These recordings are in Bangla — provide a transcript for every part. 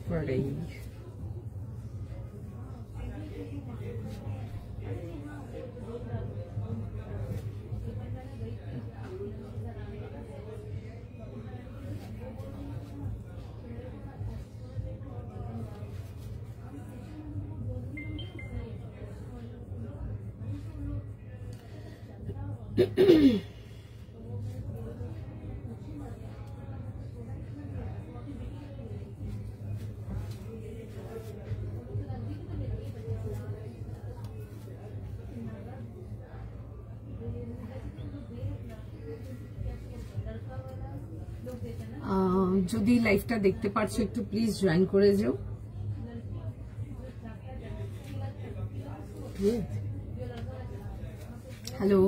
পরেই যদি লাইভটা দেখতে পারছো একটু প্লিজ জয়েন করে যাও। হ্যালো,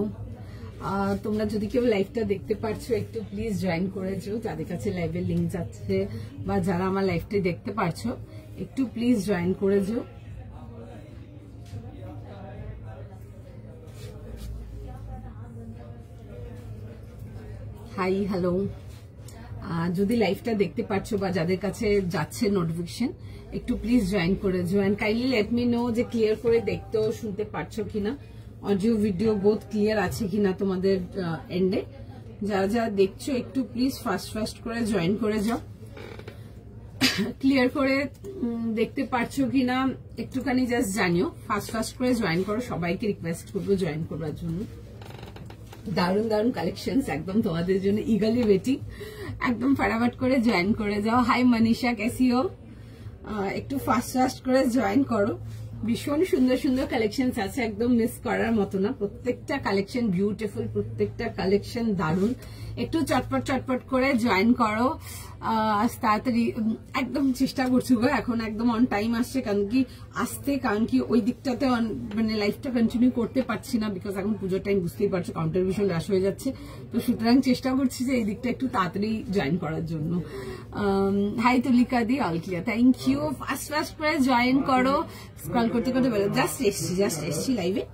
তোমরা যদি কেউ লাইভটা দেখতে পারছো একটু প্লিজ জয়েন করে যাও, যাদের কাছে লাইভের লিঙ্ক যাচ্ছে বা যারা আমার লাইভটা দেখতে পারছো একটু প্লিজ জয়েন করে যাও। হাই, হ্যালো, যদি লাইভটা দেখতে পাচ্ছ বা যাদের কাছে যাচ্ছে নোটিফিকেশন একটু প্লিজ জয়েন করে যাও and kindly let me know যে ক্লিয়ার করে দেখতেও শুনতে পারছো কিনা, অডিও ভিডিও বোথ ক্লিয়ার আছে কিনা তোমাদের এন্ডে। যারা যারা দেখছো একটু প্লিজ ফাস্ট করে জয়েন করে যাও, ক্লিয়ার করে দেখতে পারছো কিনা একটুখানি জাস্ট জানিও, ফাস্ট করে জয়েন করো। সবাইকে রিকোয়েস্ট করবো জয়েন করবার জন্য। দারুণ দারুণ কালেকশন একদম তোমাদের জন্য, ইগালি ওয়েটিং, একদম ফটাফট করে জয়েন করে যাও। হাই মনীষা, কেসি হো? একটু ফাস্ট করে জয়েন করো। ভীষণ সুন্দর সুন্দর কালেকশন আছে, একদম মিস করার মতো না। প্রত্যেকটা কালেকশন বিউটিফুল, প্রত্যেকটা কালেকশন দারুণ। একটু চটপট করে জয়েন করো তাড়াতাড়ি, একদম চেষ্টা করছি গো, এখন একদম অন টাইম আসছে, কারণ কি ওই দিকটাতে মানে লাইফটা কন্টিনিউ করতে পারছি না, বিকজ এখন পুজোর টাইম বুঝতেই পারছো, কাউন্টার ভীষণ রাশ হয়ে যাচ্ছে। তো সুতরাং চেষ্টা করছি যে এই দিকটা একটু তাড়াতাড়ি জয়েন করার জন্য। Hi Tulika di, all clear, thank you. Fast করে জয়েন করো, স্ক্রল করতে করতে বলো জাস্ট এসছি লাইভে,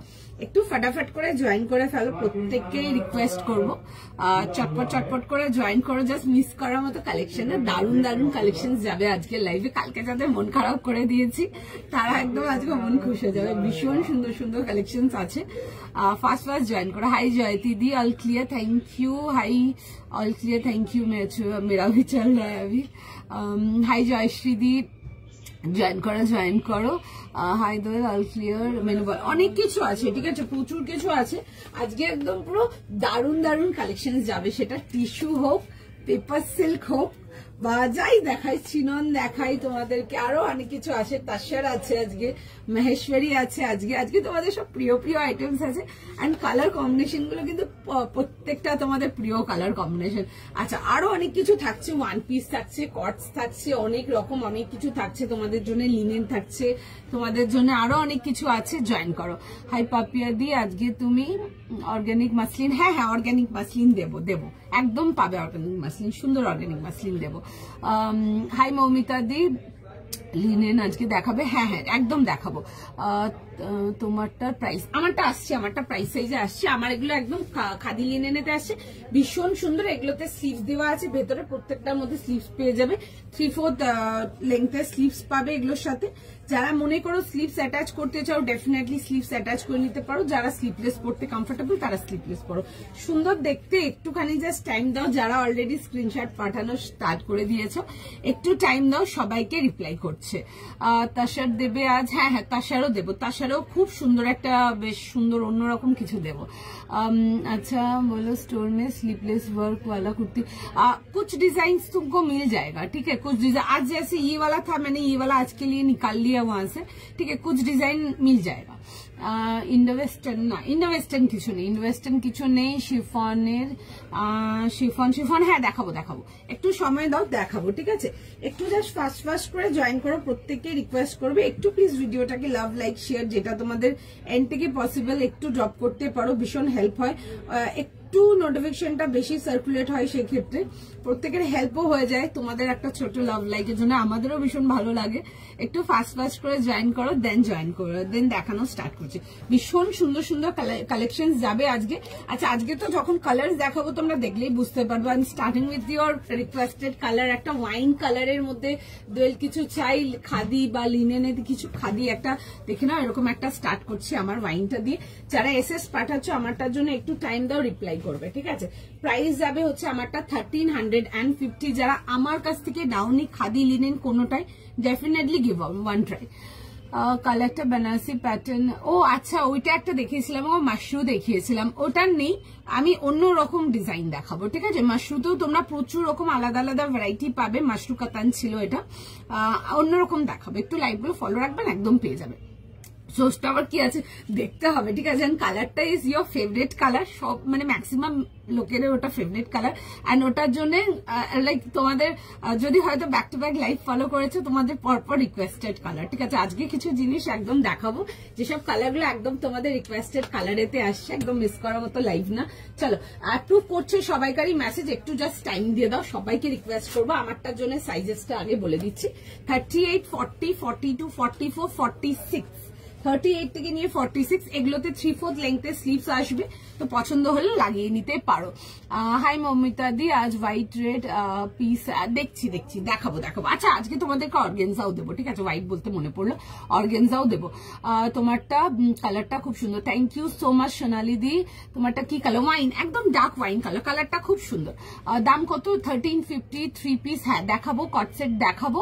একটু ফটাফট করে জয়েন করে ফেলো। প্রত্যেককেই রিকোয়েস্ট করবো চটপট করে জয়েন করো, জাস্ট মিস করার মতো কালেকশন। দারুণ দারুণ কালেকশন যাবে আজকে লাইভে। কালকে যাদের মন খারাপ করে দিয়েছি তারা একদম আজকে মন খুশি হয়ে যাবে, ভীষণ সুন্দর সুন্দর কালেকশন আছে। ফাস্ট জয়েন করো। Hi Jayati di, all clear, thank you. Hi, all clear, thank you. মেরা ভি চল রা হ্যায় অভি। হাই জয়শ্রী দি, জয়েন করো। Hi Doyel, all clear, menu বল, অনেক কিছু আছে, ঠিক আছে, প্রচুর কিছু আছে আজকে। একদম পুরো দারুণ দারুণ কালেকশন যাবে, সেটা টিস্যু হোক, পেপার সিল্ক হোক বা যাই দেখাই, চিনন দেখাই তোমাদেরকে, আরো অনেক কিছু আছে। তাসার আছে আজকে, মহেশ্বরী আছে আজকে তোমাদের সব প্রিয় আইটেমস আছে। অ্যান্ড কালার কম্বিনেশন গুলো কিন্তু প্রত্যেকটা তোমাদের প্রিয় কালার কম্বিনেশন। আচ্ছা, আরো অনেক কিছু থাকছে, ওয়ান পিস থাকছে, কটস থাকছে, অনেক রকম অনেক কিছু থাকছে তোমাদের জন্য, লিনেন থাকছে তোমাদের জন্য, আরো অনেক কিছু আছে। জয়েন করো। হাই পাপিয়া দি, আজকে তুমি অর্গানিক মাসলিন, হ্যাঁ অর্গানিক মাসলিন দেবো, একদম পাবে অর্গানিক মাসলিন, সুন্দর অর্গানিক মাসলিন দেবো। হাই মৌমিতা দি, লিনেন আজকে দেখাবে, হ্যাঁ একদম দেখাবো। তোমারটা প্রাইস, আমারটা প্রাইস সাইজে আসছে। আমার এগুলো একদম খাদি লিনেনেতে আসছে, ভীষণ সুন্দর। এগুলোতে স্লিভস দেওয়া আছে ভেতরে, প্রত্যেকটার মধ্যে স্লিভস পেয়ে যাবে, 3/4 লেংথের স্লিভস পাবে এগুলোর সাথে। যারা মনে করো স্লিভস অ্যাটাচ করতে চাও ডেফিনেটলি স্লিভস অ্যাটাচ করে নিতে পারো, যারা স্লিভলেস পড়তে কমফোর্টেবল তারা স্লিভলেস পরো। সুন্দর দেখতে, একটুখানি জাস্ট টাইম দাও। যারা অলরেডি স্ক্রিনশট পাঠানো স্টার্ট করে দিয়েছো একটু টাইম দাও, সবাইকে রিপ্লাই করছে। তাসার দেবে আজ, হ্যাঁ তাসারও দেবো, তাসারও খুব সুন্দর একটা বেশ সুন্দর অন্যরকম কিছু দেবো। अच्छा बोलो स्टोर में स्लीपलेस वर्क वाला कुर्ती, कुछ डिजाइन तुमको मिल जाएगा, ठीक है। कुछ डिजाइन आज जैसे ये वाला था, मैंने ये वाला आज के लिए निकाल लिया वहां से, ठीक है। कुछ डिजाइन मिल जाएगा। इंडो वेस्टार्न ना, इंडो वेस्टार्न কিছু নেই, इंडो वेस्टार्न কিছু নেই। শিফনের শিফন হ্যাঁ দেখাবো, একটু সময় দাও, দেখাবো, ঠিক আছে। একটু জাস্ট ফাস্ট করে জয়েন করো, প্রত্যেককে রিকোয়েস্ট করবে একটু প্লিজ ভিডিওটাকে লাভ, লাইক, শেয়ার, যেটা তোমাদের এন্ড থেকে পসিবল একটু ড্রপ করতে পারো, ভীষণ হেল্প হয়। একটু একটু নোটিফিকেশনটা বেশি সার্কুলেট হয়, সেই ক্ষেত্রে প্রত্যেকের হেল্পও হয়ে যায়। তোমাদের একটা ছোট লাভ লাইকের জন্য আমাদেরও ভীষণ ভালো লাগে। একটু ফাস্ট করে জয়েন করো, দেন জয়েন করো, দেন দেখানো স্টার্ট করছি। ভীষণ সুন্দর সুন্দর কালেকশন যাবে আজকে। আচ্ছা, আজকে তো যখন কালার দেখাবো তোমরা দেখলেই বুঝতে পারবো। আমি starting with your requested colour, একটা ওয়াইন কালারের মধ্যে দোয়েল কিছু চাই, খাদি বা লিনেনের কিছু খাদি একটা দেখে নাও, এরকম একটা স্টার্ট করছি আমার ওয়াইনটা দিয়ে। যারা এসএস পাঠাচ্ছ আমারটার জন্য একটু টাইম দাও, রিপ্লাই করবে, ঠিক আছে। প্রাইস যাবে হচ্ছে আমারটা 1350। যারা আমার কাছ থেকে ডাউনি খাদি লিনেন কোনোটাই ডেফিনেটলি গিভ ওয়ান ট্রাই। কালারটা বেনারসি প্যাটার্ন, ও আচ্ছা ওইটা একটা দেখিয়েছিলাম, ও মাশরু দেখিয়েছিলাম, ওটার নেই। আমি অন্য রকম ডিজাইন দেখাবো, ঠিক আছে। মাশরুতেও তোমরা প্রচুর রকম আলাদা আলাদা ভ্যারাইটি পাবে। মাশরু কাতান ছিল এটা, অন্যরকম দেখাবো। একটু লাইভগুলো ফলো রাখবেন, একদম পেয়ে যাবে। সোর্সটা আবার কি আছে দেখতে হবে, ঠিক আছে। কালারটা ইজ ইয়োর ফেভারিট কালার, সব মানে ম্যাক্সিমাম লোকের ওটা ফেভারিট কালার। অ্যান্ড ওটার জন্য লাইক তোমাদের যদি হয়তো back to back live follow করেছো, তোমাদের পরপর রিকোয়েস্টেড কালার, ঠিক আছে। আজকে কিছু জিনিস একদম দেখাবো যেসব কালারগুলো একদম তোমাদের রিকোয়েস্টেড কালারেতে আসছে, একদম মিস করার মতো লাইভ না। চলো, অ্যাপ্রুভ করছে সবাইকারই মেসেজ, একটু জাস্ট টাইম দিয়ে দাও। সবাইকে রিকোয়েস্ট করবো, আমারটার জন্য সাইজেসটা আগে বলে দিচ্ছি। 38, 40, 42, 44, 46, 38 থেকে নিয়ে 46, এগুলোতে 3/4 লেংথের স্লিভস আসবে। তো পছন্দ হলে লাগিয়ে নিতে পারো। হাই মমিতা দি, আজ হোয়াইট রেড পিস দেখছি দেখাবো। আচ্ছা, আজকে তোমাদেরকে অর্গেনজাও দেবো, ঠিক আছে। হোয়াইট বলতে মনে পড়লো, অর্গেনজাও দেবো। তোমারটা কালারটা খুব সুন্দর, থ্যাংক ইউ সো মাচ সোনালি দি। তোমারটা কি কালার? ওয়াইন, একদম ডার্ক ওয়াইন কালার, কালারটা খুব সুন্দর। দাম কত? 1350, 3 পিস। হ্যাঁ দেখাবো, কটসেট দেখাবো।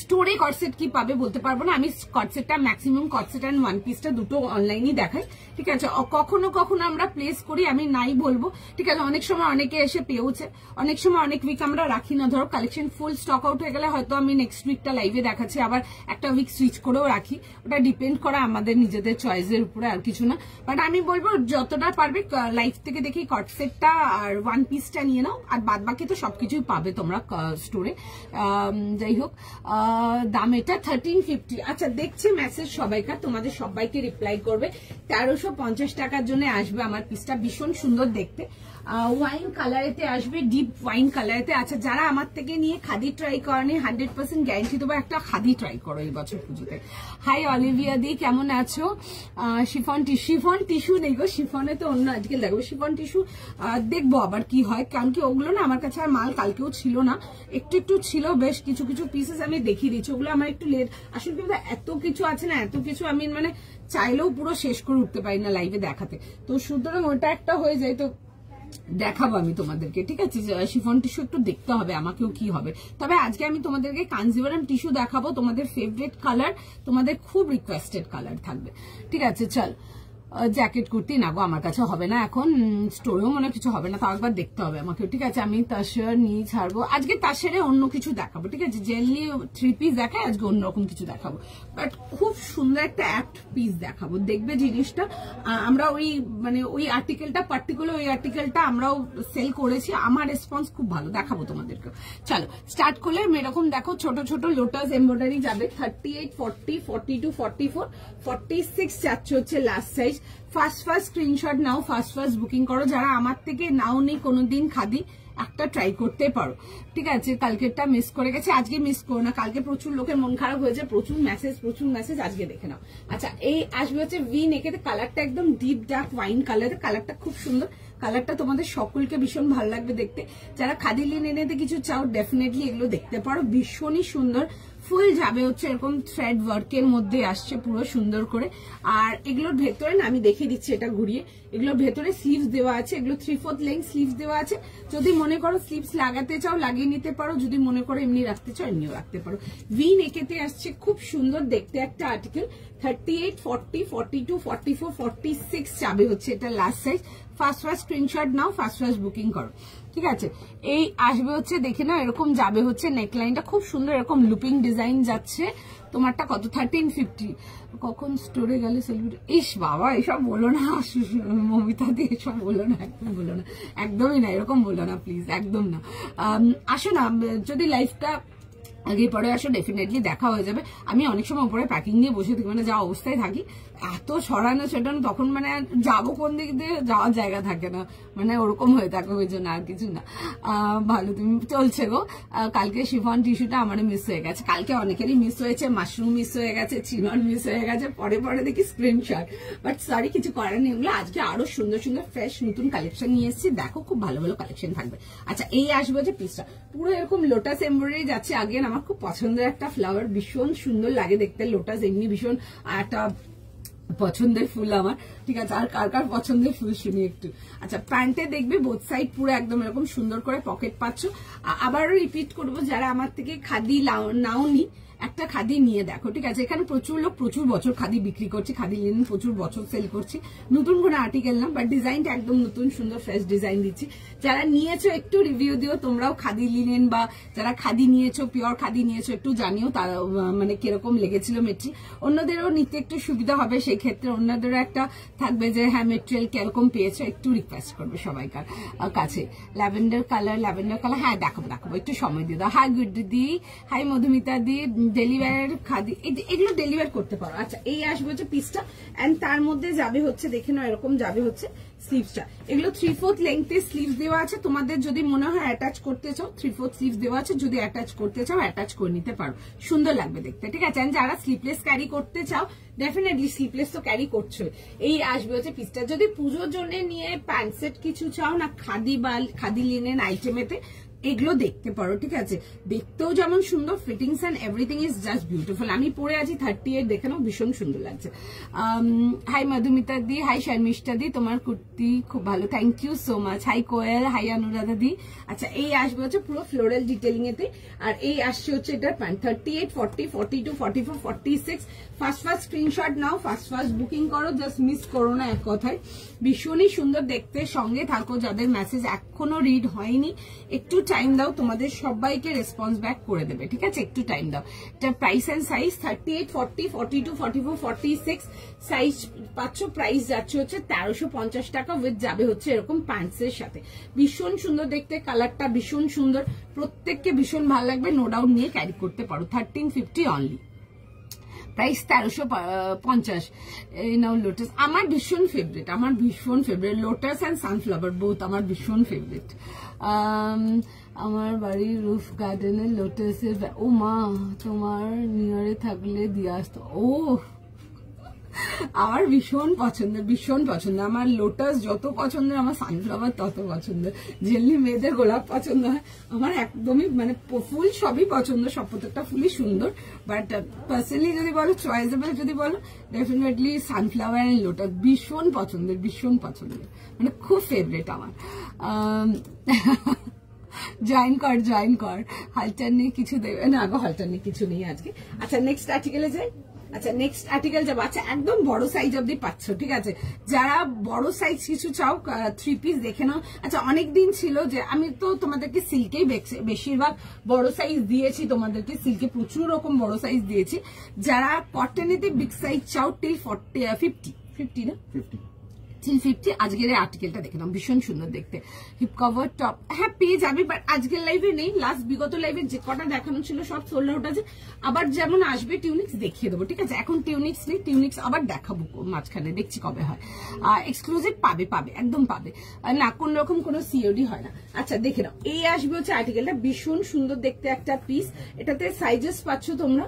স্টোরে কটসেট কি পাবে বলতে পারবো না, আমি কটসেটটা ম্যাক্সিমাম কটসেট অ্যান্ড ওয়ান পিসটা দুটো অনলাইনই দেখাই, ঠিক আছে। কখনো কখনো আমরা প্লেস করি, আমি নাই বলবো, ঠিক আছে। অনেক সময় অনেকে এসে পেয়েছে, অনেক সময় অনেক উইক আমরা রাখি না। ধরো কালেকশন ফুল স্টক আউট হয়ে গেলে হয়তো আমি নেক্সট উইকটা লাইভে দেখাচ্ছি, আবার একটা উইক সুইচ করেও রাখি। ওটা ডিপেন্ড করে আমাদের নিজেদের চয়েসের উপরে, আর কিছু না। বাট আমি বলবো যতটা পারবে লাইভ থেকে দেখি কটসেটটা আর ওয়ান পিসটা নিয়ে নাও, আর বাদ বাকি তো সবকিছুই পাবে তোমরা স্টোরে। যাই হোক, দাম এটা 1350। আচ্ছা, দেখছি মেসেজ সবাইকার, তোমাদের সবাইকে রিপ্লাই করবে। 1350 টাকার জন্য আসবে আমার পিসটা, ভীষণ সুন্দর দেখতে। ওয়াইন কালারেতে আসবে, ডিপ ওয়াইন কালারেতে। আচ্ছা, যারা আমার থেকে নিয়ে খাদি ট্রাই করেনি 100% গ্যারান্টি দেবো একটা খাদি ট্রাই করো এই বছর পুজোতে। হাই অলিভিয়া দি, কেমন আছো? শিফন টিস্যু নেই গো, শিফনে তো অন্য আজকে দেখবো। শিফন টিস্যু দেখবো আবার কি হয়, কারণ কি ওগুলো না আমার কাছে আর মাল কালকেও ছিল না, একটু ছিল। বেশ কিছু পিসেস আমি দেখিয়ে দিচ্ছি, ওগুলো আমার একটু লেট। আসলে কিন্তু এত কিছু আছে না, এত কিছু আমি মানে চাইলেও পুরো শেষ করে উঠতে পারি না লাইভে দেখাতে। তো সুতরাং ওটা একটা হয়ে যায়, তো দেখাবো আমি তোমাদেরকে, ঠিক আছে। শিফন টিস্যু একটু দেখতে হবে আমাকেও কি হবে। তবে আজকে আমি তোমাদেরকে কাঞ্জিভারাম টিস্যু দেখাবো, তোমাদের ফেভারিট কালার, তোমাদের খুব রিকোয়েস্টেড কালার থাকবে, ঠিক আছে। চল, জ্যাকেট কুর্তি না গো, আমার কাছে হবে না এখন, স্টোরেও মনে কিছু হবে না, তাও একবার দেখতে হবে আমাকে, ঠিক আছে। আমি তাসের নিয়ে ছাড়বো আজকে, তাসেরে অন্য কিছু দেখাবো, ঠিক আছে। জেলি 3 পিস দেখায়, আজকে অন্যরকম কিছু দেখাবো, বাট খুব সুন্দর একটা অ্যাপ্ট পিস দেখাবো, দেখবে জিনিসটা। আমরা ওই মানে ওই আর্টিকেলটা পার্টিকুলার, ওই আর্টিকেলটা আমরাও সেল করেছি, আমার রেসপন্স খুব ভালো, দেখাবো তোমাদেরকে। চলো স্টার্ট করলে এরকম দেখো, ছোট ছোট লোটাস এমব্রয়ডারি যাবে। 38, 40, 42, 44, 46 যাচ্ছে হচ্ছে লাস্ট সাইজ। ফার্স্ট স্ক্রিনশট নাও, ফার্স্ট বুকিং করো। যারা আমার থেকে নাও নেই কোনোদিন খাদি, একটা ট্রাই করতে পারো, ঠিক আছে। কালকেরটা মিস করে গেছে, আজকে মিস করো না। কালকে প্রচুর লোকের মন খারাপ হয়েছে, প্রচুর মেসেজ, আজকে দেখে নাও। আচ্ছা, এই আসবে হচ্ছে ভি নেকেতে, কালারটা একদম ডিপ ডার্ক ওয়াইন কালার, কালারটা খুব সুন্দর। কালারটা তোমাদের সকলকে ভীষণ ভালো লাগবে দেখতে। যারা খাদি লিনেনেতে কিছু চাও ডেফিনেটলি এগুলো দেখতে পারো, ভীষণই সুন্দর। ফুল যাবে হচ্ছে এরকম থ্রেড ওয়ার্কের মধ্যে আসছে পুরো সুন্দর করে। আর এগুলোর ভেতরে না, আমি দেখিয়ে দিচ্ছি এটা ঘুরিয়ে, এগুলোর ভেতরে স্লিভস দেওয়া আছে, এগুলো 3/4 লেন্থ স্লিভস দেওয়া আছে। যদি মনে করো স্লিভস লাগাতে চাও লাগিয়ে নিতে পারো, যদি মনে করো এমনি রাখতে চাও এমনিও রাখতে পারো। ভি নেকেতে আসছে, খুব সুন্দর দেখতে একটা আর্টিকেল। 38, 40, 42, 44, 46 যাবে হচ্ছে এটা লাস্ট সাইজ। ফার্স্ট স্ক্রিনশট নাও, ফার্স্ট বুকিং করো, ঠিক আছে। এই আসবে হচ্ছে দেখে নাও, এরকম যাবে হচ্ছে নেকলাইনটা খুব সুন্দর, এরকম লুপিং ডিজাইন যাচ্ছে। তোমারটা কত? 1350। কখন স্টোরে গেলে সেলিব্রিটি? ইস বাবা, এসব বলো না মমিতা দি, এসব বলো না, একদম বলো না, একদমই না, এরকম বলো না প্লিজ, একদম না। আসো না, যদি লাইফটা আগে পরে আসো ডেফিনেটলি দেখা হয়ে যাবে। আমি অনেক সময় উপরে প্যাকিং নিয়ে বসে থাকি, মানে যা অবস্থায় থাকি এত ছড়ানো ছেটানো তখন মানে যাবো কোন দিক দিয়ে যাওয়ার জায়গা থাকে না, মানে ওরকম হয়ে থাকে, ওই জন্য আর কিছু না। ভালো তুমি চলছে গো। কালকে শিফন টিস্যুটা আমার মিস হয়ে গেছে, কালকে অনেকেরই মিস হয়েছে, মাশরুম মিস হয়ে গেছে, চিনন মিস হয়ে গেছে, পরে পরে দেখি স্ক্রিনশট, বাট সরি কিছু করার নেই। এগুলো আজকে আরো সুন্দর সুন্দর ফ্রেশ নতুন কালেকশন নিয়ে এসেছি, দেখো খুব ভালো ভালো কালেকশন থাকবে। আচ্ছা এই আসবে যে পিসটা পুরো এরকম লোটাস এমব্রয়ডারি যাচ্ছে, আগে আমার খুব পছন্দের একটা ফ্লাওয়ার, ভীষণ সুন্দর লাগে দেখতে, লোটাস এমনি ভীষণ একটা পছন্দের ফুল আমার, ঠিক আছে। আর কার কার পছন্দের ফুল শুনি একটু। আচ্ছা প্যান্টে দেখবে বোথ সাইড পুরো একদম এরকম সুন্দর করে পকেট পাচ্ছ। আবারও রিপিট করবো, যারা আমার থেকে খাদি নাওনি একটা খাদি নিয়ে দেখো, ঠিক আছে। এখানে প্রচুর লোক প্রচুর বছর খাদি বিক্রি করছে, খাদি লিনেন প্রচুর বছর সেল করছি, নতুন কোনো আর্টিকেল না, বাট ডিজাইনটা একদম নতুন সুন্দর ফ্রেশ ডিজাইন দিচ্ছি। যারা নিয়েছো একটু রিভিউ দিও, তোমরাও খাদি লিনেন বা যারা খাদি নিয়েছো, পিওর খাদি নিয়েছো, একটু জানিও তারা মানে কিরকম লেগেছিল মেটেরিয়াল, অন্যদেরও নিতে একটু সুবিধা হবে, সেই ক্ষেত্রে অন্যদেরও একটা থাকবে যে হ্যাঁ মেটেরিয়াল কিরকম পেয়েছো, একটু রিকোয়েস্ট করবে সবাইকার কাছে। ল্যাভেন্ডার কালার হ্যাঁ দেখাবো একটু সময় দিয়ে দাও। হাই গুড দিদি, হাই মধুমিতা দি, ডেলিভার খাদি এগুলো ডেলিভার করতে পারো। আচ্ছা এই আসবে হচ্ছে পিসটা, এন্ড তার মধ্যে যাবে হচ্ছে দেখে নাও এরকম যাবে হচ্ছে স্লিভসটা, এগুলো 3/4 লেংথে স্লিভস দেওয়া আছে, তোমাদের যদি মনে হয় অ্যাটাচ করতে চাও 3/4 স্লিভস দেওয়া আছে, যদি অ্যাটাচ করতে চাও অ্যাটাচ করে নিতে পারো, সুন্দর লাগবে দেখতে, ঠিক আছে। যারা স্লিভলেস ক্যারি করতে চাও ডেফিনেটলি স্লিভলেস তো ক্যারি করছো, এই আসবে হচ্ছে পিসটা। যদি পুজোর জন্য নিয়ে প্যান্ট সেট কিছু চাও না খাদি বা খাদি লিনেন আইটেমেতে, এগুলো দেখতে পারো, ঠিক আছে। দেখতেও যেমন সুন্দর, fittings and everything is just beautiful. আমি পরে আছি 38, দেখে নাও ভীষণ সুন্দর লাগছে। হাই মধুমিতা দি, হাই শর্মিষ্ঠা দি, তোমার কুর্তি খুব ভালো, thank you so much. Hi Koel, hi Anuradha দি। আচ্ছা এই আসবে হচ্ছে পুরো ফ্লোরাল ডিটেলিং এতে, আর এই আসছে হচ্ছে এটা প্যান্ট 38, 40, 42, 44, 46। ফার্স্ট স্ক্রিনশট নাও, ফার্স্ট বুকিং করো, জাস্ট মিস করো না এক কথায়, ভীষণই সুন্দর দেখতে। সঙ্গে থাকো, যাদের মেসেজ এখনো রিড হয়নি একটু টাইম দাও, তোমাদের সবাইকে রেসপন্স ব্যাক করে দেবে, ঠিক আছে, একটু টাইম দাও। এটা প্রাইস এন্ড সাইজ 38, 40, 42, 44, 46 সাইজ পাচ্ছ, প্রাইস যাচ্ছে হচ্ছে 1350 টাকা, উইথ যাবে হচ্ছে এরকম প্যান্টসের সাথে। ভীষণ সুন্দর দেখতে, কালারটা ভীষণ সুন্দর, প্রত্যেককে ভীষণ ভালো লাগবে, নো ডাউট নিয়ে ক্যারি করতে পারো। 1350 অনলি, প্রাইস 1350। এই নাও লোটাস, আমার ভীষণ favourite, lotus and sunflower both আমার ভীষণ ফেভারিট। আমার বাড়ির রুফ গার্ডেনের লোটাসের, ও মা তোমার নিয়ারে থাকলে দিয়ে আসতো। ও আমার ভীষণ পছন্দ, আমার লোটাস যত পছন্দের, আমার সানফ্লাওয়ার তত পছন্দের। জেনলি মেয়েদের গোলাপ পছন্দ হয়, আমার একদমই মানে ফুল সবই পছন্দ, সব প্রত্যেকটা ফুলই সুন্দর, বাট পার্সোনালি যদি বলো, চয়েসেবল যদি বলো, ডেফিনেটলি সানফ্লাওয়ার এন্ড লোটাস ভীষণ পছন্দের, মানে খুব ফেভারিট আমার। জয়েন কর, হালটার নেই কিছু দেবে না, আগে হালটার নেই কিছু নেই আজকে। আচ্ছা নেক্সট আর্টিকেলে যাই। আচ্ছা নেক্সট আর্টিকেল যাবো। আচ্ছা একদম বড় সাইজ অব্দি পাচ্ছ, ঠিক আছে। যারা বড় সাইজ কিছু চাও 3 পিস দেখে নাও। আচ্ছা অনেকদিন ছিল যে আমি তো তোমাদেরকে সিল্কেই বেশিরভাগ বড় সাইজ দিয়েছি, তোমাদেরকে সিল্কে প্রচুর রকম বড় সাইজ দিয়েছি। যারা কটনেতে বিগ সাইজ চাও টিল 50 না 50 আজকের এই আর্টিকেলটা দেখে নাও, ভীষণ সুন্দর দেখতে, হিপ কভার টপ, হ্যাঁ পেয়ে যাবে, বাট আজকের লাইভে নেই, লাস্ট বিগত লাইভে যে কটা দেখানো ছিল সব সোল্ড আউট আছে। আবার যেমন আসবে টিউনিক্স দেখিয়ে দেবো, ঠিক আছে। এখন টিউনিক্স নেই, টিউনিক্স আবার দেখাবো মাঝখানে, দেখছি কবে হয়। এক্সক্লুসিভ পাবে একদম পাবে না, কোন রকম কোনো সিওডি হয় না। আচ্ছা দেখে নাও, এই আসবে হচ্ছে আর্টিকেলটা, ভীষণ সুন্দর দেখতে একটা পিস। এটাতে সাইজেস পাচ্ছ তোমরা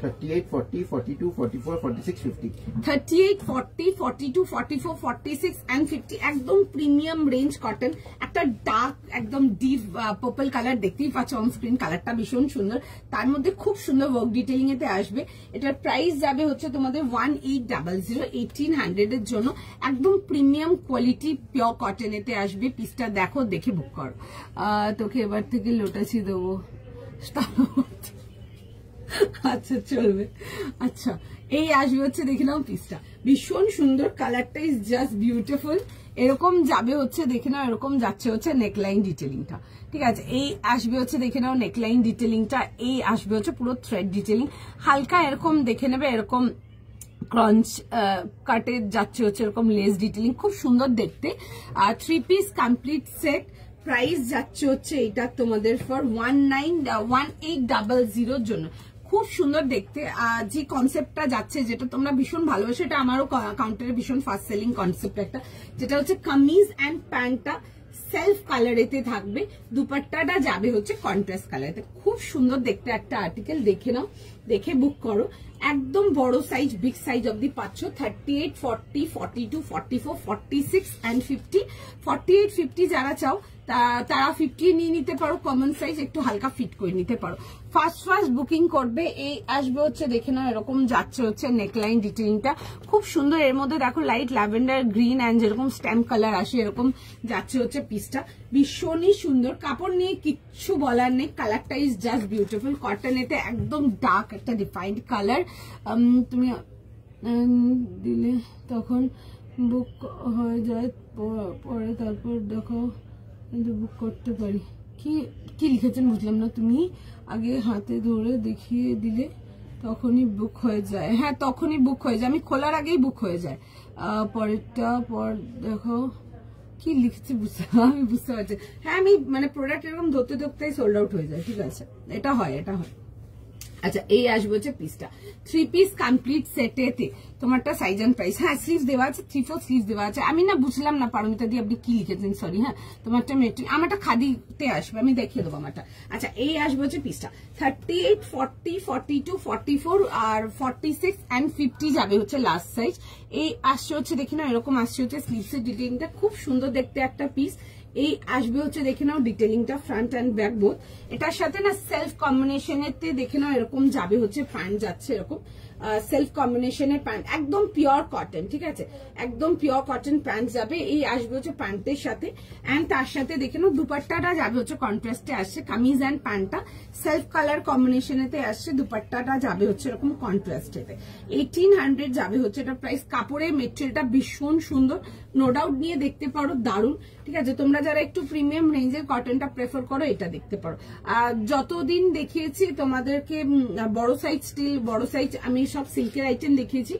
38, 40, 42, 44, 46, 50. 38, 40, 42, 44, 46 and 50 একদম প্রিমিয়াম রেঞ্জ কটন, একটা ডার্ক একদম ডিপ পার্পল কালার দেখতেই পাচ্ছ অন স্ক্রিন, কালারটা ভীষণ সুন্দর, তার মধ্যে খুব সুন্দর ওয়ার্ক ডিটেইলিং এতে আসবে। এটার প্রাইস যাবে হচ্ছে তোমাদের 1800, 1800 এর জন্য, একদম প্রিমিয়াম কোয়ালিটি পিওর কটন এতে আসবে। পিসটা দেখো, দেখে বুক করো। তোকে এবার থেকে লোটাসই দেবো। আচ্ছা চলবে। আচ্ছা এই আসবে হচ্ছে দেখে নাও পিসটা, ভীষণ সুন্দর, কালারটা ইজ জাস্ট বিউটিফুল। এরকম যাবে হচ্ছে দেখে নাও, এরকম যাচ্ছে হচ্ছে নেকলাইন ডিটেলিংটা, ঠিক আছে। এই আসবে হচ্ছে দেখে নাও নেকলাইন ডিটেলিংটা, এই আসবে হচ্ছে পুরো থ্রেড ডিটেলিং, হালকা এরকম দেখে নেবে, এরকম ক্রাঞ্চ কাটে যাচ্ছে হচ্ছে এরকম লেস ডিটেলিং, খুব সুন্দর দেখতে। 3 পিস কমপ্লিট সেট, প্রাইস যাচ্ছে হচ্ছে এটা তোমাদের ফর 1800 জন্য। খুব সুন্দর দেখতে। যে কনসেপ্টটা যাচ্ছে, যেটা তোমরা ভীষণ ভালোবাসো, এটা আমারও কাউন্টারে ভীষণ ফাস্ট সেলিং কনসেপ্ট একটা, যেটা হচ্ছে কামিজ অ্যান্ড প্যান্টটা সেলফ কালারেতে থাকবে, দুপাট্টাটা যাবে হচ্ছে কন্ট্রাস্ট কালারেতে। খুব সুন্দর দেখতে একটা আর্টিকেল, দেখে নাও, দেখে বুক করো। একদম বড় সাইজ, বিগ সাইজ অব্দি পাচ্ছ। 38, 40, 42, 44, 46 অ্যান্ড 50। 48, 50 যারা চাও তারা 50 নিয়ে নিতে পারো, কমন সাইজ একটু হালকা ফিট করে নিতে পারো। ফার্স্ট বুকিং করবে। এই আসবে হচ্ছে, দেখে নাও, এরকম যাচ্ছে হচ্ছে নেকলাইন ডিটেইলিংটা খুব সুন্দর। এর মধ্যে দেখো লাইট ল্যাভেন্ডার গ্রিন অ্যান্ড যেরকম স্ট্যাম্প কালার আসে এরকম যাচ্ছে হচ্ছে পিসটা, ভীষণই সুন্দর। কাপড় নিয়ে কিচ্ছু বলার নেই, কালারটা ইজ জাস্ট বিউটিফুল। কটনেতে একদম ডার্ক একটা ডিফাইন্ড কালার, তুমি দিলে তখন বুক হয়ে যায়, পরে তারপর দেখো কিন্তু বুক করতে পারি। কি লিখেছেন বুঝলাম না, তুমি আগে হাতে ধরে দেখিয়ে দিলে তখনই বুক হয়ে যায়। হ্যাঁ, তখনই বুক হয়ে যায়, আমি খোলার আগেই বুক হয়ে যায়। পরেরটা পর দেখো কি লিখছে, আমি বুঝতে পারছি। হ্যাঁ, আমি মানে প্রোডাক্ট এরকম ধরতে ধরতেই সোল্ড আউট হয়ে যায়। ঠিক আছে, এটা হয়। আচ্ছা, এই আসবে হচ্ছে পিসটা 3 পিস কমপ্লিট সেটেতে, তোমারটা সাইজ এন্ড প্রাইস। হ্যাঁ, স্লিভস দেওয়া আছে, 3/4 স্লিভস দেওয়া আছে। আমি না বুঝলাম না পারমিতা দি আপনি কি লিখেছেন, সরি। হ্যাঁ, তোমারটা মেটেরিয়াল, আমারটা খাদিতে আসবে, আমি দেখিয়ে দেবো আমারটা। আচ্ছা, এই আসবে হচ্ছে পিসটা 38, 40, 42, 44 আর 46 অ্যান্ড 50 যাবে হচ্ছে লাস্ট সাইজ। এই আসছে হচ্ছে, দেখি না, এরকম আসছে হচ্ছে স্লিভসের ডিটেইলিংটা, খুব সুন্দর দেখতে একটা পিস। এই আসবে হচ্ছে, দেখে নাও, ডিটেলিংটা ফ্রন্ট অ্যান্ড ব্যাক বোথ। এটার সাথে না সেলফ কম্বিনেশনেতে দেখে নাও এরকম যাবে হচ্ছে প্যান্ট, যাচ্ছে এরকম সেলফ কম্বিনেশনের প্যান্ট, একদম পিওর কটন। ঠিক আছে, একদম পিওর কটন প্যান্ট যাবে। এই আসবে হচ্ছে প্যান্টের সাথে, অ্যান্ড তার সাথে দেখে নাও দুপাট্টাটা যাবে হচ্ছে কন্ট্রাস্টে আসছে, কামিজ অ্যান্ড প্যান্টটা সেলফ কালার কম্বিনেশনেতে আসছে, দুপাট্টাটা যাবে হচ্ছে এরকম কন্ট্রাস্টেতে। 1800 যাবে হচ্ছে এটা প্রাইস। কাপড়ের মেটেরিয়ালটা ভীষণ সুন্দর, নো ডাউট নিয়ে দেখতে পারো, দারুণ। ঠিক আছে, তোমরা যারা একটু প্রিমিয়াম রেঞ্জের কটনটা প্রেফার করো, এটা দেখতে পারো। আর যতদিন দেখিয়েছি তোমাদেরকে বড় সাইজ, স্টিল বড় সাইজ, আমি সব সিল্কের আইটেম দেখিয়েছি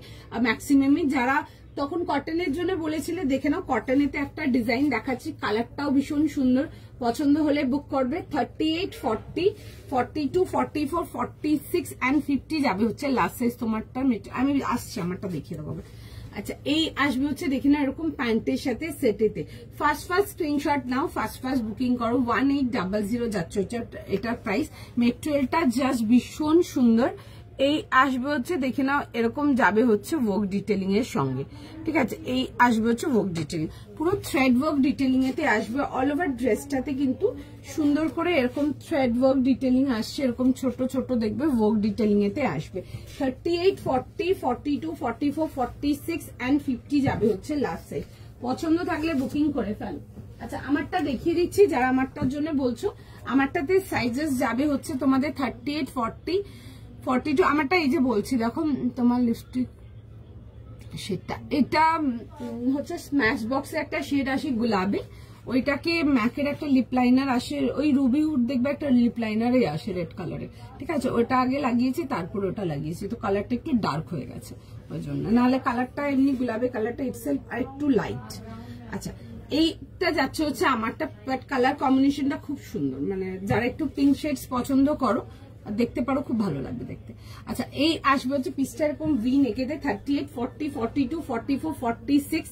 ম্যাক্সিমামই। যারা তখন কটনের জন্য বলেছিলে, দেখে নাও, কটনেতে একটা ডিজাইন দেখাচ্ছি, কালারটাও ভীষণ সুন্দর। পছন্দ হলে বুক করবে। 38, 40, 42, 44, 46 অ্যান্ড 50 যাবে হচ্ছে লাস্ট সাইজ। তোমারটা আমি আসছি, আমারটা দেখিয়ে দেবো। আচ্ছা, এই আসবে হচ্ছে, দেখি না, এরকম প্যান্টের সাথে সেটেতে। ফার্স্ট স্ক্রিনশট নাও, ফার্স্ট বুকিং করো। 1800 যাচ্ছে এটার প্রাইস। মেটেরিয়ালটা জাস্ট ভীষণ সুন্দর। এই আসবে হচ্ছে, দেখে নাও, এরকম যাবে হচ্ছে ওয়ার্ক ডিটেলিং এর সঙ্গে। ঠিক আছে, এই আসবে হচ্ছে ওয়ার্ক ডিটেলিং, পুরো থ্রেড ওয়ার্ক ডিটেলিং এতে আসবে। অল ওভার ড্রেসটাতে কিন্তু সুন্দর করে এরকম থ্রেড ওয়ার্ক ডিটেলিং আসছে, এরকম ছোট ছোট দেখবে ওয়ার্ক ডিটেলিং এতে আসবে। 38, 40, 42, 44, 46 অ্যান্ড 50 যাবে হচ্ছে লাস্ট সাইজ। পছন্দ থাকলে বুকিং করে ফেলো। আচ্ছা, আমারটা দেখিয়ে দিচ্ছি, যারা আমারটার জন্য বলছো। আমারটাতে সাইজেস যাবে হচ্ছে তোমাদের 38, 40, 42। আমারটা এই যে বলছি, দেখো তোমার লিপস্টিক সেটা, এটা হচ্ছে স্ম্যাশ বক্সে একটা শেড আসে গোলাপি, ওইটাকে ম্যাকের একটা লিপ লাইনার আসে, ওই রুবি উড দেখবে একটা লিপ লাইনারই আসে রেড কালারের। ঠিক আছে, ওটা আগে লাগিয়েছি, তারপর ওটা লাগিয়েছি, তো কালারটা একটু ডার্ক হয়ে গেছে ওই জন্য, নাহলে কালারটা এমনি গোলাপি কালারটা ইটসেলফ আর একটু লাইট। আচ্ছা, এইটা যাচ্ছে হচ্ছে আমারটা, বাট কালার কম্বিনেশনটা খুব সুন্দর, মানে যারা একটু পিঙ্ক শেডস পছন্দ করো দেখতে পারো, খুব ভালো লাগবে দেখতে। আচ্ছা, এই আসবে হচ্ছে পিসটা এরকম ভি নেকেতে 38, 40, 42, 44, 46।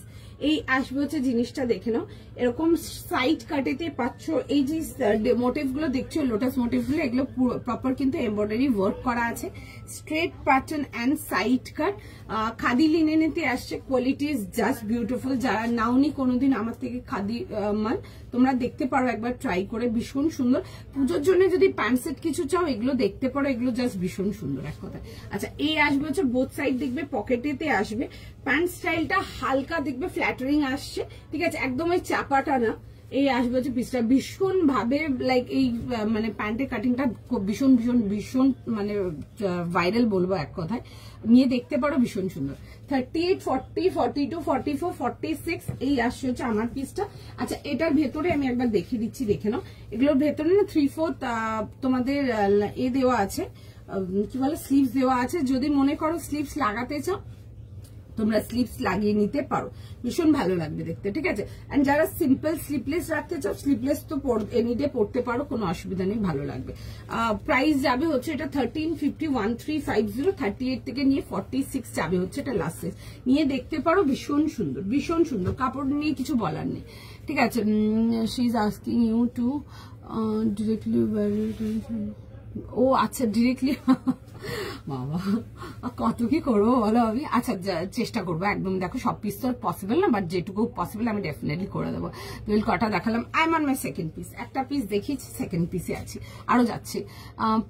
এই আসবে হচ্ছে জিনিসটা, দেখে নাও, এরকম সাইড কাটেতে পাচ্ছ। এই যে মোটিভ গুলো দেখছো, লোটাস মোটিভ গুলো, এগুলো প্রপার কিন্তু এমব্রয়ডারি ওয়ার্ক করা আছে, straight pattern and side cut. Khadi লিনেনেতে আসছে, কোয়ালিটি ইজ জাস্ট বিউটিফুল। যারা নাওনি কোনোদিন আমার থেকে খাদি মাল, তোমরা দেখতে পারো একবার ট্রাই করে, ভীষণ সুন্দর। পুজোর জন্য যদি প্যান্ট সেট কিছু চাও, এগুলো দেখতে পারো, এগুলো জাস্ট ভীষণ সুন্দর এক কথায়। আচ্ছা, এই আসবে হচ্ছে বোথ সাইড দেখবে পকেটেতে আসবে। প্যান্ট স্টাইলটা হালকা দেখবে ফ্ল্যাটারিং আসছে। ঠিক আছে, একদম ওই চাপাটা না। এই আসবে হচ্ছে পিসটা ভীষণ ভাবে, লাইক এই মানে প্যান্টের কাটিংটা ভীষণ ভীষণ ভীষণ মানে ভাইরাল বলবো এক কথায়, নিয়ে দেখতে পারো, ভীষণ সুন্দর। 38, 40, 42, 44, 46 এই আসছে হচ্ছে আমার পিসটা। আচ্ছা, এটার ভেতরে আমি একবার দেখিয়ে দিচ্ছি, দেখে নাও। এগুলোর ভেতরে না 3/4 তোমাদের এ দেওয়া আছে, কি বলে, স্লিভস দেওয়া আছে। যদি মনে করো স্লিভস লাগাতে চাও তোমরা স্লিভস লাগিয়ে নিতে পারো, ভীষণ ভালো লাগবে দেখতে, ঠিক আছে। এন্ড যারা সিম্পল স্লিভলেস রাখতে চাও, স্লিভলেস তো এনিডে পড়তে পারো, কোনো অসুবিধা নেই, ভালো লাগবে। প্রাইস যাবে হচ্ছে এটা 1350, 1350, 38 থেকে নিয়ে 46 যাবে হচ্ছে, এটা লাস্ট সাইজ। নিয়ে দেখতে পারো, ভীষণ সুন্দর, ভীষণ সুন্দর, কাপড় নিয়ে কিছু বলার নেই, ঠিক আছে। She is asking you to directly, ও আচ্ছা ডিরেক্টলি, বাবা কত কি করবো বলো আমি। আচ্ছা চেষ্টা করবো একদম, দেখো সব পিস তো পসিবল না, বাট যেটুকু পসিবল আমি ডেফিনেটলি করে দেবো। তুই কটা দেখালাম, I am on my second piece, একটা পিস দেখিয়েছি, সেকেন্ড পিসে আছি, আরো যাচ্ছে।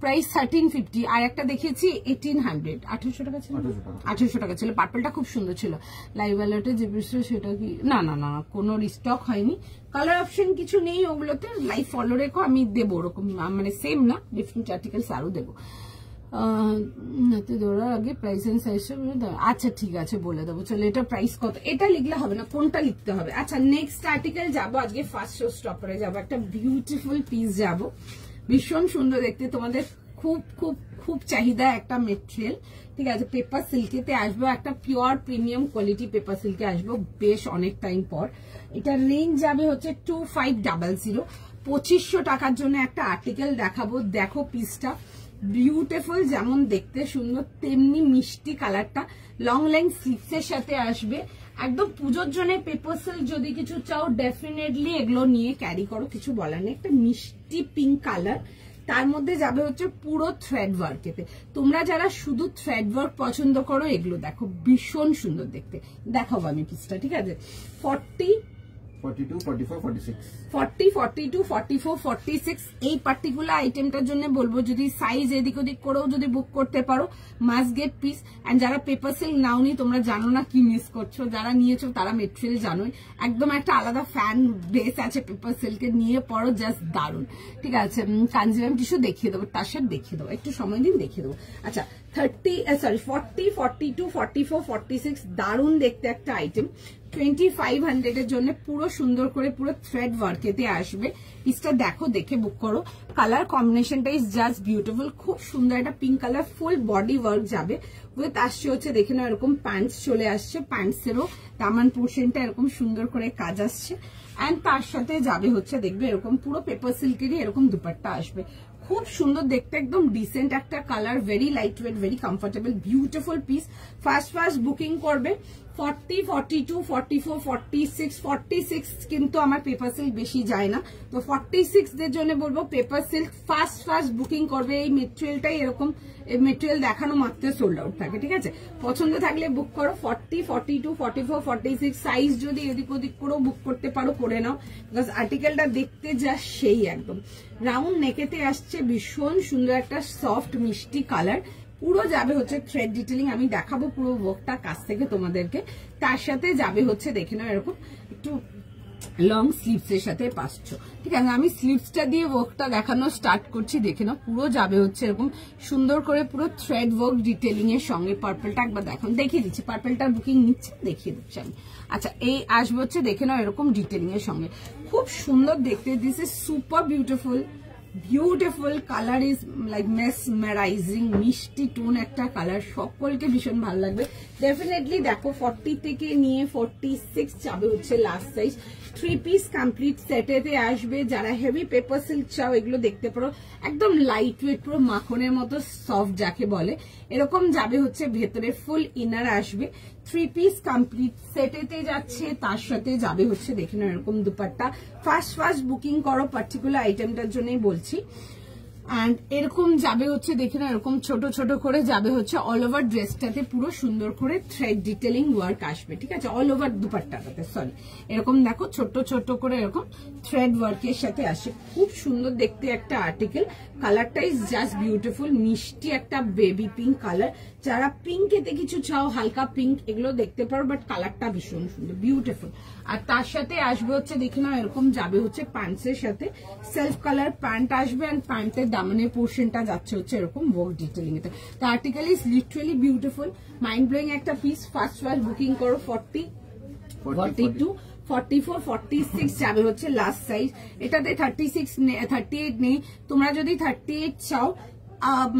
প্রাইস 1350, আর একটা দেখিয়েছি 1800, 1800 টাকা ছিল, 1800 টাকা ছিল। পার্পলটা খুব সুন্দর ছিল। লাইভ অ্যালার্টে যে পিসটা সেটা কি, না না না কোনো রিস্টক হয়নি, কালার অপশন কিছু নেই ওগুলোতে, লাইভ ফলো রেখো, আমি দেবো ওরকম, মানে সেম না, ডিফারেন্ট আর্টিকেলস আরো দেবো। দৌড়ার আগে প্রাইস এন্ড সাইজ, আচ্ছা ঠিক আছে বলে দেবো, চলো। এটা প্রাইস কত, এটা লিখলে হবে না, কোনটা লিখতে হবে। আচ্ছা নেক্সট আর্টিকেল যাবো, আজকে ফার্স্ট শো স্টপারে যাবো, একটা বিউটিফুল পিস যাবো, ভীষণ সুন্দর দেখতে, তোমাদের খুব খুব খুব চাহিদা একটা মেটেরিয়াল, ঠিক আছে। পেপার সিল্কেতে আসবো, একটা পিওর প্রিমিয়াম কোয়ালিটি পেপার সিল্কে আসবো বেশ অনেক টাইম পর। এটা রেঞ্জ যাবে হচ্ছে 2500, 2500 টাকার জন্য একটা আর্টিকেল দেখাবো। দেখো পিসটা বিউটিফুল, যেমন দেখতে সুন্দর তেমনি মিষ্টি কালারটা, লং লেন্থ স্লিভসের সাথে আসবে, একদম পুজোর জন্য পেপার সিল্ক যদি কিছু চাও ডেফিনেটলি এগুলো নিয়ে ক্যারি করো, কিছু বলার নেই। একটা মিষ্টি পিঙ্ক কালার, তার মধ্যে যাবে হচ্ছে পুরো থ্রেড ওয়ার্কেতে। তোমরা যারা শুধু থ্রেড ওয়ার্ক পছন্দ করো, এগুলো দেখো ভীষণ সুন্দর দেখতে, দেখাবো আমি পিসটা, ঠিক আছে। 40, 42, 44, 46, 40, 42, 44, 46 এই পার্টিকুলার আইটেমটার জন্য বলবো, যদি সাইজ এদিক ওদিক করেও যদি বুক করতে পারো, মাস্ট গেট পিস। এন্ড যারা পেপার সিল্ক নাওনি, তোমরা জানো না কি মিস করছো, যারা নিয়েছো তারা মেটেরিয়াল জানোই, একদম একটা আলাদা ফ্যান বেস আছে পেপার সিল্কের, নিয়ে পড়ো, জাস্ট দারুন, ঠিক আছে। কাঞ্জিভাম টিস্যু দেখিয়ে দেবো, তার সাথে দেখিয়ে দেবো, একটু সময় দিন দেখিয়ে দেবো। আচ্ছা 40, 42, 44, 46 দারুন দেখতে একটা আইটেম, 2500 এর জন্য পুরো সুন্দর করে পুরো থ্রেড ওয়ার্কেতে আসবে। পিসটা দেখো, দেখে বুক করো, কালার কম্বিনেশনটা ইজ জাস্ট বিউটিফুল, খুব সুন্দর একটা pink colour, full body work যাবে উইথ আসছে হচ্ছে দেখে নাও এরকম প্যান্টস চলে আসছে, প্যান্টসেরও দামান পোর্শনটা এরকম সুন্দর করে কাজ আসছে। এন্ড তার সাথে যাবে হচ্ছে দেখবে এরকম পুরো পেপার সিল্কেরই এরকম দুপাট্টা আসবে, খুব সুন্দর দেখতে, একদম ডিসেন্ট একটা colour, very light weight, very comfortable, beautiful piece. First booking করবে 40, 42, 44, 46, 46 কিন্তু আমার পেপার সিল্ক বেশি যায় না, তো 46 দের জন্য বলবো পেপার সিল্ক ফার্স্ট বুকিং করবে। এই মেটেরিয়ালটাই এরকম, এই মেটেরিয়াল দেখানো মাত্র সোল্ড আউট থাকে, ঠিক আছে। পছন্দ থাকলে বুক করো। 40, 42, 44, 46 সাইজ যদি এদিক ওদিক করেও বুক করতে পারো করে নাও, বিকজ আর্টিকেলটা দেখতে যা সেই একদম রাউন্ড নেকেতে আসছে, ভীষণ সুন্দর একটা সফট মিষ্টি কালার, পুরো যাবে হচ্ছে থ্রেড ডিটেলিং, আমি দেখাবো পুরো ওয়ার্কটা কাছ থেকে তোমাদেরকে। তার সাথে যাবে হচ্ছে দেখে নাও এরকম একটু লং স্লিভস এর সাথে পাচ্ছ, ঠিক আছে। আমি স্লিভসটা দিয়ে ওয়ার্কটা দেখানো স্টার্ট করছি, দেখে নাও পুরো যাবে হচ্ছে এরকম সুন্দর করে পুরো থ্রেড ওয়ার্ক ডিটেলিং এর সঙ্গে। পার্পলটা একবার দেখুন, দেখিয়ে দিচ্ছি, পার্পলটার বুকিং নিচ্ছে, দেখিয়ে দিচ্ছি আমি। আচ্ছা এই আসবে হচ্ছে দেখে নাও এরকম ডিটেলিং এর সঙ্গে, খুব সুন্দর দেখতে, this is super beautiful, beautiful colour is like mesmerising, মিষ্টি টোন একটা কালার, সকলকে ভীষণ ভালো লাগবে ডেফিনেটলি। দেখো 40 থেকে নিয়ে 46 যাবে হচ্ছে লাস্ট সাইজ, 3 পিস কমপ্লিট সেটেতে আসবে। যারা হেভি পেপার সিল্ক চাও এগুলো দেখতে পারো, একদম লাইট ওয়েট, পুরো মাখনের মতো সফট যাকে বলে, এরকম যাবে হচ্ছে ভেতরে ফুল ইনার আসবে, 3 পিস কমপ্লিট সেটেতে যাচ্ছে। তার সাথে যাবে হচ্ছে দেখে নাও এরকম দুপাট্টা। ফার্স্ট বুকিং করো পার্টিকুলার আইটেমটার জন্যই বলছি। এন্ড এরকম যাবে হচ্ছে দেখে না এরকম ছোট ছোট করে যাবে হচ্ছে অল ওভার ড্রেসটাতে পুরো সুন্দর করে থ্রেড ডিটেলিং ওয়ার্ক আসবে, ঠিক আছে। অল ওভার দুপাট্টাটাতে সরি এরকম দেখো ছোট ছোট করে এরকম থ্রেড ওয়ার্কের সাথে আসে, খুব সুন্দর দেখতে একটা আর্টিকেল। কালারটা ইজ জাস্ট বিউটিফুল, মিষ্টি একটা বেবি পিঙ্ক কালার। যারা পিঙ্কেতে কিছু চাও হালকা পিঙ্ক এগুলো দেখতে পারো, বাট কালারটা ভীষণ সুন্দর বিউটিফুল। আর তার সাথে আসবে হচ্ছে দেখে নাও এরকম যাবে হচ্ছে প্যান্টসের সাথে সেলফ কালার প্যান্ট আসবে, এন্ড প্যান্টের দামানের পোর্শনটা যাচ্ছে হচ্ছে এরকম ওয়ার্ক ডিটেলিং এতে। তো article is literally beautiful, mind blowing একটা পিস। ফার্স্ট বুকিং করো 40, 42, 44, 46 যাবে হচ্ছে লাস্ট সাইজ। এটাতে 36 38 নেই, তোমরা যদি 38 চাও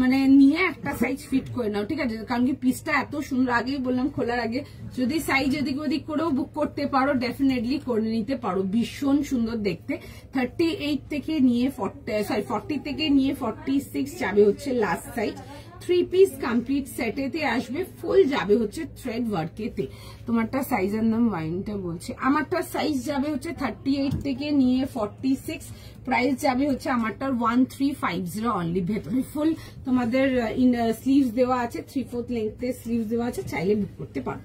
মানে নিয়ে একটা সাইজ ফিট করে নাও, ঠিক আছে? কারণ কি পিসটা এত সুন্দর, আগেই বললাম খোলার আগে, যদি সাইজ এদিক ওদিক করেও বুক করতে পারো ডেফিনেটলি করে নিতে পারো, ভীষণ সুন্দর দেখতে। 38 থেকে নিয়ে 40 থেকে নিয়ে 46 যাবে হচ্ছে লাস্ট সাইজ। 3 পিস কমপ্লিট সেটেতে আসবে, ফুল যাবে হচ্ছে থ্রেড ওয়ার্কেতে। তোমারটা সাইজের নাম ওয়াইনটা বলছে, আমারটা সাইজ যাবে হচ্ছে 38 থেকে নিয়ে 46, প্রাইস যাবে হচ্ছে আমারটার 1350 অনলি। ভেতরে ফুল তোমাদের স্লিভস দেওয়া আছে, 3/4 লেন্থে স্লিভস দেওয়া আছে, চাইলে বুক করতে পারো।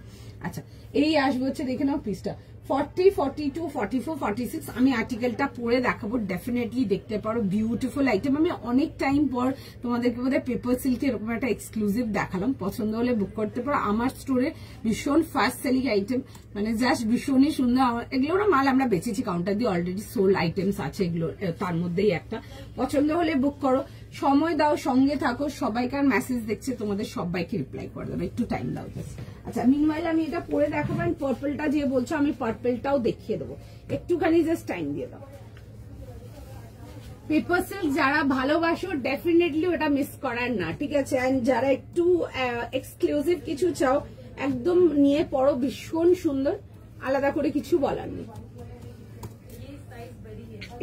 আচ্ছা, এই আসবে হচ্ছে, দেখে নাও পিসটা 40, 42, 44, 46। আমি আর্টিকেলটা পরে দেখাবো, ডেফিনেটলি দেখতে পারো, বিউটিফুল আইটেম। আমি অনেক টাইম পর তোমাদেরকে বোধহয় পেপার সিল্কে এরকম একটা এক্সক্লুসিভ দেখালাম, পছন্দ হলে বুক করতে পারো। আমার স্টোরে ভীষণ ফাস্ট সেলিং আইটেম, মানে জাস্ট ভীষণই সুন্দর। এগুলোর মাল আমরা বেচেছি, কাউন্টার দিয়ে অলরেডি সোল্ড আইটেমস আছে এগুলো, তার মধ্যেই একটা। পছন্দ হলে বুক করো, সময় দাও, সঙ্গে থাকো। সবাইকার মেসেজ দেখছে, তোমাদের সবাইকে রিপ্লাই করে দেবো, একটু টাইম দাও জাস্ট। আচ্ছা, মিনওয়াইল আমি এটা পরে দেখাবো, পার্পলটা যে বলছো আমি পার্পলটাও দেখিয়ে দেবো, একটুখানি জাস্ট টাইম দিয়ে দাও। পেপার সিল্ক যারা ভালোবাসো ডেফিনেটলি ওটা মিস করার না, ঠিক আছে? এন্ড যারা একটু এক্সক্লুসিভ কিছু চাও, একদম নিয়ে পড়ো, ভীষণ সুন্দর, আলাদা করে কিছু বলার নেই।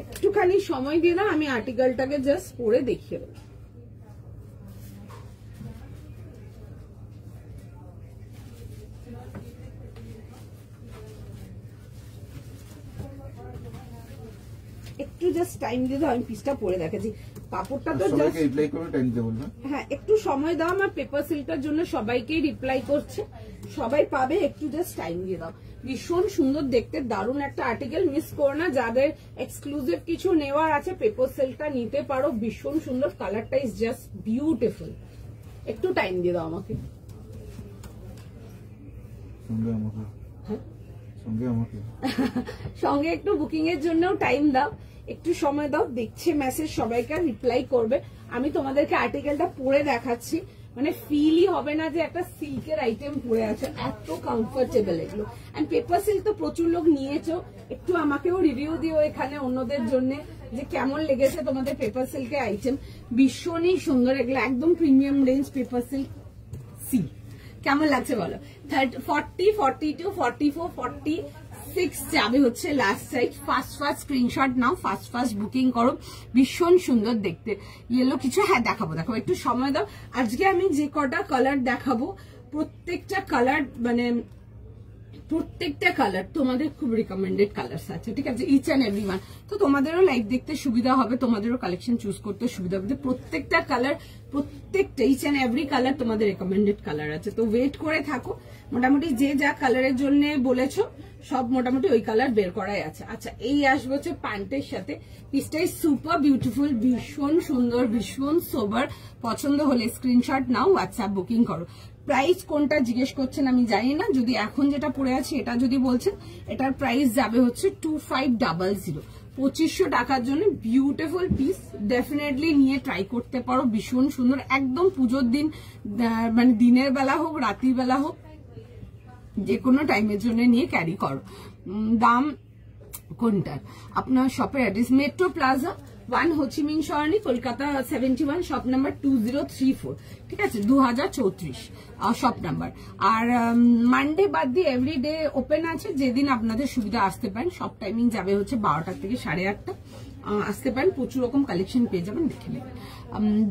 একটুখানি সময় দিয়ে দাও, আমি আর্টিকেলটাকে জাস্ট পরে দেখিয়ে দেবো। একটু জাস্ট টাইম দিয়ে দাও, আমি পিসটা পরে দেখাচ্ছি। কাপড়টা তো জাস্ট রিপ্লাই করবে, টাইম দিতে বলবে। হ্যাঁ, একটু সময় দাও, আমার পেপার সিল্কটার জন্য সবাইকেই রিপ্লাই করছে, সবাই পাবে, একটু জাস্ট টাইম দিয়ে দাও। ভীষণ সুন্দর দেখতে, দারুণ একটা আর্টিকেল, মিস করো না। যাদের এক্সক্লুসিভ কিছু নেওয়ার আছে পেপার সিল্কটা নিতে পারো, ভীষণ সুন্দর, কালারটা ইজ জাস্ট বিউটিফুল। একটু টাইম দিয়ে দাও আমাকে। সঙ্গে একটু বুকিং এর জন্যও টাইম দাও, একটু সময় দাও। দেখছে মেসেজ, সবাইকে রিপ্লাই করবে। আমি তোমাদেরকে আর্টিকেলটা পরে দেখাচ্ছি, মানে ফিলই হবে না যে একটা সিল্কের আইটেম পরে আছে, এত কমফোর্টেবল এগুলো। এন্ড পেপার সিল্ক তো প্রচুর লোক নিয়েছো, একটু আমাকেও রিভিউ দিও এখানে অন্যদের জন্য, যে কেমন লেগেছে তোমাদের পেপার সিল্কের আইটেম। ভীষণই সুন্দর এগুলো, একদম প্রিমিয়াম রেঞ্জ পেপার সিল্ক সি। কেমন লাগছে বলো? 40, 42, 44, 46 যাবে হচ্ছে লাস্ট সাইজ। ফার্স্ট স্ক্রিনশট নাও, ফার্স্ট বুকিং করো, ভীষণ সুন্দর দেখতে। ইয়েলো কিছু, হ্যাঁ দেখাবো, একটু সময় দাও। আজকে আমি যে কটা কালার দেখাবো, প্রত্যেকটা কালার মানে প্রত্যেকটা কালার তোমাদের খুব রিকমেন্ডেড কালার আছে, ঠিক আছে? Each and every one. তো তোমাদেরও লাইভ দেখতে সুবিধা হবে, তোমাদেরও কালেকশন চুজ করতে সুবিধা হবে। প্রত্যেকটা কালার, প্রত্যেকটা ইচ অ্যান্ড এভরি কালার তোমাদের রিকমেন্ডেড কালার আছে। তো ওয়েট করে থাকো, মোটামুটি যে যা কালারের জন্য বলেছো সব মোটামুটি ওই কালার বের করাই আছে। আচ্ছা, এই আসবে হচ্ছে প্যান্টের সাথে, পিসটাই সুপার বিউটিফুল, ভীষণ সুন্দর, ভীষণ সোবার। পছন্দ হলে স্ক্রিনশট নাও, হোয়াটসঅ্যাপ বুকিং করো। প্রাইস কোনটা জিজ্ঞেস করছেন আমি জানি না, যদি এখন যেটা পড়ে আছে এটা যদি বলছেন, এটার প্রাইস যাবে হচ্ছে 2500, 2500 টাকার জন্য বিউটিফুল পিস। ডেফিনেটলি নিয়ে ট্রাই করতে পারো, ভীষণ সুন্দর, একদম পুজোর দিন, মানে দিনের বেলা হোক রাত্রির বেলা হোক, যে কোনো টাইমের জন্য নিয়ে ক্যারি করো। দাম কোনটার? আপনার শপের অ্যাড্রেস মেট্রো প্লাজা, 1 হোচিমিন সরণি, কলকাতা 71, শপ নাম্বার 2034, ঠিক আছে? 2034 শপ নাম্বার। আর মানডে বাদ দিয়ে এভরিডে ওপেন আছে, যেদিন আপনাদের সুবিধা আসতে পারেন। সব টাইমিং যাবে হচ্ছে 12টা থেকে 8:30, আসতে পারেন, প্রচুর রকম কালেকশন পেয়ে যাবেন, দেখে নেবেন।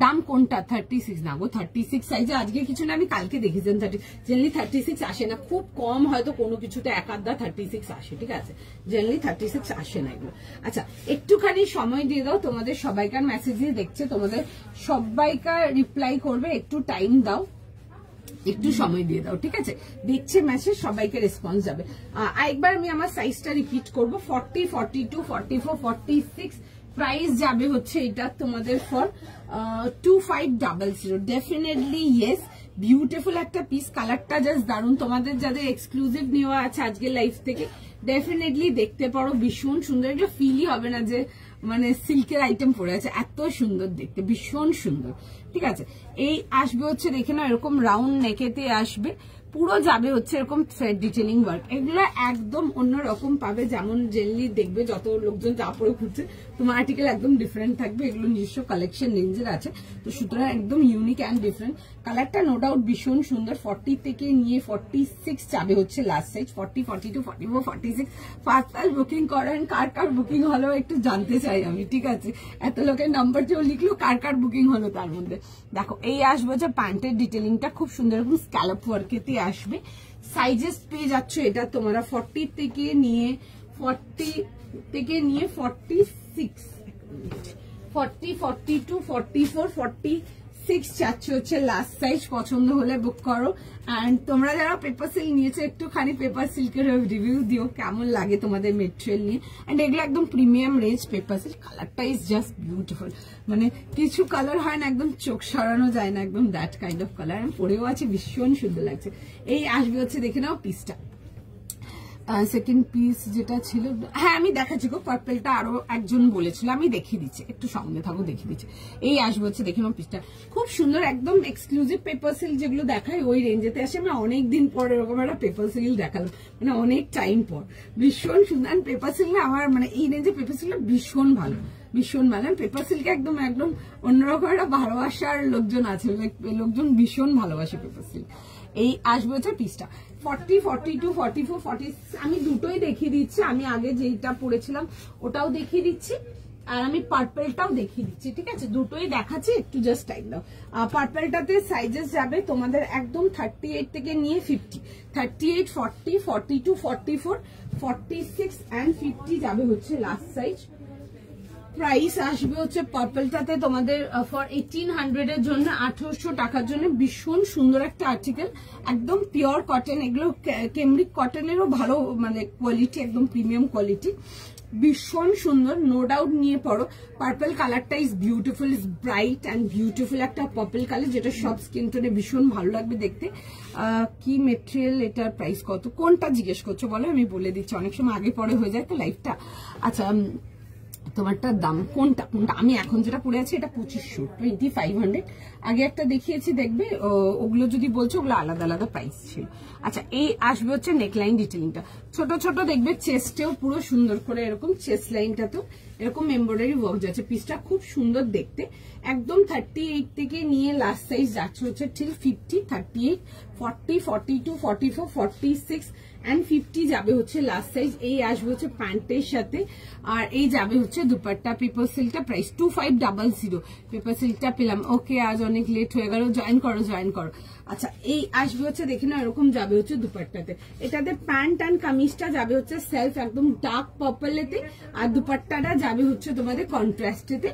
দাম কোনটা? 36 না গো, 36 সাইজে আজকে কিছু না, আমি কালকে দেখেছেন 30, জেনারেলি 36 আসে না, খুব কম হয়তো কোনো কিছুতে এক আধা 36 আসে, ঠিক আছে? জেনারেলি 36 আসে না এগুলো। আচ্ছা, একটুখানি সময় দিয়ে দাও, তোমাদের সবাইকার মেসেজ দিয়ে দেখছে, তোমাদের সবাইকার রিপ্লাই করবে, একটু টাইম দাও, একটু সময় দিয়ে দাও, ঠিক আছে? দেখছে মেসেজ, সবাইকে রেসপন্স যাবে। একবার আমি আমার সাইজটা রিপিট করবো, 40, 42, 44, 46, প্রাইস যাবে হচ্ছে এটা তোমাদের ফর 2500। ডেফিনেটলি ইয়েস, বিউটিফুল একটা পিস, কালারটা জাস্ট দারুন। তোমাদের যাদের এক্সক্লুসিভ নেওয়া আছে আজকের লাইফ থেকে, ডেফিনেটলি দেখতে পারো, ভীষণ সুন্দর। এটা ফিলই হবে না যে মানে সিল্কের আইটেম পরে আছে, এত সুন্দর দেখতে, ভীষণ সুন্দর, ঠিক আছে? এই আসবে হচ্ছে, দেখে না, এরকম রাউন্ড নেকেতে আসবে, পুরো যাবে হচ্ছে এরকম থ্রেড ডিটেলিং ওয়ার্ক। এগুলো একদম অন্যরকম পাবে, যেমন জেনারেলি দেখবে যত লোকজন যা পরে ঘুরছে তোমার আর্টিকেল একদম ডিফারেন্ট থাকবে। এগুলো নিজস্ব কালেকশন রেঞ্জের আছে, তো সুতরাং একদম ইউনিক অ্যান্ড ডিফারেন্ট। কালারটা নো ডাউট ভীষণ সুন্দর। 40 থেকে নিয়ে 46 যাবে হচ্ছে লাস্ট সাইজ, 40, 42, 44, 46। ফার্স্ট বুকিং করেন, কার কার বুকিং হলো একটু জানতে চাই আমি, ঠিক আছে? এত লোকের নাম্বার কেউ লিখলো, কার কার বুকিং হলো তার মধ্যে। দেখো এই আসবে যে প্যান্টের ডিটেলিংটা খুব সুন্দর এরকম স্ক্যালপ ওয়ার্কেতে আসবে। সাইজেস পেয়ে যাচ্ছ এটা তোমরা 40 থেকে নিয়ে 46, 40, 42, 44, 46 চাচ্ছ হচ্ছে লাস্ট সাইজ। পছন্দ হলে বুক করো। অ্যান্ড তোমরা যারা পেপার সিল্ক নিয়েছো একটুখানি পেপার সিল্কের রিভিউ দিও, কেমন লাগে তোমাদের মেটেরিয়াল নিয়ে। অ্যান্ড এগুলো একদম প্রিমিয়াম রেঞ্জ পেপার সিল্ক। কালারটা ইজ জাস্ট বিউটিফুল, মানে কিছু কালার হয় না একদম চোখ সরানো যায় না, একদম দ্যাট কাইন্ড অফ কালার। আমি পরেও আছে, ভীষণ সুন্দর লাগছে। এই আসবে হচ্ছে, দেখে নাও পিসটা, সেকেন্ড পিস যেটা ছিল। হ্যাঁ আমি দেখাচ্ছি গো, পার্পেলটা আরো একজন বলেছিল, আমি দেখিয়ে দিচ্ছি, একটু সঙ্গে থাকো দেখিয়ে দিচ্ছি। এই আসবে হচ্ছে, দেখে নাও পিসটা খুব সুন্দর, একদম এক্সক্লুসিভ পেপার সিল্ক যেগুলো দেখায় ওই রেঞ্জেতে আসে। আমি অনেকদিন পর এরকম একটা পেপার সিল্ক দেখালাম, মানে অনেক টাইম পর। ভীষণ সুন্দর পেপার সিল্ক না, আমার মানে এই রেঞ্জে পেপার সিল্কটা ভীষণ ভালো, ভীষণ ভালো। পেপার সিল্কে একদম একদম অন্যরকম একটা ভালোবাসার লোকজন আছে, লোকজন ভীষণ ভালোবাসে পেপার সিল্ক। এই আসবে হচ্ছে পিসটা 40, 42, 44, 40। আমি দুটোই দেখিয়ে দিচ্ছি, আমি আগে যেটা পড়েছিলাম ওটাও দেখিয়ে দিচ্ছি, আর আমি পার্পেলটাও দেখিয়ে দিচ্ছি, ঠিক আছে? দুটোই দেখাচ্ছি, একটু জাস্ট টাইম দাও। পার্পেলটাতে সাইজেস যাবে তোমাদের একদম 38 থেকে নিয়ে 50, 38, 40, 42, 44, 46 অ্যান্ড 50 যাবে হচ্ছে লাস্ট সাইজ। প্রাইস আসবে হচ্ছে পার্পলটাতে তোমাদের ফর 1800 এর জন্য, 1800 টাকার জন্য। ভীষণ সুন্দর একটা আর্টিকেল, একদম পিওর কটন। এগুলো কেমব্রিক কটনেরও ভালো মানে কোয়ালিটি, একদম প্রিমিয়াম কোয়ালিটি, ভীষণ সুন্দর। নো ডাউট নিয়ে পড়ো। পার্পল কালারটা is beautiful, is bright and beautiful একটা পার্পল কালার, যেটা সব স্কিন টোনে ভীষণ ভালো লাগবে দেখতে। কি মেটেরিয়াল, এটার প্রাইস কত, কোনটা জিজ্ঞেস করছো বলো, আমি বলে দিচ্ছি, অনেক সময় আগে পরে হয়ে যায় তো লাইফটা। আচ্ছা তোমারটার দাম কোনটা কোনটা, আমি এখন যেটা পরে আছি এটা 2500, 2500। আগে একটা দেখিয়েছি দেখবে, ওগুলো যদি বলছো ওগুলো আলাদা আলাদা প্রাইস ছিল। আচ্ছা এই আসবে হচ্ছে নেকলাইন ডিটেলিংটা, ছোট ছোট দেখবে, চেস্টেও পুরো সুন্দর করে এরকম চেস্ট লাইনটা তো এরকম এমব্রয়ডারি ওয়ার্ক যাচ্ছে। পিসটা খুব সুন্দর দেখতে, একদম 38 থেকে নিয়ে লাস্ট সাইজ যাচ্ছে হচ্ছে ঠিক 50, 38, 40, 42, 44, 46 অ্যান্ড 50 যাবে হচ্ছে লাস্ট সাইজ। এই আসবে হচ্ছে প্যান্টের সাথে, আর এই যাবে হচ্ছে দুপাট্টা। পেপার সিল্কটা প্রাইস 2500। পেপার সিল্কটা পেলাম। ওকে আজ অনেক লেট হয়ে গেল, জয়েন করো জয়েন করো। আচ্ছা এই আসবে হচ্ছে, দেখে না এরকম যাবে হচ্ছে দুপাট্টাতে। এটাতে প্যান্ট অ্যান্ড কামিজটা যাবে হচ্ছে সেলফ একদম ডার্ক পার্পলেতে, আর দুপাট্টাটা যাবে হচ্ছে তোমাদের কন্ট্রাস্টেতে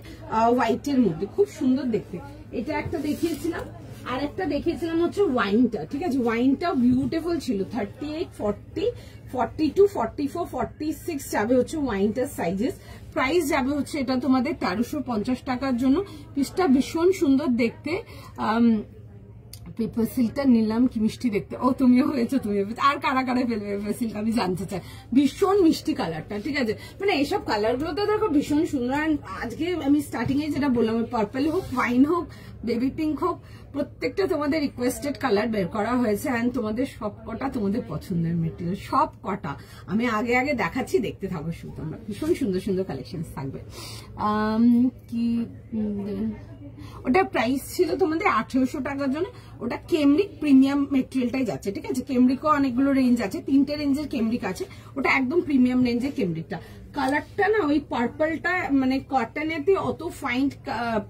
হোয়াইটের মধ্যে, খুব সুন্দর দেখতে। এটা একটা দেখিয়েছিলাম, আর একটা দেখিয়েছিলাম হচ্ছে ওয়াইনটা, ঠিক আছে? ওয়াইনটাও বিউটিফুল ছিল। 38, 40, 42, 44, 46 যাবে হচ্ছে ওয়াইনটার সাইজেস। প্রাইস যাবে হচ্ছে এটা তোমাদের 1350 টাকার জন্য। পিসটা ভীষণ সুন্দর দেখতে। পেপার সিল্কটা নিলাম, কি মিষ্টি দেখতে। ও তুমিও হয়েছো, তুমি আর কারা কারা ফেলবে পেপার সিল্ক আমি জানতে চাই। ভীষণ মিষ্টি কালারটা, ঠিক আছে? মানে এইসব কালার গুলো তো দেখো ভীষণ সুন্দর। আজকে আমি স্টার্টিং এ যেটা বললাম, পার্পল হোক, ওয়াইন হোক, বেবি পিঙ্ক হোক, প্রত্যেকটা তোমাদের রিকোয়েস্টেড কালার বের করা হয়েছে। অ্যান্ড তোমাদের সব কটা তোমাদের পছন্দের মেটেরিয়াল, সব কটা আমি আগে আগে দেখাচ্ছি, দেখতে থাকো শুধু তোমরা। ভীষণ সুন্দর সুন্দর কালেকশন থাকবে। কি ওটা প্রাইস ছিল তোমাদের 1800 টাকার জন্য। ওটা কেমব্রিক প্রিমিয়াম মেটেরিয়ালটাই যাচ্ছে, ঠিক আছে? কেমব্রিকও অনেকগুলো রেঞ্জ আছে, 3টে রেঞ্জের কেমব্রিক আছে, ওটা একদম প্রিমিয়াম রেঞ্জের কেমব্রিকটা। কালারটা না ওই পার্পলটা মানে কটনেতে অত ফাইন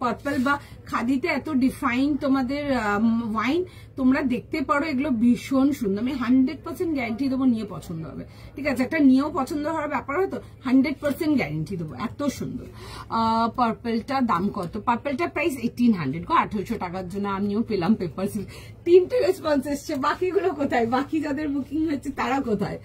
পার্পল বা খাদিতে এত ডিফাইন তোমাদের ওয়াইন তোমরা দেখতে পারো। এগুলো ভীষণ সুন্দর, আমি 100% গ্যারান্টি দেবো নিয়ে পছন্দ হবে, ঠিক আছে? একটা নিয়েও পছন্দ হওয়ার ব্যাপার হয়তো, 100% গ্যারান্টি দেবো, এত সুন্দর। পার্পলটা দাম কত? পার্পলটা প্রাইস 1800 গো, 1800 টাকার জন্য আমিও পেলাম পেপার সিল্ক। 3টে রেসপন্স এসছে, বাকিগুলো কোথায়? বাকি যাদের বুকিং হয়েছে তারা কোথায়?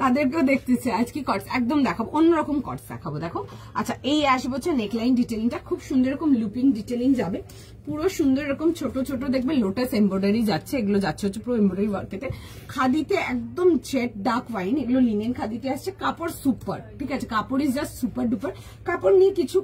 তাদেরকেও দেখতেছে। আজকে কটস একদম দেখাবো, অন্যরকম কটস দেখাবো, দেখো। আচ্ছা এই আসবে হচ্ছে নেকলাইন ডিটেলিংটা, খুব সুন্দর এরকম লুপিং ডিটেলিং যাবে, পুরো সুন্দর এরকম ছোট ছোট দেখবে লোটাস এমব্রয়ডারি যাবে। যাচ্ছে, এগুলো যাচ্ছে হচ্ছে পুরো এমব্রয়ডারি ওয়ার্কেতে, খাদিতে একদম জেড ডার্ক ওয়াইন, এগুলো লিনেন খাদিতে আসছে, কাপড় সুপার, ঠিক আছে, কাপড় ইজ জাস্ট সুপার ডুপার, কাপড় নিয়ে কিছু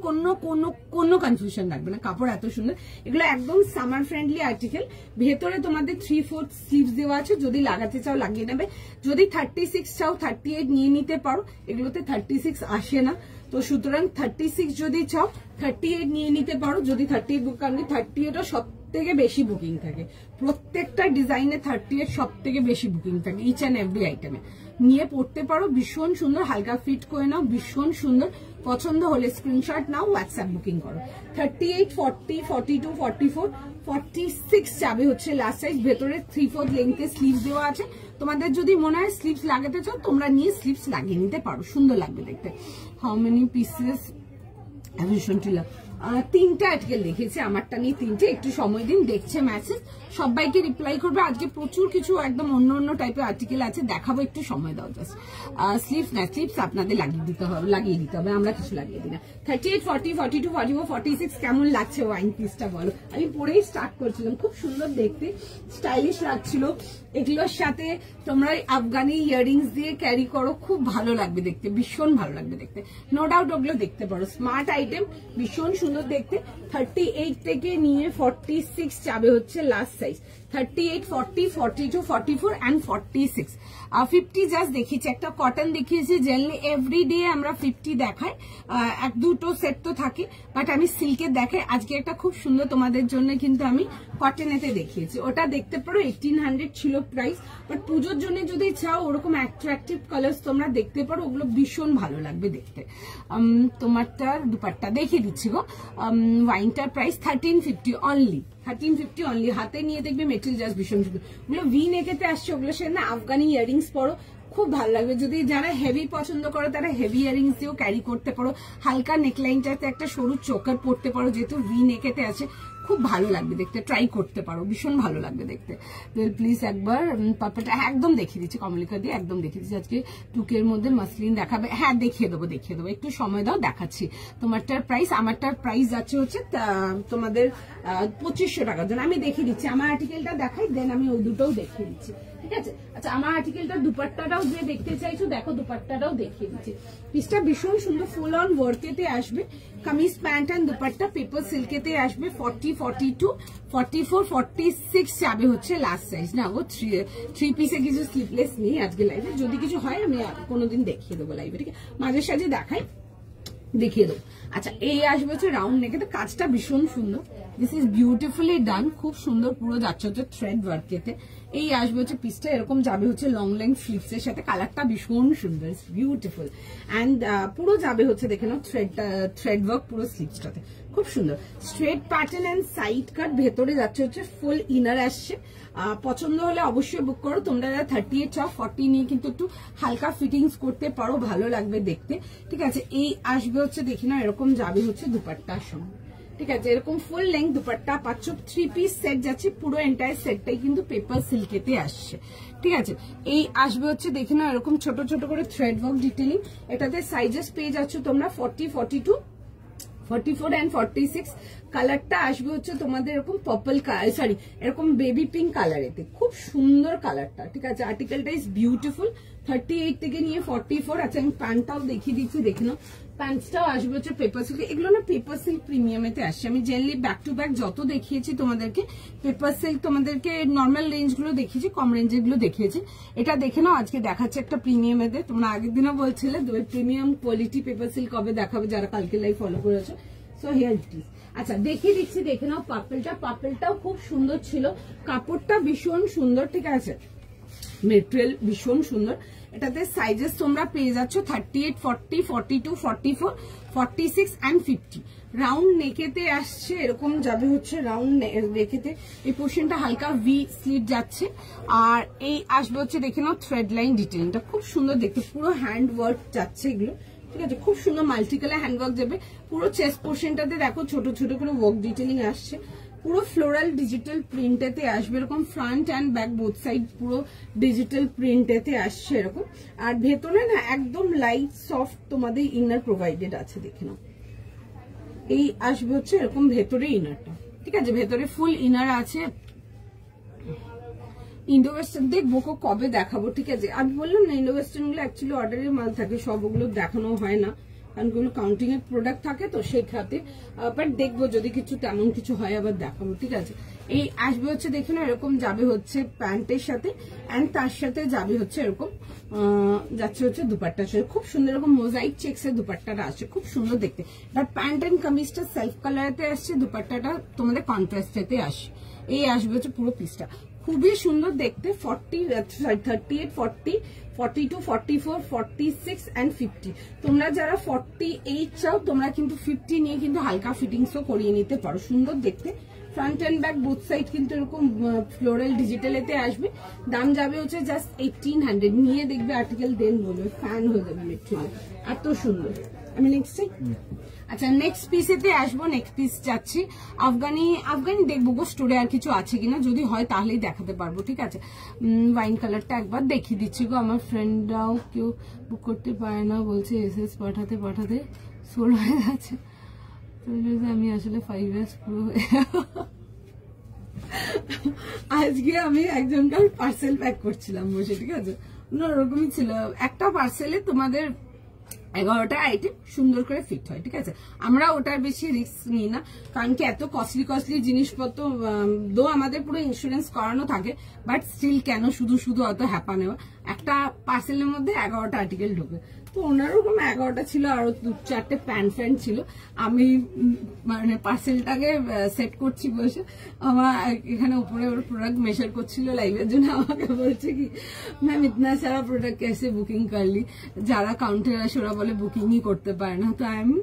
কোনো কনফিউশন রাখবে না, কাপড় এত সুন্দর, এগুলো একদম সামার ফ্রেন্ডলি আর্টিকেল, ভেতরে তোমাদের 3/4 স্লিভস দেওয়া আছে, যদি লাগাতে চাও লাগিয়ে নেবে, যদি 36 চাও 38 নিয়ে নিতে পারো, এগুলোতে 36 আসে না, তো সুতরাং 36 যদি চাও 38 নিয়ে নিতে পারো, যদি 38 বুক, কারণ 38 সব থেকে বেশি বুকিং থাকে, প্রত্যেকটা ডিজাইনে 38 সব থেকে বেশি বুকিং থাকে ইচ অ্যান্ড এভরি আইটেমে, নিয়ে পড়তে পারো, ভীষণ সুন্দর, হালকা ফিট করে নাও, ভীষণ সুন্দর, পছন্দ হলে স্ক্রিনশট নাও, হোয়াটসঅ্যাপ বুকিং করো। 38, 40, 42, 44, 46 যাবে হচ্ছে লাস্ট সাইজ, ভেতরে 3/4 লেন্থে স্লিভস দেওয়া আছে, তোমাদের যদি মনে হয় স্লিভস লাগাতে চাও তোমরা নিয়ে স্লিভস লাগিয়ে নিতে পারো, সুন্দর লাগবে দেখতে। হাউ মেনি পিসেস, ভীষণ টিলা, 3টা আর্টিকেল দেখেছি, আমারটা নিয়ে 3টে, একটু সময় দিন, দেখছে মেসেজ, সবাইকে রিপ্লাই করবে, আজকে প্রচুর কিছু একদম অন্য টাইপের আর্টিকেল আছে, দেখাবো, একটু সময় দাও জাস্ট। স্লিভস না, স্লিভস আপনাদের লাগিয়ে দিতে হবে, আমরা কিছু লাগিয়ে দিই না। 38, 40, 42, 44, 46 কেমন লাগছে ওয়াইন পিসটা বলো, আমি পরেই স্টার্ট করছিলাম, খুব সুন্দর দেখতে, স্টাইলিশ লাগছিল, এগুলোর সাথে তোমরা আফগানি ইয়াররিংস দিয়ে ক্যারি করো, খুব ভালো লাগবে দেখতে, ভীষণ ভালো লাগবে দেখতে, নো ডাউট ওগুলো দেখতে পারো, স্মার্ট আইটেম, ভীষণ সুন্দর দেখতে। 38 থেকে নিয়ে 46 যাবে হচ্ছে লাস্ট সাইজ, 38, 40, 42, 44 and 46, 50 জাস্ট দেখিয়েছি, একটা কটন দেখিয়েছি, জেনারেলি এভরিডে আমরা 50 দেখাই, 1-2 সেট তো থাকে, বাট আমি সিল্কের দেখাই, আজকে একটা খুব সুন্দর তোমাদের জন্য কিন্তু আমি কটনেতে দেখিয়েছি, ওটা দেখতে পারো, 1800 ছিল প্রাইস, বাট পুজোর জন্য যদি চাও ওরকম অ্যাট্রাকটিভ কালার্স তোমরা দেখতে পারো, ওগুলো ভীষণ ভালো লাগবে দেখতে। তোমারটার দুপাট্টা দেখিয়ে দিচ্ছি গো, ওয়াইনটার প্রাইস 1350 অনলি, 1350 অনলি, হাতে নিয়ে দেখবে মেটেরিয়াল জাস্ট ভীষণ সুন্দর, ওগুলো ভি নেকেতে আসছে, ওগুলো সে না আফগানি ইয়ারিংস পরো, খুব ভালো লাগবে, যদি যারা হেভি পছন্দ করো তারা হেভি ইয়ারিংস দিয়েও ক্যারি করতে পারো, হালকা নেকলাইনটাতে একটা সরু চোকার পরতে পারো, যেহেতু ভি নেকেতে আছে, খুব ভালো লাগবে দেখতে, ট্রাই করতে পারো, ভীষণ ভালো লাগবে দেখতে। প্লিজ একবার পার্পলটা একদম দেখিয়ে দিচ্ছি, কমলিকা দিয়ে একদম দেখিয়ে দিচ্ছি, আজকে টুকের মধ্যে মাসলিন দেখাবে, হ্যাঁ দেখিয়ে দেবো, একটু সময় দাও, দেখাচ্ছি। তোমারটার প্রাইস, আমারটার প্রাইস যাচ্ছে হচ্ছে তোমাদের 2500 টাকার জন্য, আমি দেখিয়ে দিচ্ছি, আমার আর্টিকেলটা দেখাই, দেন আমি ওই দুটোও দেখিয়ে দিচ্ছি, ঠিক আছে। আচ্ছা, আমার আর্টিকেলটা দুপাট্টাটাও যে দেখতে চাইছো দেখো, দুপাট্টাটাও দেখিয়ে দিচ্ছি, পিসটা ভীষণ সুন্দর, ফুল অন ওয়ার্কেতে আসবে, kameez pant and dupatta paper সিল্কেতে আসবে, 40, 42, 44, 46 যাবে হচ্ছে লাস্ট সাইজ, না ও 3 পিসে কিছু স্লিপলেস নেই আজকে লাইভে, যদি কিছু হয় আমি কোনোদিন দেখিয়ে দেবো লাইভে, ঠিক আছে, মাঝে সাঝে দেখাই, দেখিয়ে দেবো। আচ্ছা, এই আসবে হচ্ছে রাউন্ড নেকেতে, কাজটা ভীষণ সুন্দর, দিস ইজ বিউটিফুলি ডান, খুব সুন্দর, পুরো যাচ্ছে হচ্ছে থ্রেড ওয়ার্কেতে, এই আসবে হচ্ছে পিসটা এরকম যাবে হচ্ছে লং লেন্থ স্লিভস এর সাথে, কালারটা ভীষণ সুন্দর, বিউটিফুল, অ্যান্ড পুরো যাবে হচ্ছে দেখে নাও থ্রেড ওয়ার্ক পুরো স্লিভসটাতে, খুব সুন্দর, straight pattern and side cut, ভেতরে যাচ্ছে হচ্ছে ফুল ইনার আসছে, পছন্দ হলে অবশ্যই বুক করো, তোমরা 38 চাও 40 নিয়ে কিন্তু একটু হালকা ফিটিংস করতে পারো, ভালো লাগবে দেখতে, ঠিক আছে। এই আসবে হচ্ছে দেখি না এরকম যাবে হচ্ছে দুপাট্টার সঙ্গে, ঠিক আছে, এরকম ফুল লেন্থ দুপাট্টা পাচ্ছ, 3 পিস সেট যাচ্ছে, পুরো এন্টায়ার সেটটাই কিন্তু পেপার সিল্কেতে আসছে, ঠিক আছে। এই আসবে হচ্ছে দেখি না এরকম ছোট ছোট করে থ্রেড ওয়ার্ক ডিটেইলিং, এটাতে সাইজেস পেয়ে যাচ্ছ তোমরা 40, 42, 44 and 46, কালারটা আসবে হচ্ছে তোমাদের এরকম পার্পল কালার, সরি এরকম বেবি পিঙ্ক কালারেতে, খুব সুন্দর কালারটা, ঠিক আছে, আর্টিকেলটা ইজ বিউটিফুল, 38 থেকে নিয়ে 44। আচ্ছা, আমি প্যান্টটাও দেখিয়ে দিচ্ছি, দেখে নাও, প্যান্টসটাও আসবে হচ্ছে পেপার সিল্ক, এগুলো না পেপার সিল্ক প্রিমিয়ামেতে আসছে, আমি জেনারেলি ব্যাক টু ব্যাক যত দেখিয়েছি তোমাদেরকে পেপার সিল্ক, তোমাদেরকে নর্মাল রেঞ্জ গুলো দেখিয়েছি, কম রেঞ্জের গুলো দেখিয়েছি, এটা দেখে নাও, আজকে দেখাচ্ছে একটা প্রিমিয়ামেতে, তোমরা আগের দিনও বলছিলে প্রিমিয়াম কোয়ালিটি পেপার সিল্ক কবে দেখাবে, যারা কালকে লাইভ ফলো করেছো, সো হিয়ার ইট ইজ। আচ্ছা, দেখিয়ে দিচ্ছি, দেখে নাও পার্পলটাও খুব সুন্দর ছিল, কাপড়টা ভীষণ সুন্দর, ঠিক আছে, মেটেরিয়াল ভীষণ সুন্দর, এটাতে সাইজেস তোমরা পেয়ে যাচ্ছ 38, 40, 42, 44, 46 and 50, রাউন্ড নেকেতে আসছে, এরকম যাবে হচ্ছে রাউন্ড নেকেতে, এই পোর্শনটা হালকা ভি স্লিভ যাচ্ছে, আর এই আসবে হচ্ছে দেখে নাও থ্রেড লাইন ডিটেইলিংটা, খুব সুন্দর দেখতে, পুরো হ্যান্ড ওয়ার্ক যাচ্ছে এগুলো, ঠিক আছে, খুব সুন্দর মাল্টি কালার হ্যান্ড ওয়ার্ক যাবে, পুরো চেস্ট পোর্শনটাতে দেখো ছোট ছোট করে ওয়ার্ক ডিটেইলিং আসছে, পুরো ফ্লোরাল ডিজিটাল প্রিন্টেতে আসবে, এরকম front and back both side পুরো ডিজিটাল প্রিন্টেতে আসছে এরকম, আর ভেতরে না একদম লাইট সফট তোমাদের ইনার প্রোভাইডেড আছে, দেখে নাও, এই আসবে হচ্ছে এরকম ভেতরে ইনারটা, ঠিক আছে, ভেতরে ফুল ইনার আছে, ইন্ডো ওয়েস্টার্ন দেখবো কবে দেখাবো, ঠিক আছে। আমি বললাম না ইন্ডো ওয়েস্টার্ন গুলো অ্যাকচুয়ালি অর্ডারের মাল থাকে, সবগুলো দেখানো হয় না, কারণ কোনো কাউন্টিং এর প্রোডাক্ট থাকে তো সেই খাতে। বাট দেখবো যদি কিছু তেমন কিছু হয় আবার দেখাবো, ঠিক আছে। এই আসবে হচ্ছে দেখে না এরকম যাবে হচ্ছে প্যান্টের সাথে, এন্ড তার সাথে যাবে হচ্ছে এরকম যাচ্ছে হচ্ছে দুপাট্টা, খুব সুন্দর এরকম মোজাইক চেক্স এর দুপাট্টাটা আসছে, খুব সুন্দর দেখতে। বাট প্যান্ট এন্ড কামিজটা সেলফ কালারেতে আসছে, দুপাট্টাটা তোমাদের কন্ট্রাস্টেতে আসে। এই আসবে হচ্ছে পুরো পিসটা, খুবই সুন্দর দেখতে। 38, 40, 42, 44, 46 and 50। তোমরা যারা 48 চাও তোমরা কিন্তু 50 নিয়ে কিন্তু হালকা ফিটিংসও করিয়ে নিতে পারো, সুন্দর দেখতে। Front end back both side কিন্তু এরকম ফ্লোরাল ডিজিটালেতে আসবে। দাম যাবে হচ্ছে জাস্ট 1800। নিয়ে দেখবে আর্টিকেল দেন বলবে, ফ্যান হয়ে যাবে লিটারালি, এত সুন্দর। আমি নেক্সট আচ্ছা নেক্সট পিসেতে আসবো। নেক্সট পিস যাচ্ছি আফগানি দেখবো গো স্টোরে আর কিছু আছে কিনা, যদি হয় তাহলেই দেখাতে পারবো, ঠিক আছে। ওয়াইন কালারটা একবার দেখিয়ে দিচ্ছি গো, আমার ফ্রেন্ডরাও কেউ বুক করতে পারে না, বলছে এসএস পাঠাতে সোল হয়ে যাচ্ছে। আমি আসলে 5 years পুরো আজকে আমি একজনকার পার্সেল প্যাক করছিলাম বসে, ঠিক আছে। ওরকমই ছিল, একটা পার্সেলে তোমাদের 11টা আইটেম সুন্দর করে ফিট হয়, ঠিক আছে। আমরা ওটার বেশি রিস্ক নিই না, কারণ কি এত কস্টলি জিনিসপত্র, দো আমাদের পুরো ইন্স্যুরেন্স করানো থাকে, বাট স্টিল কেন শুধু অত হ্যাপা নেওয়া। একটা পার্সেলের মধ্যে 11টা আর্টিকেল ঢোকে, তো ওনার ওরকম 11টা ছিল, আরো 2-4টে প্যান্ট ছিল। আমি মানে পার্সেলটাকে সেট করছি বসে, আমার এখানে উপরে ওর প্রোডাক্ট মেজার করছিল লাইভের জন্য, আমাকে বলছে কি ম্যাম ইতনা সারা প্রোডাক্ট कैसे বুকিং করলি, যারা কাউন্টার আসে ওরা বলে বুকিংই করতে পারে না। তো আমি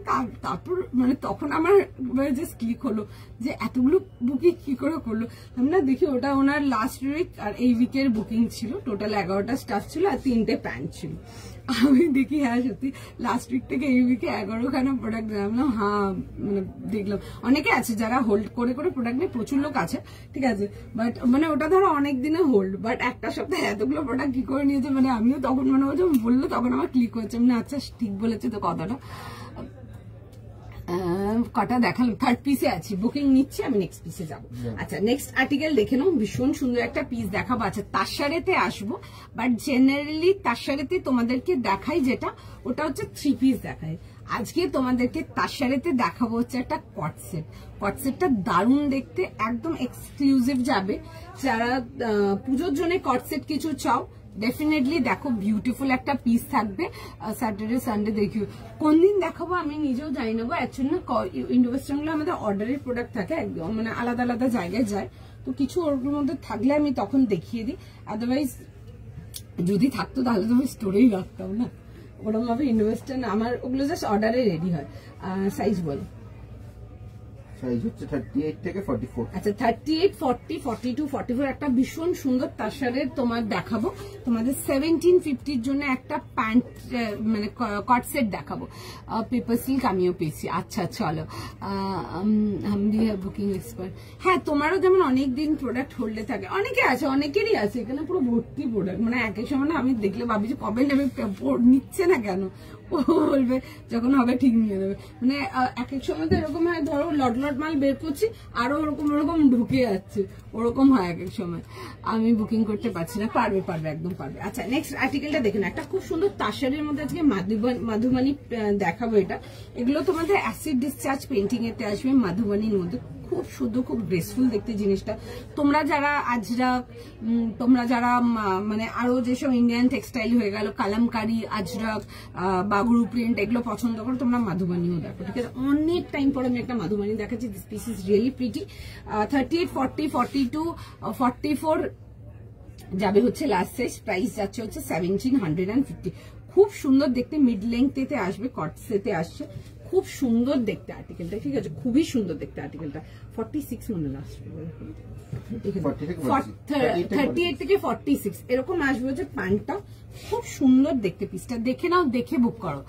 তারপর মানে তখন আমার জাস্ট ক্লিক হলো যে এতগুলো বুকিং কি করে করলো। আমি না দেখি ওটা ওনার লাস্ট উইক আর এই উইকের বুকিং ছিল, টোটাল 11টা স্টাফ ছিল আর 3টে প্যান্ট ছিল। আমি দেখি হ্যাঁ সত্যি লাস্ট উইক থেকে এই উইকে 11খানা প্রোডাক্ট জানলাম। হ্যাঁ মানে দেখলাম অনেকে আছে যারা হোল্ড করে প্রোডাক্ট নিয়ে, প্রচুর লোক আছে, ঠিক আছে। বাট মানে ওটা ধরো অনেক দিনে হোল্ড, বাট একটা সপ্তাহে এতগুলো প্রোডাক্ট কি করে নিয়েছে, মানে আমিও তখন মানে ও যখন বললো তখন আমার ক্লিক হচ্ছে, মানে আচ্ছা ঠিক বলেছে তো কথাটা। কটা দেখালাম, থার্ড পিসে আছি, বুকিং নিচ্ছি, আমি নেক্সট পিসে যাবো। আচ্ছা নেক্সট আর্টিকেল দেখে নাও, ভীষণ সুন্দর একটা পিস দেখাবো। আচ্ছা তাসারেতে আসবো, বাট জেনারেলি তাসারেতে তোমাদেরকে দেখাই যেটা, ওটা হচ্ছে 3 পিস দেখাই। আজকে তোমাদেরকে তাসারেতে দেখাবো হচ্ছে একটা কটসেটটা দারুণ দেখতে, একদম এক্সক্লুসিভ যাবে। যারা পুজোর জন্য কটসেট কিছু চাও ডেফিনেটলি দেখো, বিউটিফুল একটা পিস থাকবে। স্যাটারডে সানডে দেখিও, কোন দিন দেখাবো আমি নিজেও জানি না, অ্যাকচুয়ালি না ইন্ডো ওয়েস্টার্ন গুলো আমাদের অর্ডারের প্রোডাক্ট থাকে, একদম মানে আলাদা জায়গায় যায়, তো কিছু ওর মধ্যে থাকলে আমি তখন দেখিয়ে দিই। আদারওয়াইজ যদি থাকতো তাহলে তো আমি স্টোরেই রাখতাম না, ওরকম ভাবে ইন্ডো ওয়েস্টার্ন আমার ওগুলো জাস্ট অর্ডারে রেডি হয়। সাইজ বলো। সাইজ হচ্ছে 38 থেকে 44। আচ্ছা 38, 40, 42, 44 একটা ভীষণ সুন্দর তাসারের তোমার দেখাবো। তোমাদের 1750 জন্য একটা প্যান্ট মানে কট সেট দেখাবো, পেপার সিল্ক আমিও পেয়েছি। আচ্ছা চলো, বুকিং এক্সপার্ট। হ্যাঁ তোমারও যেমন অনেকদিন প্রোডাক্ট হোল্ডে থাকে, অনেকে আছে, অনেকেরই আছে এখানে পুরো ভর্তি প্রোডাক্ট, মানে এক এক সময় আমি দেখলে ভাবি যে কবে নেবে, নিচ্ছে না কেন, ও বলবে যখন হবে ঠিক নিয়ে দেবে। মানে এক এক সময় তো এরকম হয়, ধরো লট মাল বের করছি আরো ওরকম ঢুকে যাচ্ছে, ওরকম হয় এক এক সময়। আমি বুকিং করতে পারছি না, পারবে একদম পারবে। আচ্ছা নেক্সট আর্টিকেলটা দেখুন, একটা খুব সুন্দর তাসারের মধ্যে আজকে মাধুবানি দেখাবো। এগুলো তোমাদের অ্যাসিড ডিসচার্জ পেন্টিং এতে আসবে, মাধুবানির মধ্যে খুব সুন্দর, খুব গ্রেসফুল দেখতে জিনিসটা। তোমরা যারা আজরাক, তোমরা যারা মানে আরো যেসব ইন্ডিয়ান টেক্সটাইল হয়ে গেল, কালামকারি, আজরাক, বাগুরু প্রিন্ট এগুলো পছন্দ করো, তোমরা মাধুবানিও দেখো, ঠিক আছে। অনেক টাইম পর আমি একটা মাধুবানি দেখাচ্ছি, this piece is really pretty. 38, 40, 42, 44 যাবে হচ্ছে লাস্ট সাইজ, প্রাইস যাচ্ছে হচ্ছে 1750। খুব সুন্দর দেখতে, মিড লেংথেতে আসবে, কটসেতে আসছে, খুব সুন্দর দেখতে আর্টিকেলটা, ঠিক আছে, খুবই সুন্দর দেখতে আর্টিকেলটা। 46 মনে লাস্ট, 38 থেকে 46 এরকম আসবে হচ্ছে প্যান্টটা, খুব সুন্দর দেখতে। পিসটা দেখে নাও, দেখে বুক করো।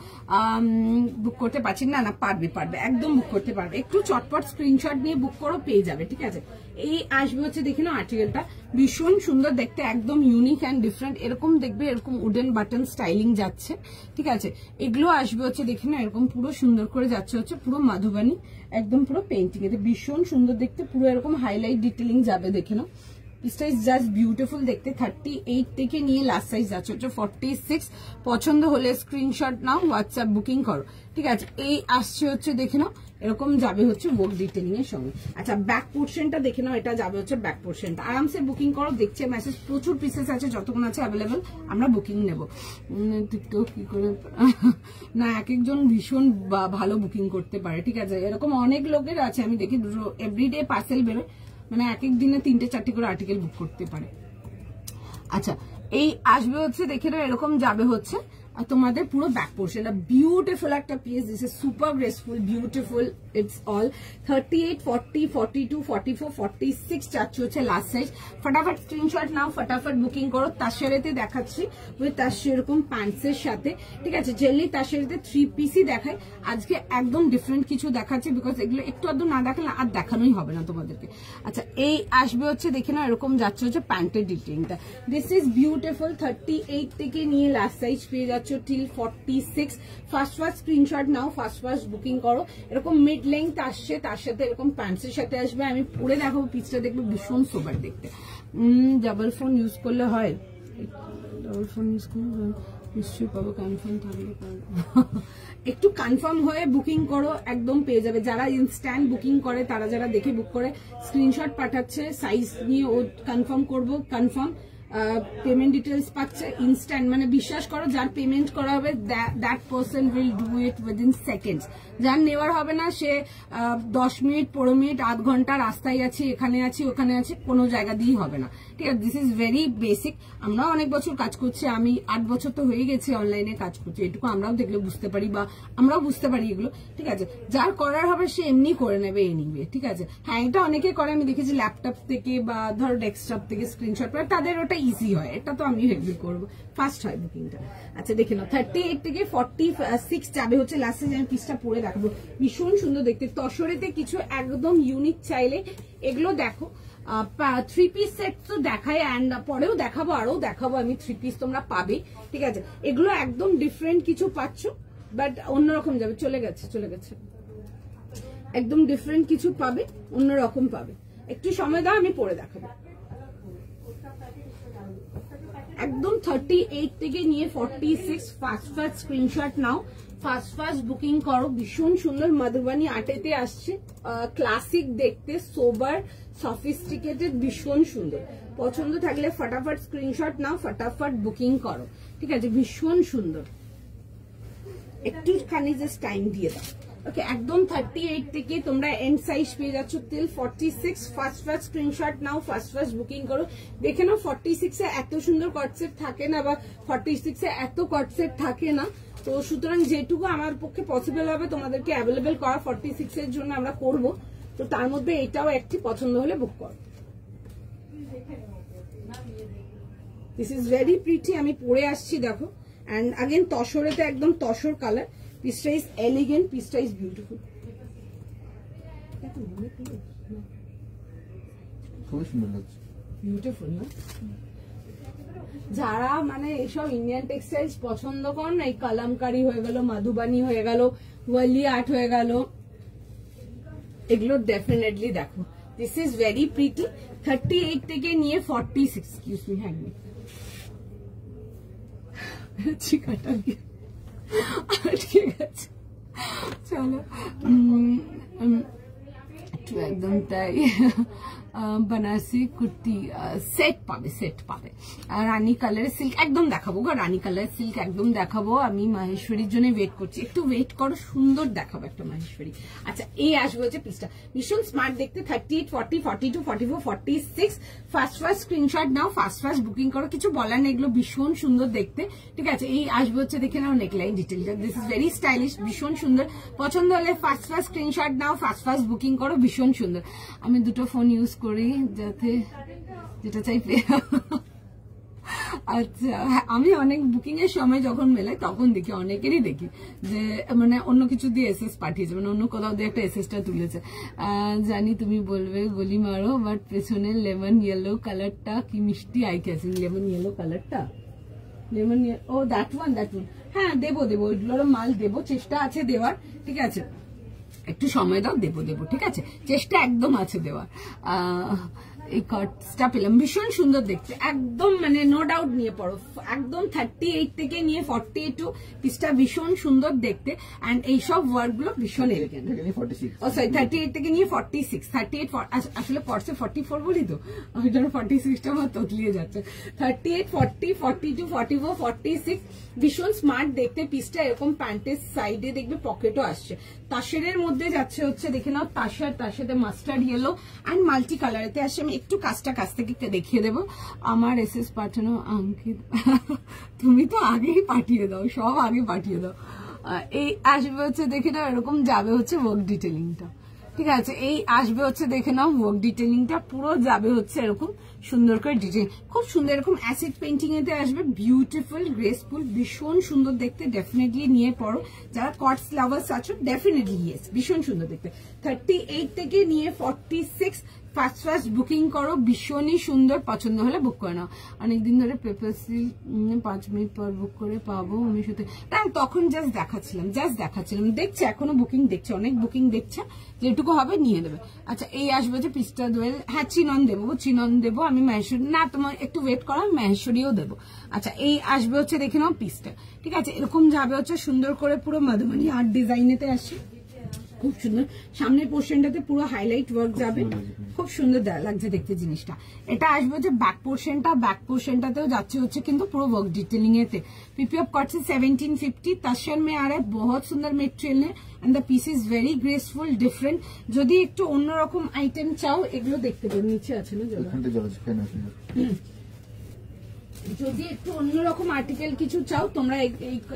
বুক করতে পারছি না, পারবে একদম বুক করতে পারবে, একটু চটপট স্ক্রিনশট নিয়ে বুক করো, পেয়ে যাবে, ঠিক আছে। এই আসবে হচ্ছে দেখে নাও আর্টিকেলটা, ভীষণ সুন্দর দেখতে, একদম ইউনিক অ্যান্ড ডিফারেন্ট। এরকম দেখবে, এরকম উডেন বাটন স্টাইলিং যাচ্ছে, ঠিক আছে। এগুলো আসবে হচ্ছে দেখে নাও, এরকম পুরো সুন্দর করে যাচ্ছে হচ্ছে পুরো মাধুবানি, একদম পুরো পেন্টিং, এতে ভীষণ সুন্দর দেখতে, পুরো এরকম হাইলাইট ডিটেলিং যাবে, দেখে নাও পিসটা ইজ জাস্ট বিউটিফুল দেখতে। 38 থেকে নিয়ে লাস্ট সাইজ যাচ্ছে হচ্ছে 46। পছন্দ হলে স্ক্রিনশট নাও, হোয়াটসঅ্যাপ বুকিং করো, ঠিক আছে। এই আসছে হচ্ছে দেখে নাও, এরকম যাবে হচ্ছে ওয়ার্ক ডিটেইলিং এর সঙ্গে। আচ্ছা ব্যাক পোর্শনটা দেখে নাও, এটা যাবে হচ্ছে ব্যাক পোর্শনটা। আরামসে বুকিং করো, দেখছে মেসেজ, প্রচুর পিসেস আছে, যতক্ষণ আছে অ্যাভেলেবেল আমরা বুকিং নেব। কি করে না, এক একজন ভীষণ ভালো বুকিং করতে পারে, ঠিক আছে। এরকম অনেক লোকের আছে, আমি দেখি এভরিডে পার্সেল বেরোয়, মানে এক এক দিনে 3-4টি করে আর্টিকেল বুক করতে পারে। আচ্ছা এই আসবে হচ্ছে দেখে নাও, এরকম যাবে হচ্ছে আর তোমাদের পুরো ব্যাক পোর্শন। বিউটিফুল একটা piece, this is super graceful, beautiful, it's all 38, 40, 42, 44, 46 চাচ্ছ হচ্ছে লাস্ট সাইজ। ফটাফট স্ক্রিনশট নাও, ফটাফট বুকিং করো। তাসেরেতে দেখাচ্ছি উইথ তাসে এরকম প্যান্টসের সাথে, ঠিক আছে। জেলি তাসেরেতে 3 পিসই দেখায়, আজকে একদম ডিফারেন্ট কিছু দেখাচ্ছি, বিকজ এগুলো একটু আধটু না দেখালে আর দেখানোই হবে না তোমাদেরকে। আচ্ছা এই আসবে হচ্ছে দেখে নাও, এরকম যাচ্ছে হচ্ছে প্যান্টের ডিটেইলটা। দিস ইজ বিউটিফুল, 38 থেকে নিয়ে লাস্ট সাইজ পেয়ে যাচ্ছ টিল 46। ফার্স্ট স্ক্রিনশট নাও, ফার্স্ট বুকিং করো। এরকম মিড লেন্থ আসছে, তার সাথে এরকম প্যান্টসের সাথে আসবে। আমি পরে দেখাবো, পিসটা দেখবো ভীষণ সোবার দেখতে। ডাবল ফোন ইউজ করলে হয়, ডাবল ফোন ইউজ করলে নিশ্চয়ই পাবো, কনফার্ম থাকলে পারবো। একটু কনফার্ম হয়ে বুকিং করো, একদম পেয়ে যাবে। যারা ইনস্ট্যান্ট বুকিং করে, তারা যারা দেখে বুক করে স্ক্রিনশট পাঠাচ্ছে, সাইজ নিয়ে ও কনফার্ম করবো, কনফার্ম পেমেন্ট ডিটেলস পাচ্ছে ইনস্ট্যান্ট, মানে বিশ্বাস করো যার পেমেন্ট করা হবে that person will do it within seconds. যার নেওয়ার হবে না সে 10 মিনিট 15 মিনিট আধ ঘন্টা রাস্তায় আছি, এখানে আছি ওখানে আছি, কোনো জায়গা দিয়েই হবে না, ঠিক আছে। This is very basic. আমরাও অনেক বছর কাজ করছি, আমি 8 বছর তো হয়ে গেছে অনলাইনে কাজ করছি, এটুকু আমরাও দেখলে বুঝতে পারি, বা আমরাও বুঝতে পারি এগুলো, ঠিক আছে। যার করার হবে সে এমনি করে নেবে, এনিওয়ে, ঠিক আছে। হ্যাঁ এটা অনেকে করে, আমি দেখেছি ল্যাপটপ থেকে বা ধরো ডেস্কটপ থেকে স্ক্রিনশট করে, তাদের ওটা ইজি হয়, এটা তো আমি হেল্প করবো, ফাস্ট হয় বুকিংটা। আচ্ছা দেখে নাও, 38 থেকে 46 যাবে হচ্ছে লাস্টে। আমি পিসটা পরে দেখাবো, ভীষণ সুন্দর দেখতে। তসরেতে কিছু একদম ইউনিক চাইলে এগুলো দেখো। 3 পিস সেট তো দেখায়, অ্যান্ড পরেও দেখাবো, আরো দেখাবো আমি। 3 পিস তোমরা পাবে, ঠিক আছে। এগুলো একদম ডিফারেন্ট কিছু পাচ্ছ, বাট অন্যরকম যাবে। চলে গেছে, একদম ডিফারেন্ট কিছু পাবে, অন্যরকম পাবে। একটু সময় দাও, আমি পরে দেখাবো। একদম 38 থেকে নিয়ে 46 ফার্স্ট স্ক্রিনশট নাও, ফার্স্ট বুকিং করো। ভীষণ সুন্দর মধুবানি আর্টেতে আসছে, ক্লাসিক দেখতে, সোবার, সফিস্টিকেটেড, ভীষণ সুন্দর। পছন্দ থাকলে ফটাফট স্ক্রিনশট নাও, ফটাফট বুকিং করো, ঠিক আছে। ভীষণ সুন্দর, একটুখানি জাস্ট টাইম দিয়ে দাও। ওকে একদম 38 থেকে তোমরা এন্ড সাইজ পেয়ে যাচ্ছ টিল 46। ফার্স্ট স্ক্রিনশট নাও, ফার্স্ট বুকিং করো। দেখে নাও 46 এ এত সুন্দর কটসেট থাকে না, বা 46 এ এত কটসেট থাকে না। তো সুতরাং যেটুকু আমার পক্ষে পসিবল হবে তোমাদেরকে অ্যাভেলেবেল করা 46 এর জন্য আমরা করব। তো তার মধ্যে এটাও একটি, পছন্দ হলে বুক করো। দিস ইজ ভেরি প্রিটি, আমি পরে আসছি দেখো। অ্যান্ড अगेन তসরেতে একদম তসর কালার। পিসটা ইজ এলিগেন্ট, পিসটা ইজ বিউটিফুল। খুব সুন্দর লাগছে, বিউটিফুল না? যারা মানে এইসব ইন্ডিয়ান টেক্সটাইলস পছন্দ করেন, এই কালামকারি হয়ে গেল, মধুবানি হয়ে গেল, ওয়ালি আর্ট হয়ে গেল, এগুলো ডেফিনেটলি দেখো। This is very pretty. 38 থেকে নিয়ে 46, এক্সকিউজ মি, হ্যাঁ চিকাটা ঠিক আছে, চলো একটু একদম তাই। बनारसी कुर्ती सेट पाবে রানী কালারের সিল্ক একদম দেখাবো গো, রানী কালারের সিল্ক একদম দেখাবো। আমি মাহেশ্বরীর জন্য ওয়েট করছি, একটু ওয়েট করো, সুন্দর দেখাবো একটা মাহেশ্বরী। আচ্ছা এই আসবে হচ্ছে পিসটা, ভীষণ স্মার্ট দেখতে। 38, 40, 42, 44, 46 ফার্স্ট স্ক্রিনশট নাও, ফার্স্ট বুকিং করো। কিছু বলার নেই, এগুলো ভীষণ সুন্দর দেখতে, ঠিক আছে। এই আসবে হচ্ছে দেখে নাও নেকলাইন ডিটেলটা, দিস ইজ ভেরি স্টাইলিশ, ভীষণ সুন্দর। পছন্দ হলে ফার্স্ট স্ক্রিনশট নাও, ফার্স্ট বুকিং করো, ভীষণ সুন্দর। আমি দুটো ফোন ইউজ করি যাতে যেটা চাই পেয়ে। আচ্ছা আমি অনেক বুকিং এর সময় যখন মেলাই তখন দেখি, অনেকেরই দেখি যে মানে অন্য কিছু দিয়ে এসএস পাঠিয়েছে, মানে অন্য কোথাও দিয়ে একটা এসএসটা তুলেছে। জানি তুমি বলবে গলি মারো, বাট পেছনের লেমন ইয়েলো কালারটা কি মিষ্টি আই ক্যাচিং। লেমন ইয়েলো কালারটা, লেমন ও দ্যাট ওয়ান, হ্যাঁ দেবো ওইগুলোর মাল দেবো, চেষ্টা আছে দেওয়ার, ঠিক আছে। একটু সময় দাও, দেবো, ঠিক আছে, চেষ্টা একদম আছে দেওয়ার। এই কাটসটা পেলাম, ভীষণ সুন্দর দেখতে, একদম মানে নো ডাউট নিয়ে পড়ো, একদম 38 থেকে নিয়ে 42 পিসটা ভীষণ সুন্দর দেখতে। এন্ড এইসব ওয়ার্ক গুলো ভীষণ এলিগেন্ট। ও সরি 38 থেকে নিয়ে 46, 38 আসলে পড়ছে 44 বলি তো, আমি ধরো 46টা আমার ততলিয়ে যাচ্ছে। 38, 40, 42, 44, 46 ভীষণ স্মার্ট দেখতে পিসটা। এরকম প্যান্টের সাইডে দেখবে পকেটও আসছে, তাসের মধ্যে যাচ্ছে হচ্ছে দেখে নাও তাসার, তার সাথে মাস্টার্ড ইয়েলো অ্যান্ড মাল্টি কালারেতে আসছে। আমি একটু কাজটা কাছ থেকে দেখিয়ে দেবো। আমার এসএস পাঠানো অঙ্কিত, তুমি তো আগেই পাঠিয়ে দাও, সব আগে পাঠিয়ে দাও। এই আসবে হচ্ছে দেখে নাও এরকম যাবে হচ্ছে ওয়ার্ক ডিটেলিংটা, ঠিক আছে। এই আসবে হচ্ছে দেখে নাও ওয়ার্ক ডিটেলিংটা পুরো যাবে হচ্ছে এরকম সুন্দর করে ডিটেইল, খুব সুন্দর এরকম অ্যাসিড পেইন্টিং এতে আসবে, বিউটিফুল গ্রেসফুল, ভীষণ সুন্দর দেখতে। ডেফিনেটলি নিয়ে পড়ো, যারা কটস লাভার্স আছো ডেফিনেটলি ইয়েস, ভীষণ সুন্দর দেখতে। 38 থেকে নিয়ে 46 ফার্স্ট বুকিং করো, ভীষণই সুন্দর, পছন্দ হলে বুক করে নাও। অনেকদিন ধরে পেপার সিল 5 মিনিট পর বুক করে পাবো আমি সাথে, তখন জাস্ট দেখাচ্ছিলাম, দেখছে এখনো বুকিং দেখছে, অনেক বুকিং দেখছে, যেটুকু হবে নিয়ে দেবে। আচ্ছা এই আসবে যে পিস্তা দোয়েল, হ্যাঁ চিনন দেবো আমি মহেশ্বরী, না তোমার একটু ওয়েট করো আমি মহেশ্বরীও দেবো। আচ্ছা এই আসবে হচ্ছে দেখে নাও পিসটা, ঠিক আছে। এরকম যাবে হচ্ছে সুন্দর করে পুরো মধুবনী আর্ট ডিজাইনেতে আসে, খুব সুন্দর। সামনের পোর্শনটাতে পুরো হাইলাইট ওয়ার্ক যাবে, খুব সুন্দর লাগছে দেখতে জিনিসটা। এটা আসবে যে ব্যাক পোর্শনটাতেও যাচ্ছে হচ্ছে কিন্তু পুরো ওয়ার্ক ডিটেলিং এতে। पीपी ऑफ कॉट से 1750 तस्कर में आ रहा है, बहुत सुंदर मेटेरियल है and the piece is very graceful different. যদি একটু অন্যরকম আইটেম চাও এগুলো দেখতে পারো, নিচে আছে না যদি একটু অন্যরকম আর্টিকেল কিছু চাও তোমরা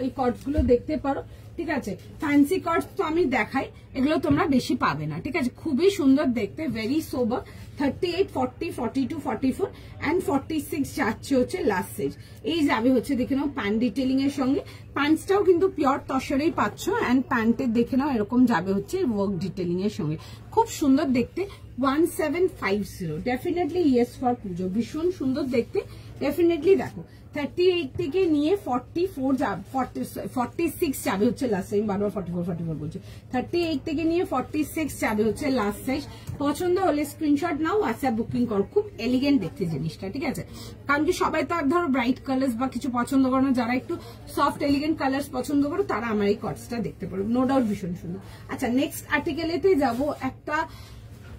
এই কটস গুলো দেখতে পারো, ঠিক আছে। ফ্যান্সি কটস তো আমি দেখাই, এগুলো তোমরা বেশি পাবে না, ঠিক আছে। খুবই সুন্দর দেখতে, ভেরি সোবার। 38, 40, 42, 44 এন্ড 46 যাচ্ছে হচ্ছে লাস্ট সাইজ। এই যাবে হচ্ছে দেখে নাও প্যান্ট ডিটেলিং এর সঙ্গে, প্যান্টসটাও কিন্তু পিওর তসরেই পাচ্ছ এন্ড প্যান্টের দেখে নাও এরকম যাবে হচ্ছে ওয়ার্ক ডিটেলিং এর সঙ্গে, খুব সুন্দর দেখতে। 1750 ডেফিনেটলি ইয়েস ফর পুজো, ভীষণ সুন্দর দেখতে, ডেফিনেটলি দেখো। 38 থেকে নিয়ে 46 যাবে হচ্ছে লাস্ট সাইজ, বারবার 44 বলছে। 38 থেকে নিয়ে 46 যাবে হচ্ছে লাস্ট সাইজ। পছন্দ হলে স্ক্রিনশট নাও, হোয়াটসঅ্যাপ বুকিং করো, খুব এলিগেন্ট দেখতে জিনিসটা, ঠিক আছে। কারণ কি সবাই তো আর ধরো ব্রাইট কালার্স বা কিছু পছন্দ করো না, যারা একটু সফট এলিগেন্ট কালার্স পছন্দ করো তারা আমার এই কটসটা দেখতে পারো, নো ডাউট ভীষণ সুন্দর। আচ্ছা নেক্সট আর্টিকেলেতে যাবো, একটা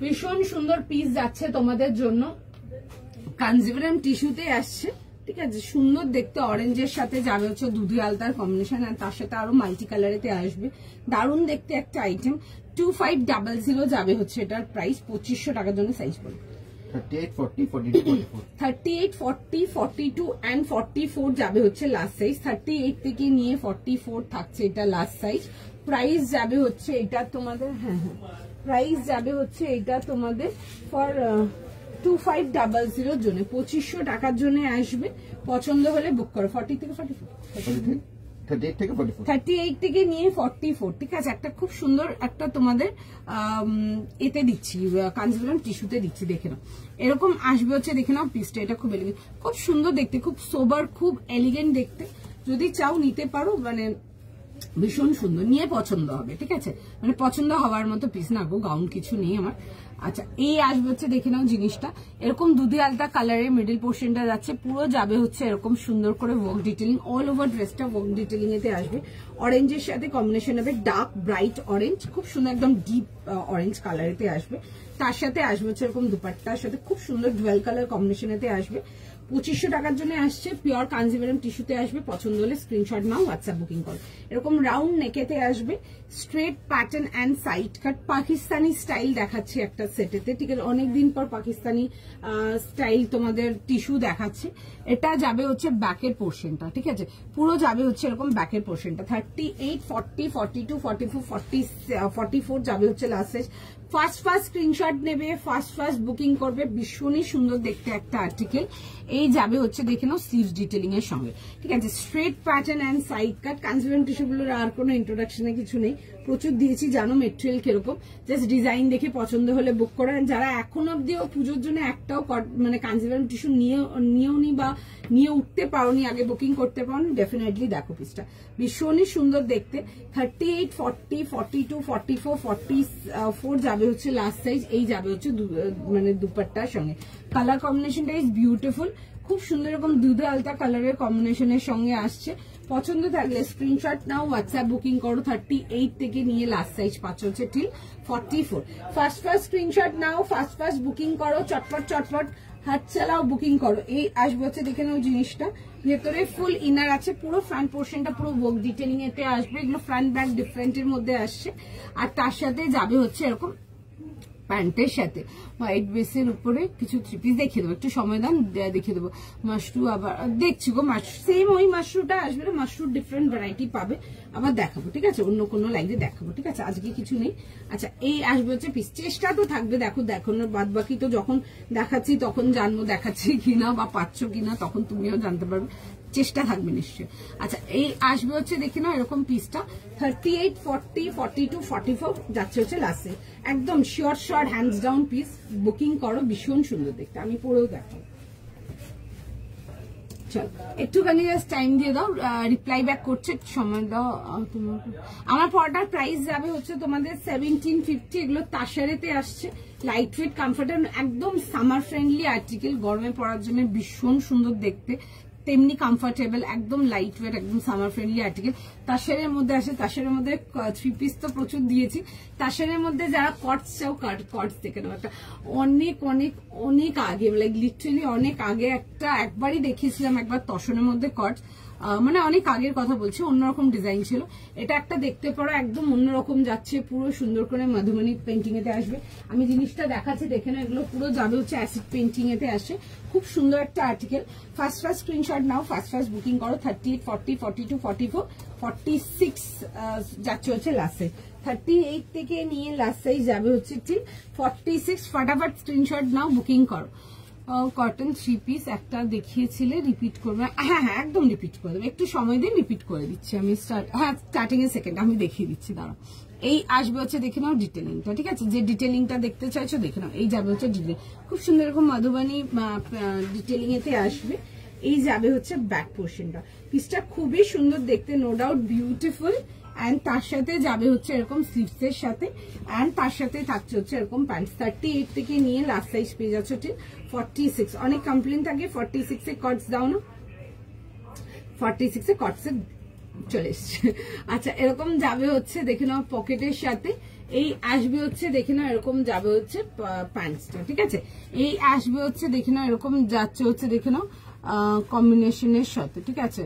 ভীষণ সুন্দর পিস যাচ্ছে তোমাদের জন্য, কাঞ্জিভারাম টিস্যুতে আসছে, ঠিক আছে। সুন্দর দেখতে, অরেঞ্জের সাথে যাবে হচ্ছে দুধি আলতার কম্বিনেশন, আর তার সাথে আরো মাল্টি কালারেতে আসবে, দারুণ দেখতে একটা আইটেম। 2500 যাবে হচ্ছে এটার প্রাইস, 2500 টাকার জন্য সাইজ পড়বে। 38, 40, 42, 44 38, 40, 42 and 44 যাবে হচ্ছে লাস্ট সাইজ। 38 থেকে নিয়ে 44 থাকছে এটা লাস্ট সাইজ। প্রাইস যাবে হচ্ছে এটা তোমাদের, প্রাইস যাবে হচ্ছে এটা তোমাদের ফর 2500 জন্য, 2500 টাকার জন্য আসবে। পছন্দ হলে বুক করো। 40 থেকে 44, 38 থেকে নিয়ে 44, ঠিক আছে। একটা খুব সুন্দর একটা তোমাদের এতে দিচ্ছি, কাঞ্জিভারাম টিস্যুতে দিচ্ছি, দেখে নাও এরকম আসবে হচ্ছে, দেখে নাও পিসটা, এটা খুব এলিগেন্ট, খুব সুন্দর দেখতে, খুব সোবার, খুব এলিগেন্ট দেখতে। যদি চাও নিতে পারো, মানে ভীষণ সুন্দর, নিয়ে পছন্দ হবে, ঠিক আছে। মানে পছন্দ হওয়ার মতো পিস না গো, গাউন কিছু নেই আমার। আচ্ছা এই আসবে হচ্ছে দেখে নাও জিনিসটা, এরকম দুধি আলতা কালারের মিডল পোর্শনটা যাচ্ছে, পুরো যাবে হচ্ছে এরকম সুন্দর করে ওয়ার্ক ডিটেলিং, অল ওভার ড্রেসটা ওয়ার্ক ডিটেলিং এতে আসবে। অরেঞ্জের সাথে কম্বিনেশন হবে ডার্ক ব্রাইট অরেঞ্জ, খুব সুন্দর একদম ডিপ অরেঞ্জ কালারেতে আসবে। তার সাথে আসবে হচ্ছে এরকম দুপাট্টার সাথে খুব সুন্দর ডুয়াল কালার কম্বিনেশনেতে আসবে। 2500 টাকার জন্য আসছে, পিওর কাঞ্জিভারাম টিস্যুতে আসবে। পছন্দ হলে স্ক্রিনশট নাও, হোয়াটসঅ্যাপ বুকিং করো। এরকম রাউন্ড নেকেতে আসবে, straight pattern and side cut, Pakistani style দেখাচ্ছে একটা সেটেতে, ঠিক আছে। অনেকদিন পর পাকিস্তানি স্টাইল তোমাদের টিস্যু দেখাচ্ছে। এটা যাবে হচ্ছে ব্যাকের পোর্শনটা, ঠিক আছে, পুরো যাবে হচ্ছে এরকম ব্যাকের পোর্শনটা। 38, 40, 42, 44, 44 যাবে হচ্ছে লাস্ট সাইজ। ফার্স্ট স্ক্রিনশট নেবে, ফার্স্ট বুকিং করবে, ভীষণই সুন্দর দেখতে একটা আর্টিকেল। এই যাবে হচ্ছে দেখে নাও স্লিভস ডিটেলিং এর সঙ্গে, ঠিক আছে। স্ট্রেট প্যাটার্ন অ্যান্ড সাইড কাট, কাঞ্জিভারাম টিস্যুগুলোর আর কোনো ইন্ট্রোডাকশনে কিছু নেই, প্রচুর দিয়েছি, জানো মেটেরিয়াল কিরকম, জাস্ট ডিজাইন দেখে পছন্দ হলে বুক করেন। যারা এখন অব্দিও পুজোর জন্য একটাও মানে কাঞ্জিভারাম টিস্যু নিয়েওনি বা নিয়ে উঠতে পারোনি, আগে বুকিং করতে পারোনি, ডেফিনেটলি দেখো পিসটা, ভীষণই সুন্দর দেখতে। 38, 40, 42, 44, 44 যাবে যাবে হচ্ছে লাস্ট সাইজ, এই যাবে হচ্ছে মানে দুপাট্টার সঙ্গে। কালার কম্বিনেশনটা ইজ বিউটিফুল, খুব সুন্দর এরকম দুধে আলতা কালারের কম্বিনেশনের সঙ্গে আসছে। পছন্দ থাকলে স্ক্রিনশট নাও, হোয়াটসঅ্যাপ বুকিং করো। 38 থেকে নিয়ে লাস্ট সাইজ পাচ্ছ হচ্ছে টিল 44। ফার্স্ট স্ক্রিনশট নাও, ফার্স্ট বুকিং করো, চটপট হাত চালাও, বুকিং করো। এই আসবে হচ্ছে দেখে নাও জিনিসটা, ভেতরে ফুল ইনার আছে, পুরো ফ্রন্ট পোর্শনটা পুরো ওয়ার্ক ডিটেইলিং এতে আসবে। এগুলো ফ্রন্ট ব্যাক ডিফারেন্টের মধ্যে আসছে, আর তার সাথে যাবে হচ্ছে এরকম প্যান্টের সাথে হোয়াইট বেসের উপরে কিছু থ্রি পিস দেখিয়ে দেবো, একটু সময় দান দেখিয়ে দেবো। মাশরু আবার দেখছি গো, সেম ওই মাশরুটা আসবে না, মাশরুর ডিফারেন্ট ভ্যারাইটি পাবে, আবার দেখাবো, ঠিক আছে, অন্য কোনো লাইভে দেখাবো, ঠিক আছে, আজকে কিছু নেই। আচ্ছা, এই আসবে হচ্ছে পিস, চেষ্টা তো থাকবে, দেখো দেখানোর বাদ বাকি তো যখন দেখাচ্ছি তখন জানবো দেখাচ্ছি কিনা বা পাচ্ছ কিনা, তখন তুমিও জানতে পারবে, চেষ্টা থাকবে নিশ্চয়ই। আচ্ছা, এই আসবে হচ্ছে দেখি না এরকম পিসটা 38, 40, 42, 44 যাচ্ছে হচ্ছে লাস্টে, একদম short hands down piece. Booking করো, ভীষণ সুন্দর দেখতে, আমি পরেও দেখাবো। চল একটুখানি জাস্ট টাইম দিয়ে দাও, রিপ্লাই ব্যাক করছে, সময় দাও তোমার। আমার পড়াটার প্রাইস যাবে হচ্ছে তোমাদের 1750। এগুলো তাসারেতে আসছে, লাইট ওয়েট কমফোর্টেবল, একদম সামার ফ্রেন্ডলি আর্টিকেল, গরমে পরার জন্য ভীষণ সুন্দর দেখতে, তেমনি কমফোর্টেবল, একদম লাইট ওয়েট, একদম সামার ফ্রেন্ডলি আর্টিকেল। তাসারের মধ্যে আসে, তাসারের মধ্যে থ্রি পিস তো প্রচুর দিয়েছি। তাসারের মধ্যে যারা কটস চাও, কটস দেখে নেবো, একটা অনেক আগে, লাইক লিটারালি অনেক আগে একবারই দেখিয়েছিলাম, একবার তসনের মধ্যে কটস, মানে অনেক আগের কথা বলছি, অন্যরকম ডিজাইন ছিল। এটা একটা দেখতে পারো, একদম অন্যরকম যাচ্ছে, পুরো সুন্দর করে মধুবনী পেন্টিং এতে আসবে। আমি জিনিসটা দেখাচ্ছি দেখে না, এগুলো পুরো যাবে হচ্ছে অ্যাসিড পেন্টিং এতে আসে, খুব সুন্দর একটা আর্টিকেল। ফার্স্ট স্ক্রিনশট নাও, ফার্স্ট বুকিং করো। 38, 40, 42, 44, 46 যাচ্ছে হচ্ছে লাস্টে। 38 থেকে নিয়ে লাস্ট সাইজ যাবে হচ্ছে ঠিক 46। ফটাফট স্ক্রিনশট নাও, বুকিং করো। কটন থ্রি পিস একটা দেখিয়েছিলে, রিপিট করবে? হ্যাঁ একদম রিপিট করে দেবে, একটু সময় দিন, রিপিট করে দিচ্ছি আমি। স্টার্টিং এ সেকেন্ড আমি দেখিয়ে দিচ্ছি, দাঁড়া। এই আসবে হচ্ছে দেখে নাও ডিটেলিংটা, ঠিক আছে, যে ডিটেলিংটা দেখতে চাইছো দেখে নাও। এই যাবে হচ্ছে ডিটেলিং, খুব সুন্দর এরকম মধুবনী ডিটেলিং এতে আসবে। এই যাবে হচ্ছে ব্যাক পোর্শনটা, পিসটা খুবই সুন্দর দেখতে, নো ডাউট বিউটিফুল। এন্ড তার সাথে যাবে হচ্ছে এরকম স্লিভস এর সাথে, এন্ড তার সাথে থাকছে হচ্ছে এরকম প্যান্ট। 38 থেকে নিয়ে লাস্ট সাইজ পেয়ে যাচ্ছে 46। অনেক কমপ্লেন থাকে 46 এ কটস দাও না, 46 এ কটস চলে এসছে। আচ্ছা, এরকম যাবে হচ্ছে দেখে নাও পকেটের সাথে। এই আসবে হচ্ছে দেখে নাও এরকম যাবে হচ্ছে প্যান্টসটা, ঠিক আছে। এই আসবে হচ্ছে দেখে নাও এরকম যাচ্ছে হচ্ছে দেখে নাও কম্বিনেশনের সাথে, ঠিক আছে।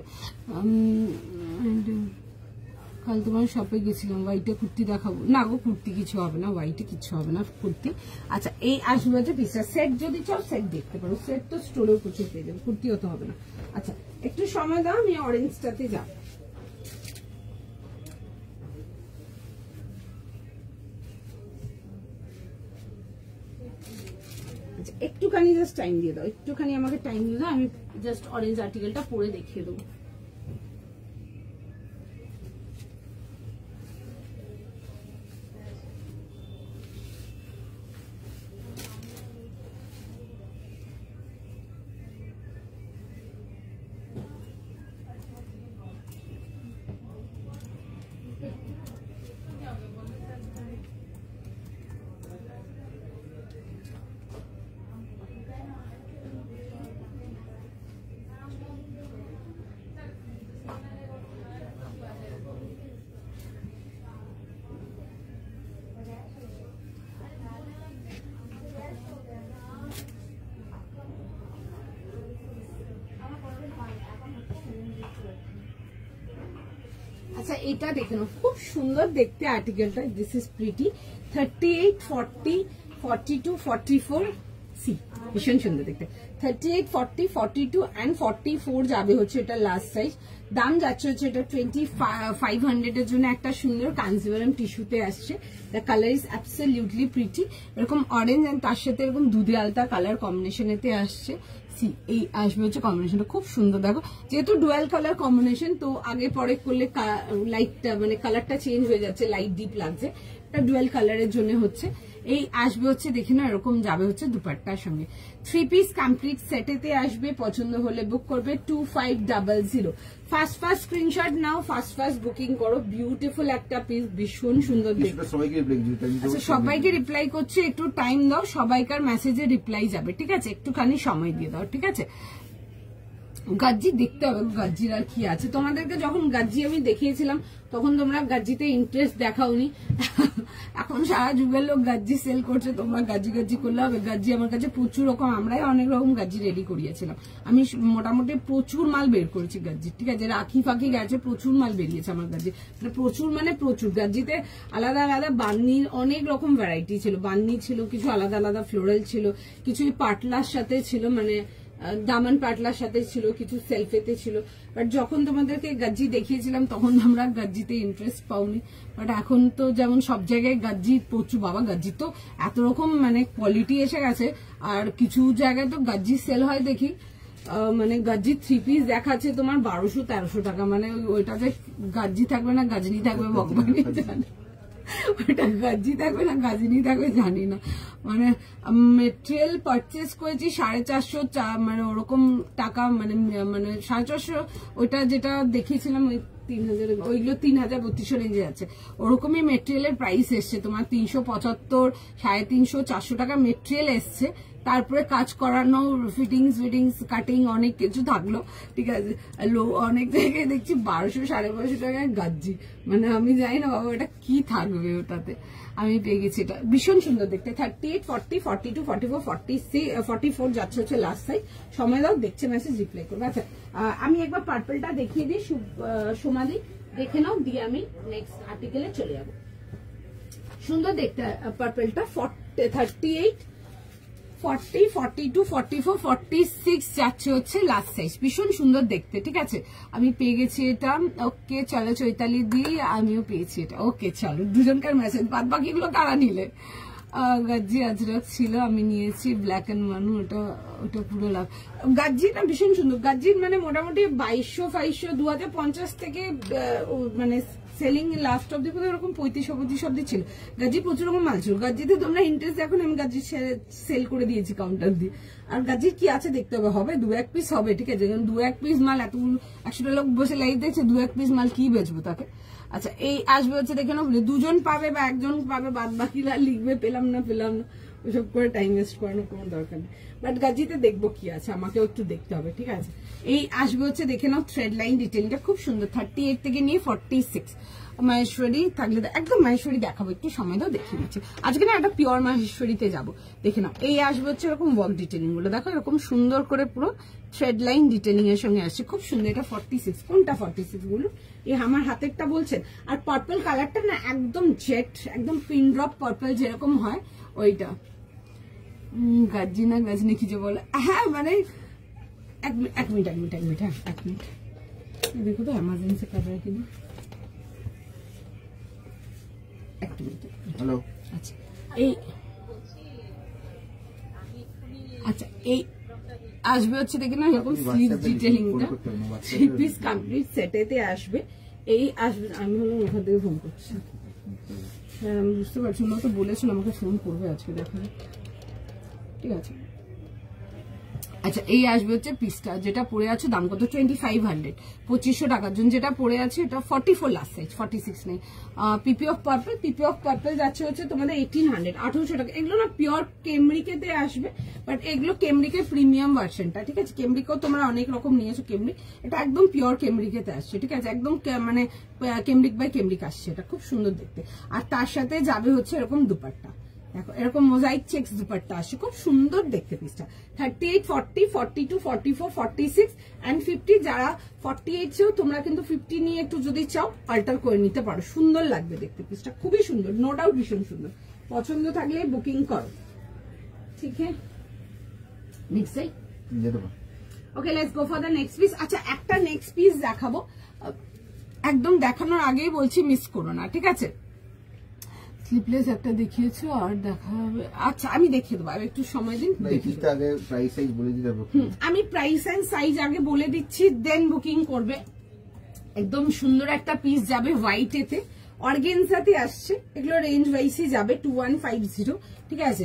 কাল তোমার শপে গেছিলাম, হোয়াইটে কুর্তি দেখাবো না গো, কুর্তি কিছু হবে না, হোয়াইটে কিছু হবে না কুর্তি। আচ্ছা, এই আসবে হচ্ছে পিসটা, সেট যদি চাও সেট দেখতে পারো, সেট তো স্টোরেও প্রচুর পেয়ে যাবে, কুর্তিও তো হবে না। আচ্ছা, একটু সময় দাও, আমি অরেঞ্জটাতে যাব। আচ্ছা, একটুখানি জাস্ট টাইম দিয়ে দাও, একটুখানি আমাকে টাইম দিয়ে দাও, আমি জাস্ট অরেঞ্জ আর্টিকেলটা পরে দেখিয়ে দেবো। আচ্ছা, এটা দেখে নাও, খুব সুন্দর দেখতে আর্টিকেলটা, দিস ইজ প্রিটি। 38, 40, 42, 44 সি, ভীষণ সুন্দর দেখতে। 38, 40, 42 and 44 যাবে হচ্ছে এটা লাস্ট সাইজ। দাম যাচ্ছে হচ্ছে এটা 2500 এর জন্য, একটা সুন্দর কাঞ্জিভারাম টিস্যুতে আসছে। The colour is absolutely pretty, এরকম অরেঞ্জ এন্ড তার সাথে এরকম দুধে আলতা কালার কম্বিনেশনেতে আসছে। এই আসবে হচ্ছে কম্বিনেশনটা খুব সুন্দর, দেখো যেহেতু ডুয়াল কালার কম্বিনেশন, তো আগে পরে করলে লাইটটা মানে কালারটা চেঞ্জ হয়ে যাচ্ছে, লাইট ডিপ লাগছে, এটা ডুয়াল কালারের জন্য হচ্ছে। এই আসবে হচ্ছে দেখে না এরকম যাবে হচ্ছে দুপাট্টার সঙ্গে। থ্রি পিস কমপ্লিট সেটেতে আসবে, পছন্দ হলে বুক করবে 2500। ফার্স্ট স্ক্রিনশট নাও, ফার্স্ট বুকিং করো। বিউটিফুল একটা পিস, ভীষণ সুন্দর দেখতে। আচ্ছা সবাইকে রিপ্লাই করছে, একটু টাইম দাও, সবাইকার মেসেজে রিপ্লাই যাবে, ঠিক আছে? একটুখানি সময় দিয়ে দাও, ঠিক আছে? গাজ্জি দেখতে হবে, গাজ্জির আর কি আছে। তোমাদেরকে যখন গাজ্জি আমি দেখিয়েছিলাম তখন তোমরা গাজ্জিতে ইন্টারেস্ট দেখাওনি। এখন সারা যুগের লোক গাজ্জি সেল করছে, তোমরা গাজ্জি করলে হবে? গাজ্জি আমার কাছে প্রচুর রকম, আমরাই অনেক রকম গাজ্জি রেডি করিয়েছিলাম। আমি মোটামুটি প্রচুর মাল বের করেছি গাজ্জি, ঠিক আছে? রাখি ফাঁকি গেছে, প্রচুর মাল বেরিয়েছে আমার গাজ্জি, প্রচুর মানে প্রচুর। গাজ্জিতে আলাদা আলাদা বান্নির অনেক রকম ভ্যারাইটি ছিল, বান্নি ছিল, কিছু আলাদা আলাদা ফ্লোরাল ছিল, কিছু পাটলার সাথে ছিল, মানে দামান পাটলার সাথে ছিল, কিছু সেলফেতে ছিল। বাট যখন তোমাদেরকে গাজ্জি দেখিয়েছিলাম তখন আমরা গাজ্জিতে ইন্টারেস্ট পাওনি। বাট এখন তো যেমন সব জায়গায় গাজ্জি প্রচুর, বাবা গাজ্জি তো এত রকম মানে কোয়ালিটি এসে গেছে। আর কিছু জায়গায় তো গাজ্জি সেল হয় দেখি, মানে গাজ্জি 3 পিস দেখাচ্ছে তোমার 1200-1300 টাকা। মানে ওইটাতে গাজ্জি থাকবে না গাজনি থাকবে ভগবানই জানে, ওটা গাজ্জি থাকবে না গাজনি থাকবে জানি না। মানে মেটেরিয়াল পারচেস করেছি 450, মানে ওরকম টাকা, মানে 450। ওইটা যেটা দেখিয়েছিলাম ওই 3000, ওইগুলো 3000-3200 রেঞ্জে আছে। ওরকমই মেটেরিয়ালের প্রাইস এসছে তোমার 375, 350, 400 টাকা মেটেরিয়াল এসছে। তারপরে কাজ করানো, ফিটিংস কাটিং অনেক কিছু থাকলো, ঠিক আছে? অনেক জায়গায় দেখছি 1200-1250 টাকায় গাজ্জি। মানে আমি জানি না বাবা এটা কি থাকবে ওটাতে। আমি পেয়ে গেছি, এটা ভীষণ সুন্দর দেখতে। 38, 40, 42, 44, 46, 44 যাচ্ছে হচ্ছে লাস্ট সাইজ। সময় দাও, দেখছে মেসেজ রিপ্লাই করবো। আচ্ছা আমি একবার পার্পলটা দেখিয়ে দিই, সোমালি দেখে নাও, দিয়ে আমি নেক্সট আর্টিকেলে চলে যাবো। সুন্দর দেখতে পার্পলটা। 38, 40, 42, 44, 46 যাচ্ছে হচ্ছে লাস্ট সাইজ। ভীষণ সুন্দর দেখতে, ঠিক আছে? আমি পেয়ে গেছি এটা। ওকে চলো চৈতালি দি, আমিও পেয়েছি এটা। ওকে চলো, দুজনকার মেসেজ। বাদ বাকিগুলো কারা নিলে? গাজ্জি আজরাক ছিল, আমি নিয়েছি ব্ল্যাক এন্ড মানু, ওটা পুরো লাভ। গাজ্জি না ভীষণ সুন্দর। গাজ্জির মানে মোটামুটি 2200-2200, 2050 থেকে মানে সেলিং লাস্ট অব্দি ওরকম 3500 অব্দি ছিল। গাজ্জি প্রচুর রকম মাল ছিল। গাজ্জিতে তোমরা ইন্টারেস্ট দেখো, আমি গাজ্জি সেল করে দিয়েছি কাউন্টার দিয়ে। আর গাজ্জির কি আছে দেখতে হবে, হবে 2-1 পিস হবে, ঠিক আছে? 2-1 পিস মাল, এত 100টা লোক বসে লাইভ দেখছে, 2-1 পিস মাল কি বেচবো তাকে? আচ্ছা এই আসবে হচ্ছে, দেখে নাও, 2জন পাবে বা 1জন পাবে, বাদ বাকিরা লিখবে পেলাম না ওইসব করে টাইম ওয়েস্ট করানোর কোনো দরকার নেই। বাট গাজ্জিতে দেখবো কি আছে, আমাকেও একটু দেখতে হবে, ঠিক আছে? এই আসবে হচ্ছে, দেখে নাও, থ্রেড লাইন ডিটেইলটা খুব সুন্দর। 38 থেকে নিয়ে 46 মাহেশ্বরী থাকলে একদম মাহেশ্বরী দেখাবো, একটু সময় দাও দেখিয়ে দিচ্ছি। আজকে না একটা পিওর মাহেশ্বরীতে যাবো, দেখে নাও। এই আসবে হচ্ছে এরকম ওয়ার্ক ডিটেইলিং গুলো, দেখো এরকম সুন্দর করে পুরো থ্রেড লাইন ডিটেইলিং এর সঙ্গে আসছে, খুব সুন্দর। এটা 46, কোনটা 46 গুলো? এই আমার হাতেরটা বলছেন। আর পার্পল কালারটা না একদম জেট, একদম পিন ড্রপ পার্পল যেরকম হয় ওইটা। গাজ্জি না গাজনি কি যে বলে, হ্যাঁ মানে এক মিনিট হ্যাঁ 1 মিনিট দেখো তো, এমার্জেন্সি কালার কিনা, 1 মিনিট। হ্যালো। আচ্ছা এই আসবে হচ্ছে, দেখি না এরকম স্লিভ ডিটেইলিংটা 3 পিস কমপ্লিট সেটেতে আসবে। এই আসবে, আমি হলো ওখান থেকে ফোন করছি। হ্যাঁ আমি বুঝতে পারছি, ওরা তো বলেছিল আমাকে ফোন করবে আজকে, দেখা যাক, ঠিক আছে? আচ্ছা এই আসবে হচ্ছে পিসটা, যেটা পরে আছে দাম কত? 2500, 2500 টাকার জন্য যেটা পরে আছে এটা 44 লাস্ট সাইজ, 46 নেই। পিপি অফ পার্পল যাচ্ছে হচ্ছে তোমাদের 1800, 1800 টাকা। এগুলো না পিওর কেমব্রিকেতে আসবে, বাট এগুলো কেমব্রিকের প্রিমিয়াম ভার্সনটা, ঠিক আছে? কেমব্রিকেও তোমরা অনেক রকম নিয়েছো, কেমব্রিক এটা একদম পিওর কেমব্রিকেতে আসছে, ঠিক আছে? একদম মানে কেমব্রিক বাই কেমব্রিক আসছে, এটা খুব সুন্দর দেখতে। আর তার সাথে যাবে হচ্ছে এরকম দুপাট্টা, দেখো এরকম মোজাইক চেকস দুপাট্টা আসছে, খুব সুন্দর দেখতে পিসটা। 38, 40, 42, 44, 46 এন্ড 50। যারা 48 চাও তোমরা কিন্তু 50 নিয়ে একটু যদি চাও অল্টার করে নিতে পারো, সুন্দর লাগবে দেখতে পিসটা, খুবই সুন্দর, নো ডাউট ভীষণ সুন্দর। পছন্দ থাকলে বুকিং করো, ঠিক আছে? Next side okay, let's go for the next piece. আচ্ছা একটা নেক্সট পিস দেখাবো, একদম দেখানোর আগেই বলছি মিস করো না, ঠিক আছে? স্লিপলেস একটা দেখিয়েছো আর দেখা হবে। আচ্ছা আমি দেখিয়ে দেবো, আর একটু সময় দিন। আমি প্রাইস এন্ড সাইজ আগে বলে দিচ্ছি, দেন বুকিং করবে। একদম সুন্দর একটা পিস যাবে হোয়াইট এতে, অর্গেনজাতে আসছে, এগুলো রেঞ্জ ওয়াইজই যাবে 2150, ঠিক আছে।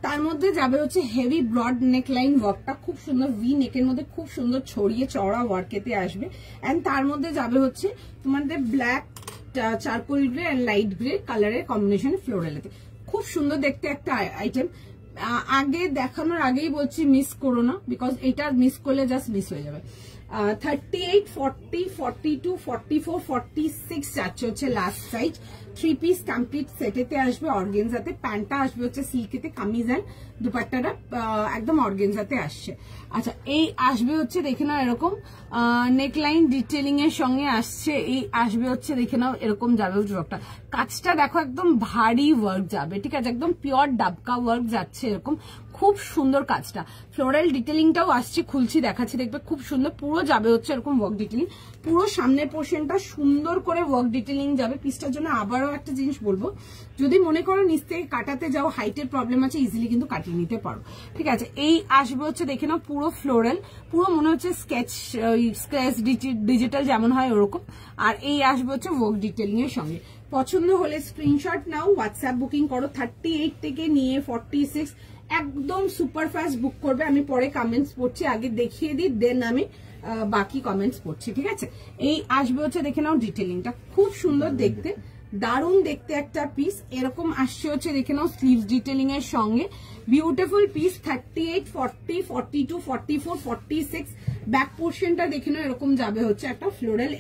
তার মধ্যে যাবে হচ্ছে হেভি ব্রড নেক লাইন ওয়ার্কটা খুব সুন্দর, ভি নেকের মধ্যে খুব সুন্দর ছড়িয়ে চড়া ওয়ার্কেতে আসবে। অ্যান্ড তার মধ্যে যাবে হচ্ছে তোমাদের black, charcoal grey and light grey কালারের কম্বিনেশন ফ্লোরালেতে, খুব সুন্দর দেখতে একটা আইটেম। আগে দেখানোর আগেই বলছি মিস করো না, বিকজ এটা মিস করলে জাস্ট মিস হয়ে যাবে। 38, 40, 42, 44, 46 যাচ্ছে হচ্ছে লাস্ট সাইজ। 3 পিস কমপ্লিট সেটেতে আসবে অর্গেনজাতে, প্যান্টটা আসবে হচ্ছে সিল্কেতে, কামিজ অ্যান্ড দুপাট্টাটা একদম অর্গেনজাতে আসছে। আচ্ছা, এই আসবে হচ্ছে দেখে নাও এরকম নেকলাইন ডিটেলিং এর সঙ্গে আসছে, এই আসবে হচ্ছে দেখে নাও এরকম যাবে ওয়ার্কটা, কাজটা দেখো একদম ভারী ওয়ার্ক যাবে, ঠিক আছে, একদম পিওর ডাবকা ওয়ার্ক যাচ্ছে এরকম, খুব সুন্দর কাজটা। ফ্লোরাল ডিটেলিংটাও আসছে, খুলছি দেখাচ্ছি, দেখবে খুব সুন্দর পুরো যাবে হচ্ছে এরকম ওয়ার্ক ডিটেলিং, পুরো সামনের পোর্শনটা সুন্দর করে ওয়ার্ক ডিটেলিং যাবে। পিসটার জন্য আবারও একটা জিনিস বলবো, যদি মনে করো নিচ থেকে কাটাতে যাও, হাইটের প্রবলেম আছে, ইজিলি কিন্তু কাটিয়ে নিতে পারো, ঠিক আছে। এই আসবে হচ্ছে দেখে নাও পুরো ফ্লোরাল, পুরো মনে হচ্ছে স্কেচ ডিজিটাল যেমন হয় ওরকম। আর এই আসবে হচ্ছে ওয়ার্ক ডিটেলিং এর সঙ্গে। পছন্দ হলে স্ক্রিনশট নাও, হোয়াটসঅ্যাপ বুকিং করো। 38 থেকে নিয়ে 46 একদম সুপার ফাস্ট বুক করবে। আমি পরে কমেন্টস পড়ছি, আগে দেখিয়ে দিই, দেন আমি বাকি কমেন্টস পড়ছি, ঠিক আছে। এই আসবে হচ্ছে দেখে নাও ডিটেলিংটা, খুব সুন্দর দেখতে, দারুণ দেখতে একটা পিস, এরকম আসছে হচ্ছে দেখে নাও স্লিভস ডিটেলিং এর সঙ্গে, বিউটিফুল পিস। 38, 40, 42, 44, 46 ব্যাক পোর্শনটা দেখে নাও এরকম যাবে হচ্ছে একটা ফ্লোরাল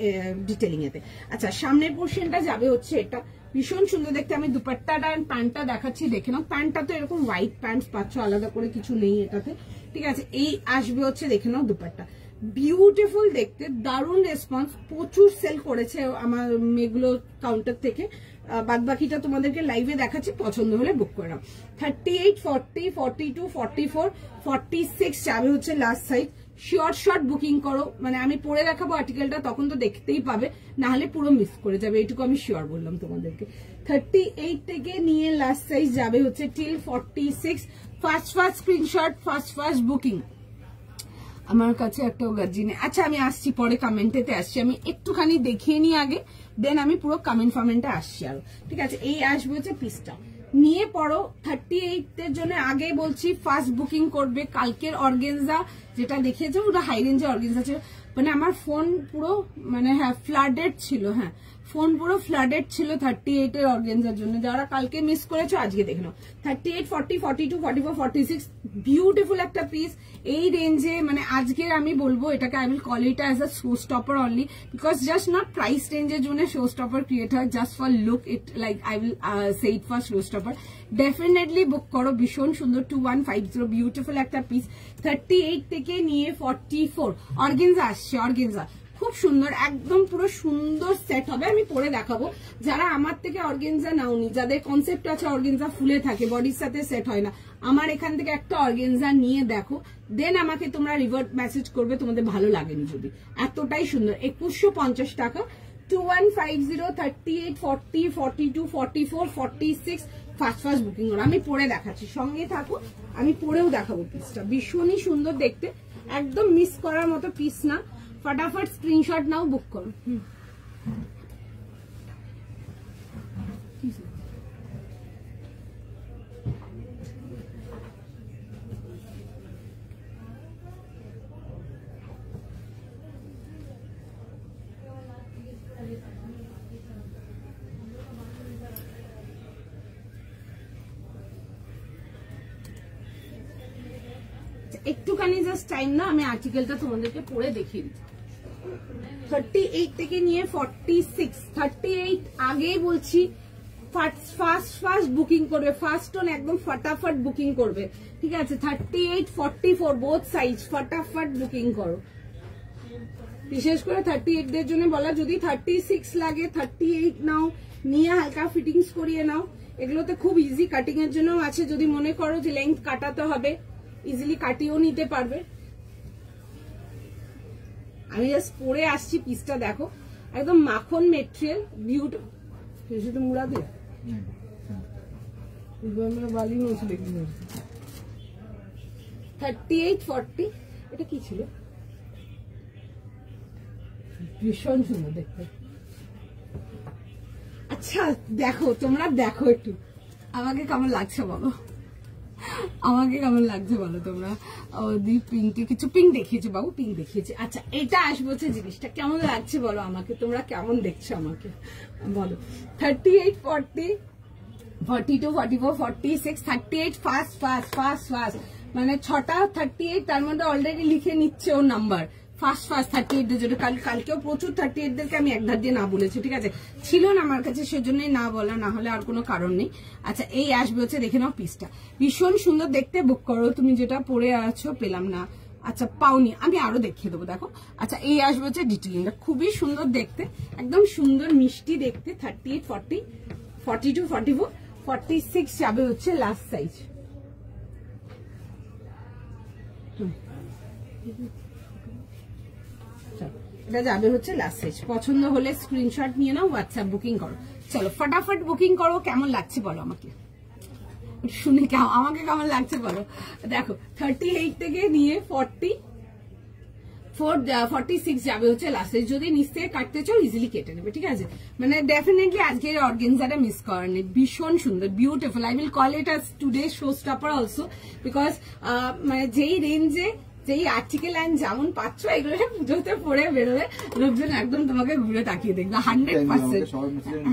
ডিটেলিং এতে। আচ্ছা, সামনের পোর্শনটা যাবে হচ্ছে এটা, ভীষণ সুন্দর দেখতে। আমি দুপাট্টাটা এন্ড প্যান্টটা দেখাচ্ছি, দেখে নাও। প্যান্টটা তো এরকম হোয়াইট প্যান্ট পাচ্ছ, আলাদা করে কিছু নেই এটাতে, ঠিক আছে। এই আসবে হচ্ছে দেখে নাও দুপাট্টা, বিউটিফুল দেখতে, দারুণ রেসপন্স, প্রচুর সেল করেছে আমার মেয়েগুলো কাউন্টার থেকে। বাদ বাকিটা তোমাদেরকে লাইভে দেখাচ্ছি, পছন্দ হলে বুক করে নাও। 38, 40, 42, 44, 46 যাবে হচ্ছে লাস্ট সাইজ। শর্ট বুকিং করো, মানে আমি পরে দেখাবো আর্টিকেলটা, তখন তো দেখতেই পাবে, না হলে পুরো মিস করে যাবে, এইটুকু আমি শিওর বললাম তোমাদেরকে। 38 থেকে নিয়ে লাস্ট সাইজ যাবে হচ্ছে till 46। First screenshot, first booking. আমার কাছে একটা গার্জি নেই। আচ্ছা, আমি আসছি পরে, কমেন্টেতে আসছি, আমি একটুখানি দেখিয়ে নিই আগে, দেন আমি পুরো কমেন্টে আসছি আরো, ঠিক আছে। এই আসবে হচ্ছে পিসটা, নিয়ে পড়ো। 38 এর জন্য আগে বলছি ফার্স্ট বুকিং করবে। কালকের অর্গেনজা যেটা দেখিয়েছে ওটা হাই রেঞ্জের অর্গেনজা ছিল, মানে আমার ফোন পুরো মানে হ্যাঁ ফ্লাডেড ছিল, হ্যাঁ ফোন পুরো ফ্লাডেড ছিল 38 এর অর্গেনজার জন্য। যারা কালকে মিস করেছো আজকে দেখে নাও। 38, 40, 42, 44, 46 বিউটিফুল একটা পিস এই রেঞ্জে। মানে আজকের আমি বলবো এটাকে, I will call it as a show stopper only, because just not price রেঞ্জের জন্য শো স্টপার ক্রিয়েট হয়, just for look it, like I will say it for show stopper. Definitely book করো, ভীষণ সুন্দর, 2150 বিউটিফুল একটা পিস। 38 থেকে নিয়ে 44 অর্গেনজা আসছে, অর্গেনজা খুব সুন্দর, একদম পুরো সুন্দর সেট হবে। আমি পরে দেখাবো, যারা আমার থেকে অর্গেনজা নাওনি, যাদের কনসেপ্ট আছে অর্গেনজা ফুলে থাকে, বডির সাথে সেট হয় না, আমার এখান থেকে একটা অর্গেনজা নিয়ে দেখো, দেন আমাকে তোমরা রিভার্ট মেসেজ করবে তোমাদের ভালো লাগেনি যদি। এতটাই সুন্দর, 2150 টাকা। 2150, 38, 40, 42, 44, 46 ফার্স্ট বুকিং করো। আমি পরে দেখাচ্ছি, সঙ্গে থাকো, আমি পরেও দেখাবো পিসটা, ভীষণই সুন্দর দেখতে, একদম মিস করার মতো পিস না। फटाफट स्क्रीनशॉट नाउ बुक करो। একটুখানি জাস্ট টাইম না, আমি আর্টিকেলটা তোমাদেরকে পড়ে দেখিয়ে দিচ্ছি। 38 থেকে নিয়ে 46, 38 আগেই বলছি ফার্স্ট বুকিং করবে, ফার্স্ট অন একদম ফটাফট বুকিং করবে, ঠিক আছে। 38, 44 বোথ সাইজ ফটাফট বুকিং করো, বিশেষ করে 38 দের জন্য বলা। যদি 36 লাগে 38 নাও, নিয়ে হালকা ফিটিংস করিয়ে নাও। এগুলোতে খুব ইজি কাটিং এর জন্য আছে, যদি মনে করো যে লেন্থ কাটাতে হবে ইজিলি কাটিয়েও নিতে পারবে। আমি জাস্ট পরে আসছি, পিসটা দেখো একদম মাখন মেটেরিয়াল, বিউটিফুল। মুড়া দে বালি 38, 40 এটা কি ছিল, ভীষণ সুন্দর দেখতে। আচ্ছা দেখো, তোমরা দেখো একটু আমাকে কেমন লাগছে বলো, আমাকে কেমন লাগছে বলো তোমরা। পিঙ্কে কিছু পিঙ্ক দেখিয়েছে বাবু, পিঙ্ক দেখিয়েছে। আচ্ছা এটা আসবো হচ্ছে জিনিসটা কেমন লাগছে বলো আমাকে, তোমরা কেমন দেখছো আমাকে বলো। 38, 40, 42, 44, 46, 38 ফাস্ট ফাস্ট ফাস্ট ফাস্ট, মানে 6টা 38 তার মধ্যে অলরেডি লিখে নিচ্ছে ও নাম্বার ফাস্ট ফাস্ট 38 দের জন্য। কালকেও প্রচুর 38 দেরকে আমি একধার দিয়ে না বলেছি, ঠিক আছে, ছিল না আমার কাছে সেজন্যই না বলা, না হলে আর কোনো কারণ নেই। আচ্ছা এই আসবে হচ্ছে, দেখে নাও পিসটা ভীষণ সুন্দর দেখতে, বুক করো। তুমি যেটা পরে আছো পেলাম না, আচ্ছা পাওনি, আমি আরো দেখিয়ে দেবো দেখো। আচ্ছা এই আসবে হচ্ছে ডিটেলিংটা, খুবই সুন্দর দেখতে, একদম সুন্দর মিষ্টি দেখতে। 38, 40, 42, 44, 46 যাবে হচ্ছে লাস্ট সাইজ। এটা যাবে হচ্ছে লাস্ট সাইজ। পছন্দ হলে স্ক্রিনশট নিয়ে নাও, হোয়াটসঅ্যাপ বুকিং করো। চলো ফটাফট বুকিং করো। কেমন লাগছে বলো আমাকে, শুনে আমাকে কেমন লাগছে বলো। দেখো 38 থেকে নিয়ে 46 যাবে হচ্ছে লাস্ট সাইজ। যদি নিচ থেকে কাটতে চাও ইজিলি কেটে নেবে, ঠিক আছে। মানে ডেফিনেটলি আজকের অর্গানজাটা মিস করার নেই, ভীষণ সুন্দর beautiful. I will call it us today show stopper also, because মানে যেই রেঞ্জে যেই আর্টিকেল অ্যান্ড যেমন পাচ্ছ এগুলো পুজোতে পরে বেরোবে, লোকজন একদম তোমাকে ঘুরে তাকিয়ে দেখবে 100%।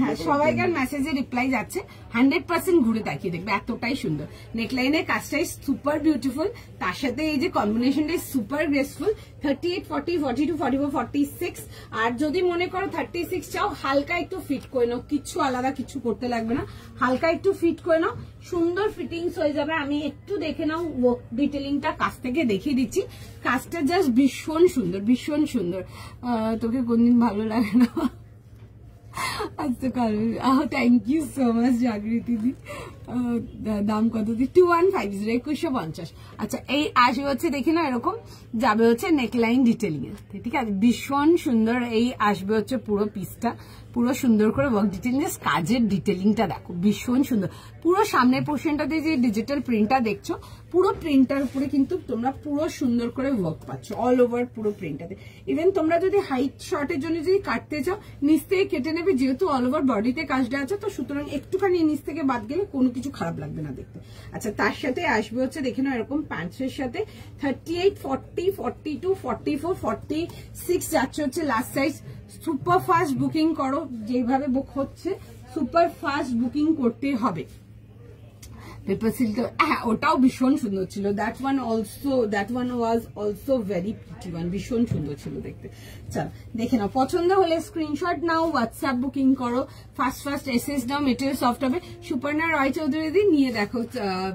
হ্যাঁ সবাইকার মেসেজে রিপ্লাই যাচ্ছে, 100% ঘুরে তাকিয়ে দেখবে, এতটাই সুন্দর। নেকলাইনের কাজটাই সুপার বিউটিফুল, তার সাথে এই যে কম্বিনেশনটাই সুপার গ্রেসফুল। 38, 40, 42, 44, 46। আর যদি মনে করো 36 চাও, হালকা একটু ফিট করে নাও, কিছু আলাদা কিছু করতে লাগবে না, হালকা একটু ফিট করে নাও, সুন্দর ফিটিংস হয়ে যাবে। আমি একটু দেখে নাও ডিটেলিংটা কাছ থেকে দেখিয়ে দিচ্ছি, কাজটা জাস্ট ভীষণ সুন্দর, ভীষণ সুন্দর। তোকে কোনদিন ভালো লাগে না? আচ্ছা কারণ thank you so much Jagriti দি। দাম কত দি? 2150, 2150। আচ্ছা এই আসবে হচ্ছে দেখি না এরকম যাবে হচ্ছে নেকলাইন ডিটেলিং এর, ঠিক আছে, ভীষণ সুন্দর। এই আসবে হচ্ছে পুরো পিসটা, পুরো সুন্দর করে ওয়ার্ক ডিটেলিং, কাজের ডিটেলিংটা দেখো ভীষণ সুন্দর। পুরো সামনের পোর্শনটাতে যে ডিজিটাল প্রিন্টটা দেখছো, পুরো প্রিন্টার উপরে কিন্তু তোমরা পুরো সুন্দর করে ওয়ার্ক পাচ্ছ অল ওভার পুরো প্রিন্টটাতে। ইভেন তোমরা যদি হাইট শর্টের জন্য যদি কাটতে চাও নিচ থেকে কেটে নেবে, যেহেতু অল ওভার বডিতে কাজটা আছে তো সুতরাং একটুখানি নিচ থেকে বাদ গেলে কোনো কিছু খারাপ লাগবে না দেখতে। আচ্ছা তার সাথে আসবে হচ্ছে দেখে নাও এরকম প্যান্টসের সাথে 38, 40, 42, 44, 46 যাচ্ছে হচ্ছে last size. Super fast booking করো, যেভাবে বুক হচ্ছে সুপার ফাস্ট বুকিং করতে হবে। পেপার সিল্ক, হ্যাঁ ওটাও ভীষণ সুন্দর ছিল। That one was also very pretty one, ভীষণ সুন্দর ছিল দেখতে। চল দেখে নাও, পছন্দ হলে স্ক্রিনশট নাও, হোয়াটসঅ্যাপ বুকিং করো, ফাস্ট এসএস নাও, মেটেরিয়াল সফট হবে। সুপর্ণা রয় চৌধুরী দি নিয়ে দেখো,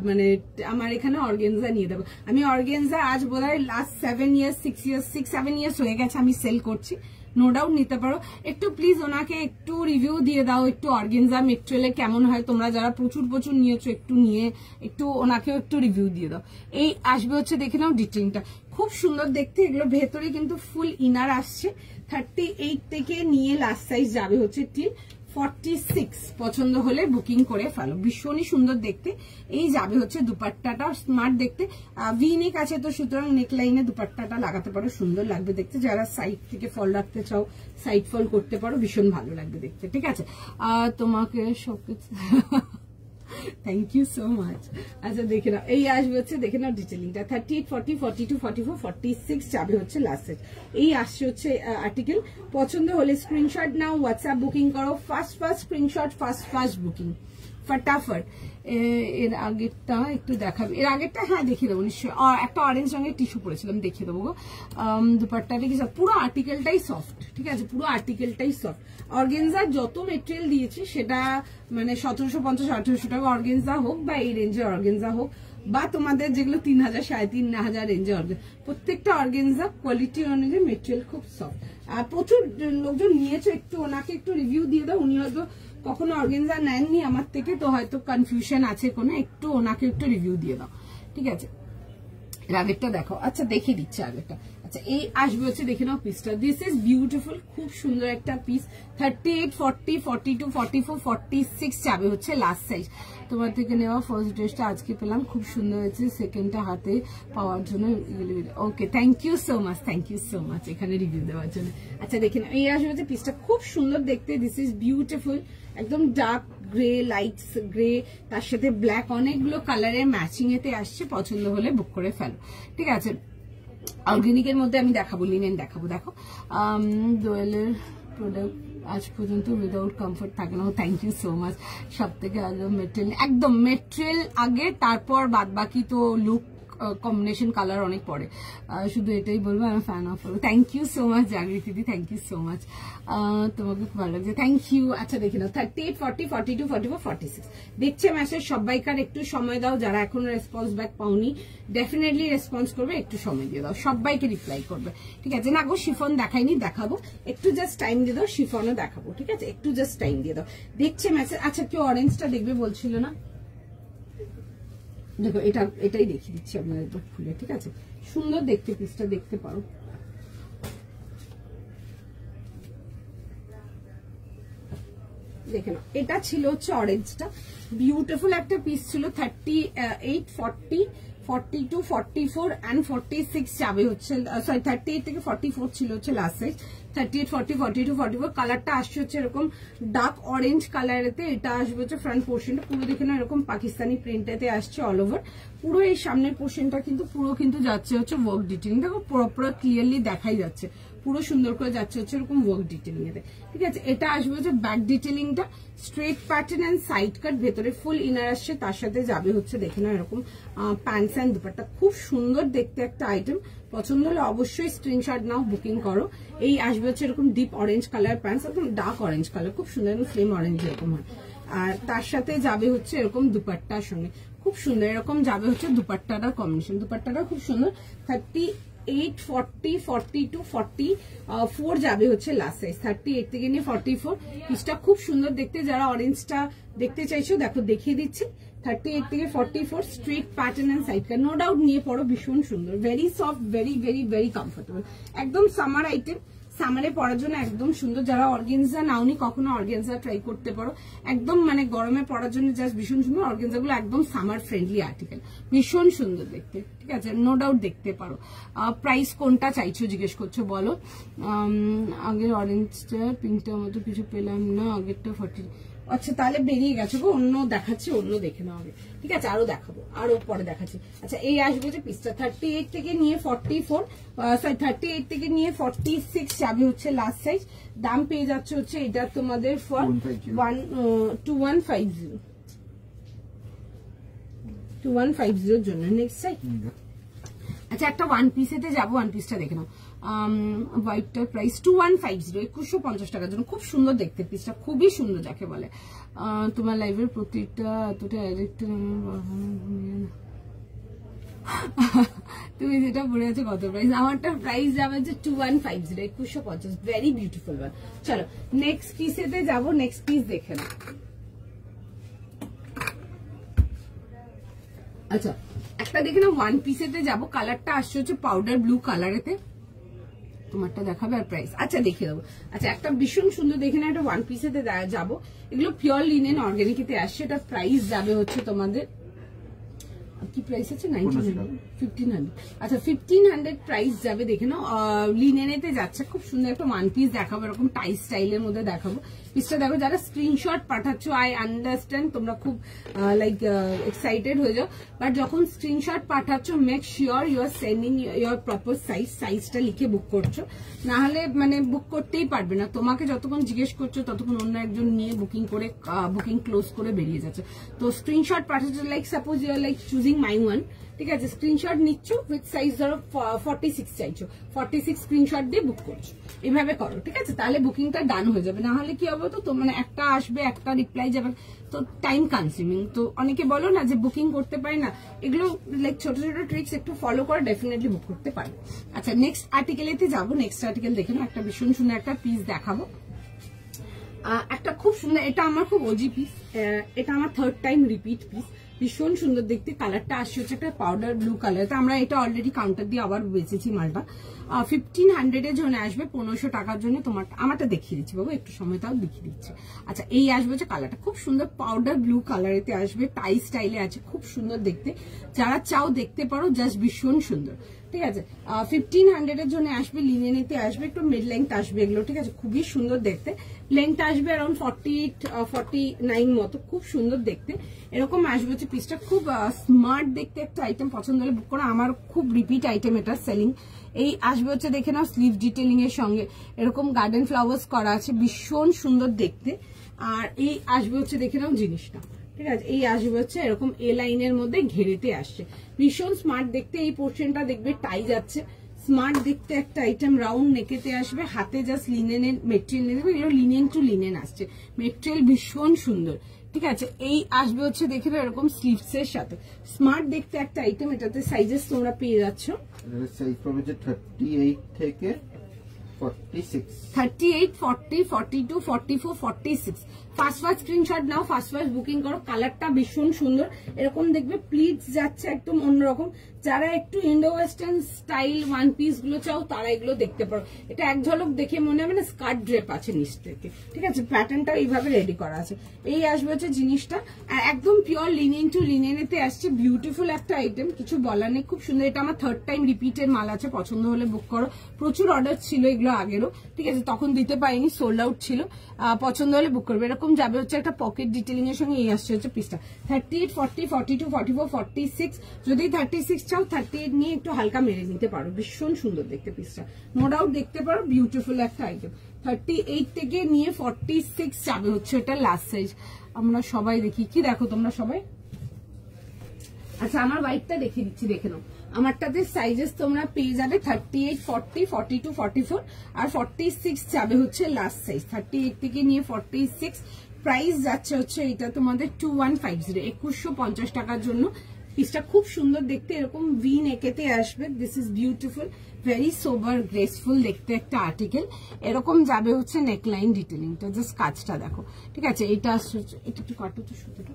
মানে আমার এখানে অর্গেনজা নিয়ে দেবো। আমি অর্গেনজা আজ বোধহয় লাস্ট 6-7 ইয়ার্স হয়ে গেছে আমি সেল করছি, নো ডাউট নিতে পারো। একটু প্লিজ ওনাকে একটু রিভিউ দিয়ে দাও, একটু অর্গেনজা মেটেরিয়ালে কেমন হয়, তোমরা যারা প্রচুর নিয়েছো একটু নিয়ে একটু ওনাকেও একটু রিভিউ দিয়ে দাও। এই আসবে হচ্ছে দেখে নাও ডিটেইলটা, খুব সুন্দর দেখতে। এগুলো ভেতরে কিন্তু ফুল ইনার আসছে। 38 থেকে নিয়ে লাস্ট সাইজ যাবে হচ্ছে টিল 46। পছন্দ হলে বুকিং করে ফেলো, ভীষণই সুন্দর দেখতে। এই যাবে হচ্ছে দুপাট্টাটা স্মার্ট দেখতে, ভি নেক আছে তো সুতরাং নেক লাইনে দুপাট্টাটা লাগাতে পারো, সুন্দর লাগবে দেখতে। যারা সাইড থেকে ফল রাখতে চাও সাইড ফল করতে পারো, ভীষণ ভালো লাগবে দেখতে, ঠিক আছে। তোমাকে সবকিছু থ্যাংক ইউ সো মাচ। আচ্ছা দেখে নাও, এই আসবে হচ্ছে দেখে নাও ডিটেলিংটা 38, 40, 42, 44, 46 যাবে হচ্ছে লাস্ট সাইজ। এই আসছে হচ্ছে আর্টিকেল। পছন্দ হলে স্ক্রিনশট নাও, হোয়াটসঅ্যাপ বুকিং করো, ফাস্ট স্ক্রিনশট, ফাস্ট বুকিং ফটাফট। এর আগেরটা একটু দেখাবে, এর আগেরটা হ্যাঁ দেখিয়ে দেবো নিশ্চয়ই। একটা অরেঞ্জ রঙের টিস্যু পরেছিলাম, দেখিয়ে দেবো গো। দুপাট্টাটা কি পুরো আর্টিকেলটাই সফট, ঠিক আছে, পুরো আর্টিকেলটাই সফট। অর্গেনজার যত মেটেরিয়াল দিয়েছি সেটা মানে 1750-1800 টাকা অর্গেনজা হোক বা এই রেঞ্জের অর্গেনজা হোক বা তোমাদের যেগুলো 3000, 3500 রেঞ্জে অর্গেনজা, প্রত্যেকটা অর্গেনজা কোয়ালিটি অনুযায়ী মেটেরিয়াল খুব সফট। আর প্রচুর লোকজন নিয়েছে, একটু ওনাকে একটু রিভিউ দিয়ে দাও। উনি হয়তো কখনো অর্গেনজা নেননি আমার থেকে, তো হয়তো কনফিউশন আছে কোনো, একটু ওনাকে একটু রিভিউ দিয়ে দাও, ঠিক আছে। আগেরটা দেখো, আচ্ছা দেখিয়ে দিচ্ছে আগেরটা। আচ্ছা এই আসবে হচ্ছে দেখে নাও পিসটা, দিস ইজ বিউটিফুল, খুব সুন্দর একটা পিস। 38, 40, 42, 44, 46 যাবে হচ্ছে লাস্ট সাইজ। তোমার থেকে নেওয়া ফার্স্ট ড্রেসটা আজকে পেলাম, খুব সুন্দর হয়েছে, সেকেন্ডটা হাতে পাওয়ার জন্য okay thank you so much, thank you so much এখানে রিভিউ দেওয়ার জন্য। আচ্ছা দেখে নাও এই আসবে হচ্ছে পিসটা, খুব সুন্দর দেখতে, দিস ইজ বিউটিফুল, একদম ডার্ক গ্রে, লাইট গ্রে, তার সাথে ব্ল্যাক, অনেকগুলো কালারের ম্যাচিং এতে আসছে, পছন্দ হলে বুক করে ফেলো, ঠিক আছে। অর্গানিকের মধ্যে আমি দেখাবো, লিনেন দেখাবো, দেখো দোয়েলের প্রোডাক্ট আজ পর্যন্ত উইদাউট কমফোর্ট থাকে না। Thank you so much. সব থেকে আগে মেটেরিয়াল, একদম মেটেরিয়াল আগে, তারপর বাদ বাকি তো লুক কম্বিনেশন কালার অনেক পরে। শুধু এটাই বলবো আমি ফ্যান অফ করবো। Thank you so much Jagriti দি, থ্যাংক ইউ সো মাচ, তোমাকে খুব ভালো লাগছে, থ্যাংক ইউ। আচ্ছা দেখে নাও 38, 40, 42, 44, 46 দেখছে মেসেজ, সবাইকার একটু সময় দাও, যারা এখনো রেসপন্স ব্যাক পাওনি ডেফিনেটলি রেসপন্স করবে, একটু সময় দিয়ে দাও, সবাইকে রিপ্লাই করবে, ঠিক আছে। না গো শিফন দেখাইনি, দেখাবো, একটু জাস্ট টাইম দিয়ে দাও, শিফনও দেখাবো, ঠিক আছে, একটু জাস্ট টাইম দিয়ে দাও। দেখছে মেসেজ। আচ্ছা কেউ অরেঞ্জটা দেখবে বলছিল না, দেখো এটাই দেখিয়ে দিচ্ছি আপনাদের তো খুলে, ঠিক আছে, সুন্দর দেখতে পিসটা, দেখতে পারো। দেখে নাও এটা ছিল হচ্ছে অরেঞ্জটা, বিউটিফুল একটা পিস ছিল। 38, 40, 42, 44 and 46 যাবে হচ্ছে, সরি 38 থেকে 44 ছিল হচ্ছে লাস্ট সাইজ। 38, 40, 42, 44 কালারটা আসছে হচ্ছে এরকম ডার্ক অরেঞ্জ কালারেতে, এটা আসবে হচ্ছে ফ্রন্ট পোর্শনটা পুরো দেখে না এরকম পাকিস্তানি প্রিন্টেতে আসছে অল ওভার, পুরো এই সামনের পোর্শনটা কিন্তু পুরো কিন্তু যাচ্ছে হচ্ছে ওয়ার্ক ডিটেইলিং, দেখো পুরো ক্লিয়ারলি দেখাই যাচ্ছে, পুরো সুন্দর করে যাচ্ছে হচ্ছে এরকম ওয়ার্ক ডিটেইলিং এতে, ঠিক আছে। এটা আসবে হচ্ছে ব্যাক ডিটেইলিংটা, straight pattern and side cut, ভেতরে ফুল ইনার আসছে, তার সাথে যাবে হচ্ছে দেখে না এরকম প্যান্টস এন্ড দুপাট্টা, খুব সুন্দর দেখতে একটা আইটেম। পছন্দ হলে অবশ্যই স্ক্রিনশট নাও, বুকিং করো। এই আসবে হচ্ছে এরকম ডিপ অরেঞ্জ কালার প্যান্টস, একদম ডার্ক অরেঞ্জ কালার, খুব সুন্দর, ফ্লেম অরেঞ্জ এরকম হয়, আর তার সাথে যাবে হচ্ছে এরকম দুপাট্টার সঙ্গে, খুব সুন্দর এরকম যাবে হচ্ছে দুপাট্টাটার কম্বিনেশন, দুপাট্টাটা খুব সুন্দর। 38, 40, 42, 44 যাবে হচ্ছে লাস্ট সাইজ। 38 থেকে নিয়ে 44 পিসটা খুব সুন্দর দেখতে, যারা অরেঞ্জটা দেখতে চাইছো দেখো দেখিয়ে দিচ্ছি। 38 থেকে 44 straight pattern and side cut, no doubt নিয়ে পড়ো, ভীষণ সুন্দর, very soft, very very very comfortable, একদম সামার আইটেম, সামারে পরার জন্য একদম সুন্দর। যারা অর্গানজা নাওনি কখনো অর্গানজা ট্রাই করতে পারো, একদম মানে গরমে পরার জন্য জাস্ট ভীষণ সুন্দর। অর্গানজা গুলো একদম সামার ফ্রেন্ডলি আর্টিকেল, ভীষণ সুন্দর দেখতে, ঠিক আছে, নো ডাউট দেখতে পারো। প্রাইস কোনটা চাইছো জিজ্ঞেস করছো বলো। আগের অরেঞ্জটা পিঙ্কটার মতো কিছু পেলাম না, আগেরটা 40, আচ্ছা তাহলে বেরিয়ে গেছে গো, অন্য দেখাচ্ছি, অন্য দেখে নাও আগে, ঠিক আছে, আরো দেখাবো, আরো পরে দেখাচ্ছি। আচ্ছা এই আসবে যে পিসটা 38 থেকে নিয়ে 44, সরি 38 থেকে নিয়ে 46 যাবে হচ্ছে লাস্ট সাইজ। দাম পেয়ে যাচ্ছে হচ্ছে এটা তোমাদের ফর 2150 এর জন্য। Next size. আচ্ছা একটা ওয়ান পিসেতে যাবো, ওয়ান পিসটা দেখে নাও, হোয়াইটটার প্রাইস 2150, 2150 টাকার জন্য, খুব সুন্দর দেখতে পিসটা, খুবই সুন্দর যাকে বলে। তোমার লাইভের প্রতিটা এতটা তুমি যেটা পড়ে আছে কত প্রাইস, আমারটা প্রাইস যাবে যে 2150, 2150, ভেরি বিউটিফুল ওয়ান। চলো নেক্সট পিসেতে যাবো, নেক্সট পিস দেখে নাও। আচ্ছা একটা দেখে না ওয়ান পিসেতে যাবো, কালারটা আসছে হচ্ছে পাউডার ব্লু কালারেতে, তোমারটা দেখাবে আর প্রাইস আচ্ছা দেখিয়ে দেবো। আচ্ছা একটা ভীষণ সুন্দর দেখে না একটা ওয়ান পিসেতে যাবো, এগুলো পিওর লিনেন অর্গানিকেতে আসছে, এটা প্রাইস যাবে হচ্ছে তোমাদের কি প্রাইস আছে 1500, আচ্ছা 1500 প্রাইস যাবে দেখে নাও। লিনেনেতে যাচ্ছে, খুব সুন্দর একটা ওয়ান পিস দেখাবো, এরকম টাই স্টাইলের মধ্যে দেখাবো। পিসটা দেখো, যারা স্ক্রিনশট পাঠাচ্ছ আই আন্ডারস্ট্যান্ড তোমরা খুব লাইক এক্সাইটেড হয়ে যাও, বাট যখন স্ক্রিনশট পাঠাচ্ছ make sure you are sending your proper সাইজটা লিখে বুক করছো, না হলে মানে বুক করতেই পারবে না। তোমাকে যতক্ষণ জিজ্ঞেস করছো ততক্ষণ অন্য একজন নিয়ে বুকিং ক্লোজ করে বেরিয়ে যাচ্ছে। তো স্ক্রিনশট পাঠাচ্ছ, like suppose you are like choosing my one, ঠিক আছে, স্ক্রিনশট নিচ্ছ উইথ সাইজ ধরো 46 চাইছো, 46 স্ক্রিনশট দিয়ে বুক করছো, এভাবে করো, ঠিক আছে, তাহলে বুকিংটা ডান হয়ে যাবে। না হলে কি হবে, তো মানে একটা আসবে একটা রিপ্লাই যাবে, তো টাইম কনজিউমিং। তো অনেকে বলো না যে বুকিং করতে পারে না, এগুলো লাইক ছোট ছোট ট্রিক্স একটু ফলো করে ডেফিনেটলি বুক করতে পারবে। আচ্ছা নেক্সট আর্টিকেলেতে যাবো, নেক্সট আর্টিকেল দেখে নাও, একটা ভীষণ সুন্দর একটা পিস দেখাবো, একটা খুব সুন্দর, এটা আমার খুব ওজি পিস, এটা আমার থার্ড টাইম রিপিট পিস, ভীষণ সুন্দর দেখতে। কালারটা আসছে হচ্ছে একটা পাউডার ব্লু কালার। তো আমরা এটা অলরেডি কাউন্টার দিয়ে আবার বেচেছি মালটা। 1500 এর জন্য আসবে, 1500 টাকার জন্য তোমার আমারটা দেখিয়ে দিচ্ছি বাবু, একটু সময় তাও দেখিয়ে দিচ্ছি। আচ্ছা এই আসবে হচ্ছে কালারটা খুব সুন্দর পাউডার ব্লু কালারেতে আসবে, টাই স্টাইলে আছে, খুব সুন্দর দেখতে। যারা চাও দেখতে পারো, জাস্ট ভীষণ সুন্দর, ঠিক আছে। 1500 এর জন্য আসবে, লিনেনেতে আসবে, একটু মিড লেন্থ আসবে এগুলো, ঠিক আছে। খুবই সুন্দর দেখতে, লেন্থ আসবে অ্যারাউন্ড 48-49 মতো, খুব সুন্দর দেখতে। এরকম আসবে হচ্ছে পিসটা, খুব স্মার্ট দেখতে একটা আইটেম। পছন্দ হলে বুক করো, আমার খুব রিপিট আইটেম এটা সেলিং। এই আসবে হচ্ছে দেখে নাও স্লিভ ডিটেলিং এর সঙ্গে এরকম গার্ডেন ফ্লাওয়ার্স করা আছে, ভীষণ সুন্দর দেখতে। আর এই আসবে হচ্ছে দেখে নাও জিনিসটা, ঠিক আছে। এই আসবে হচ্ছে এরকম এ লাইনের মধ্যে ঘেরেতে আসছে, ভীষণ স্মার্ট দেখতে। এই পোর্শনটা দেখবে টাই যাচ্ছে, স্মার্ট দেখতে একটা আইটেম। রাউন্ড নেকেতে আসবে, হাতে জাস্ট লিনেনের মেটেরিয়াল নিয়ে দেবে, এগুলো লিনেন টু লিনেন আসছে, মেটেরিয়াল ভীষণ সুন্দর, ঠিক আছে। এই আসবে হচ্ছে দেখে নাও এরকম স্লিভস এর সাথে, স্মার্ট দেখতে একটা আইটেম। এটাতে সাইজেস তোমরা পেয়ে যাচ্ছ, সাইজ পাবে 38 থেকে 46, 38, 40, 42, 44, 46। ফার্স্ট স্ক্রিনশট নাও, ফার্স্ট বুকিং করো। কালারটা ভীষণ সুন্দর, এরকম দেখবে প্লিটস যাচ্ছে একদম অন্যরকম। যারা একটু Indo western style one piece গুলো চাও তারা এগুলো দেখতে পারো। এটা এক ঝলক দেখে মনে হবে না স্কার্ট ড্রেপ আছে নিচ থেকে, ঠিক আছে। প্যাটার্নটা এইভাবে রেডি করা আছে। এই আসবে হচ্ছে জিনিসটা, আর একদম পিওর লিনেন টু লিনেনেতে আসছে, বিউটিফুল একটা আইটেম, কিছু বলার নেই, খুব সুন্দর। এটা আমার থার্ড টাইম রিপিটের মাল আছে, পছন্দ হলে বুক করো। প্রচুর অর্ডার ছিল এগুলো আগেরও, ঠিক আছে, তখন দিতে পারিনি, সোল্ড আউট ছিল। পছন্দ হলে বুক করবে। এরকম যাবে হচ্ছে একটা পকেট ডিটেলিং এর সঙ্গে। এই আসছে হচ্ছে পিসটা 38, 40, 42, 44, 46। যদি 36 চাও 38 নিয়ে একটু হালকা মেরে নিতে পারো, ভীষণ সুন্দর দেখতে পিসটা, নো ডাউট দেখতে পারো, বিউটিফুল একটা আইটেম। 38 থেকে নিয়ে 46 যাবে হচ্ছে এটা লাস্ট সাইজ। আমরা সবাই দেখি, কি দেখো তোমরা সবাই? আচ্ছা আমার হোয়াইটটা দেখিয়ে দিচ্ছি, দেখে নাও। আমারটাতে সাইজেস তোমরা পেয়ে যাবে 38, 40, 42, 44 আর 46 যাবে হচ্ছে লাস্ট সাইজ। 38 থেকে নিয়ে 46 প্রাইস যাচ্ছে হচ্ছে এটা তোমাদের 2150, 2150 টাকার জন্য। পিসটা খুব সুন্দর দেখতে, এরকম ভি নেকেতে আসবে। This is beautiful, very sober graceful দেখতে একটা আর্টিকেল। এরকম যাবে হচ্ছে নেকলাইন ডিটেলিংটা, জাস্ট কাজটা দেখো, ঠিক আছে। এটা আসছে, এটা একটু কাটো তো সুতোটা।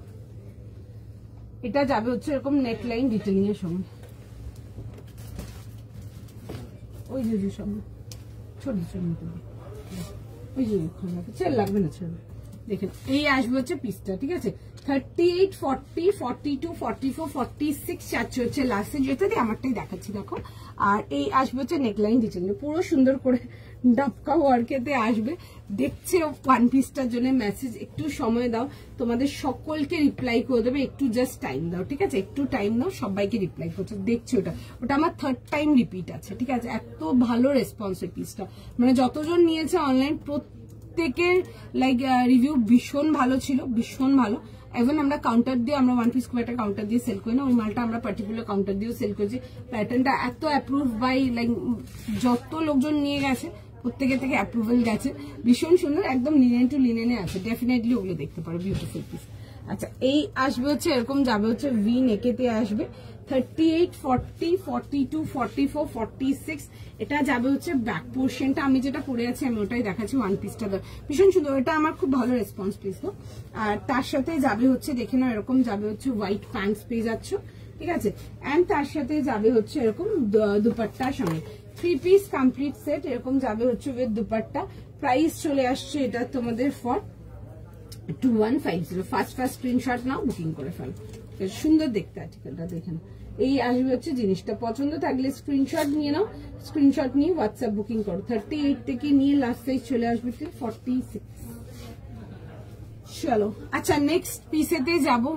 এটা যাবে হচ্ছে এরকম নেকলাইন ডিটেলিং এর সঙ্গে, ওই যে সঙ্গে ছোট ছোট ওই যে ছেড়ে লাগবে না, ছেড়ে দেখেন। এই আসবে হচ্ছে পিসটা, ঠিক আছে। 38, 40, 42, 44, 46 যাচ্ছে হচ্ছে লাস্টে, যেটা দিয়ে আমারটাই দেখাচ্ছি দেখো। আর এই আসবে হচ্ছে নেকলাইন ডিটেইল, পুরো সুন্দর করে ডাবকা ওয়ার্কেতে আসবে। দেখছে ওয়ান পিসটার জন্য মেসেজ, একটু সময় দাও, তোমাদের সকলকে রিপ্লাই করে দেবে, একটু জাস্ট টাইম দাও, ঠিক আছে। একটু টাইম দাও, সবাইকে রিপ্লাই করছে। দেখছি ওটা আমার থার্ড টাইম রিপিট আছে, ঠিক আছে। এত ভালো রেসপন্স এই পিসটা, মানে যতজন নিয়েছে অনলাইন প্রত্যেকের লাইক রিভিউ ভীষণ ভালো ছিল, ভীষণ ভালো। এখন আমরা কাউন্টার দিয়ে, আমরা ওয়ান পিস খুব একটা কাউন্টার দিয়ে সেল করি না, ওই মালটা আমরা পার্টিকুলার কাউন্টার দিয়েও সেল করছি। প্যাটার্নটা এত অ্যাপ্রুভ বাই লাইক যত লোকজন নিয়ে গেছে প্রত্যেকের থেকে অ্যাপ্রুভাল গেছে, ভীষণ সুন্দর, একদম লিনেন টু লিনেনে আছে। ডেফিনেটলি ওগুলো দেখতে পারো, বিউটিফুল পিস। আচ্ছা এই আসবে হচ্ছে এরকম যাবে হচ্ছে ভি নেকেতে আসবে 38, 40, 42, 44, 46। এটা যাবে হচ্ছে ব্যাক পোর্শনটা, আমি যেটা পরে আছি আমি ওটাই দেখাচ্ছি। ওয়ান পিসটা ভীষণ সুন্দর, এটা আমার খুব ভালো রেসপন্স পিস তো। আর তার সাথে যাবে হচ্ছে দেখে নাও এরকম যাবে হচ্ছে হোয়াইট প্যান্টস পেয়ে যাচ্ছ, ঠিক আছে। এন্ড তার সাথে যাবে হচ্ছে এরকম দুপাট্টার সঙ্গে 3 পিস কমপ্লিট সেট, এরকম যাবে হচ্ছে উইথ দুপাট্টা। প্রাইস চলে আসছে এটা তোমাদের for 2150। First screenshot now, booking করে ফেলো। সুন্দর দেখতে আর্টিকেলটা দেখেন। এই আসবে হচ্ছে জিনিসটা, পছন্দ থাকলে স্ক্রিনশট নিয়ে নাও, স্ক্রিনশট নিয়ে হোয়াটসঅ্যাপ বুকিং করো। 38 থেকে নিয়ে লাস্ট সাইজ চলে আসবে 46। চলো আচ্ছা নেক্সট পিসেতে যাবো।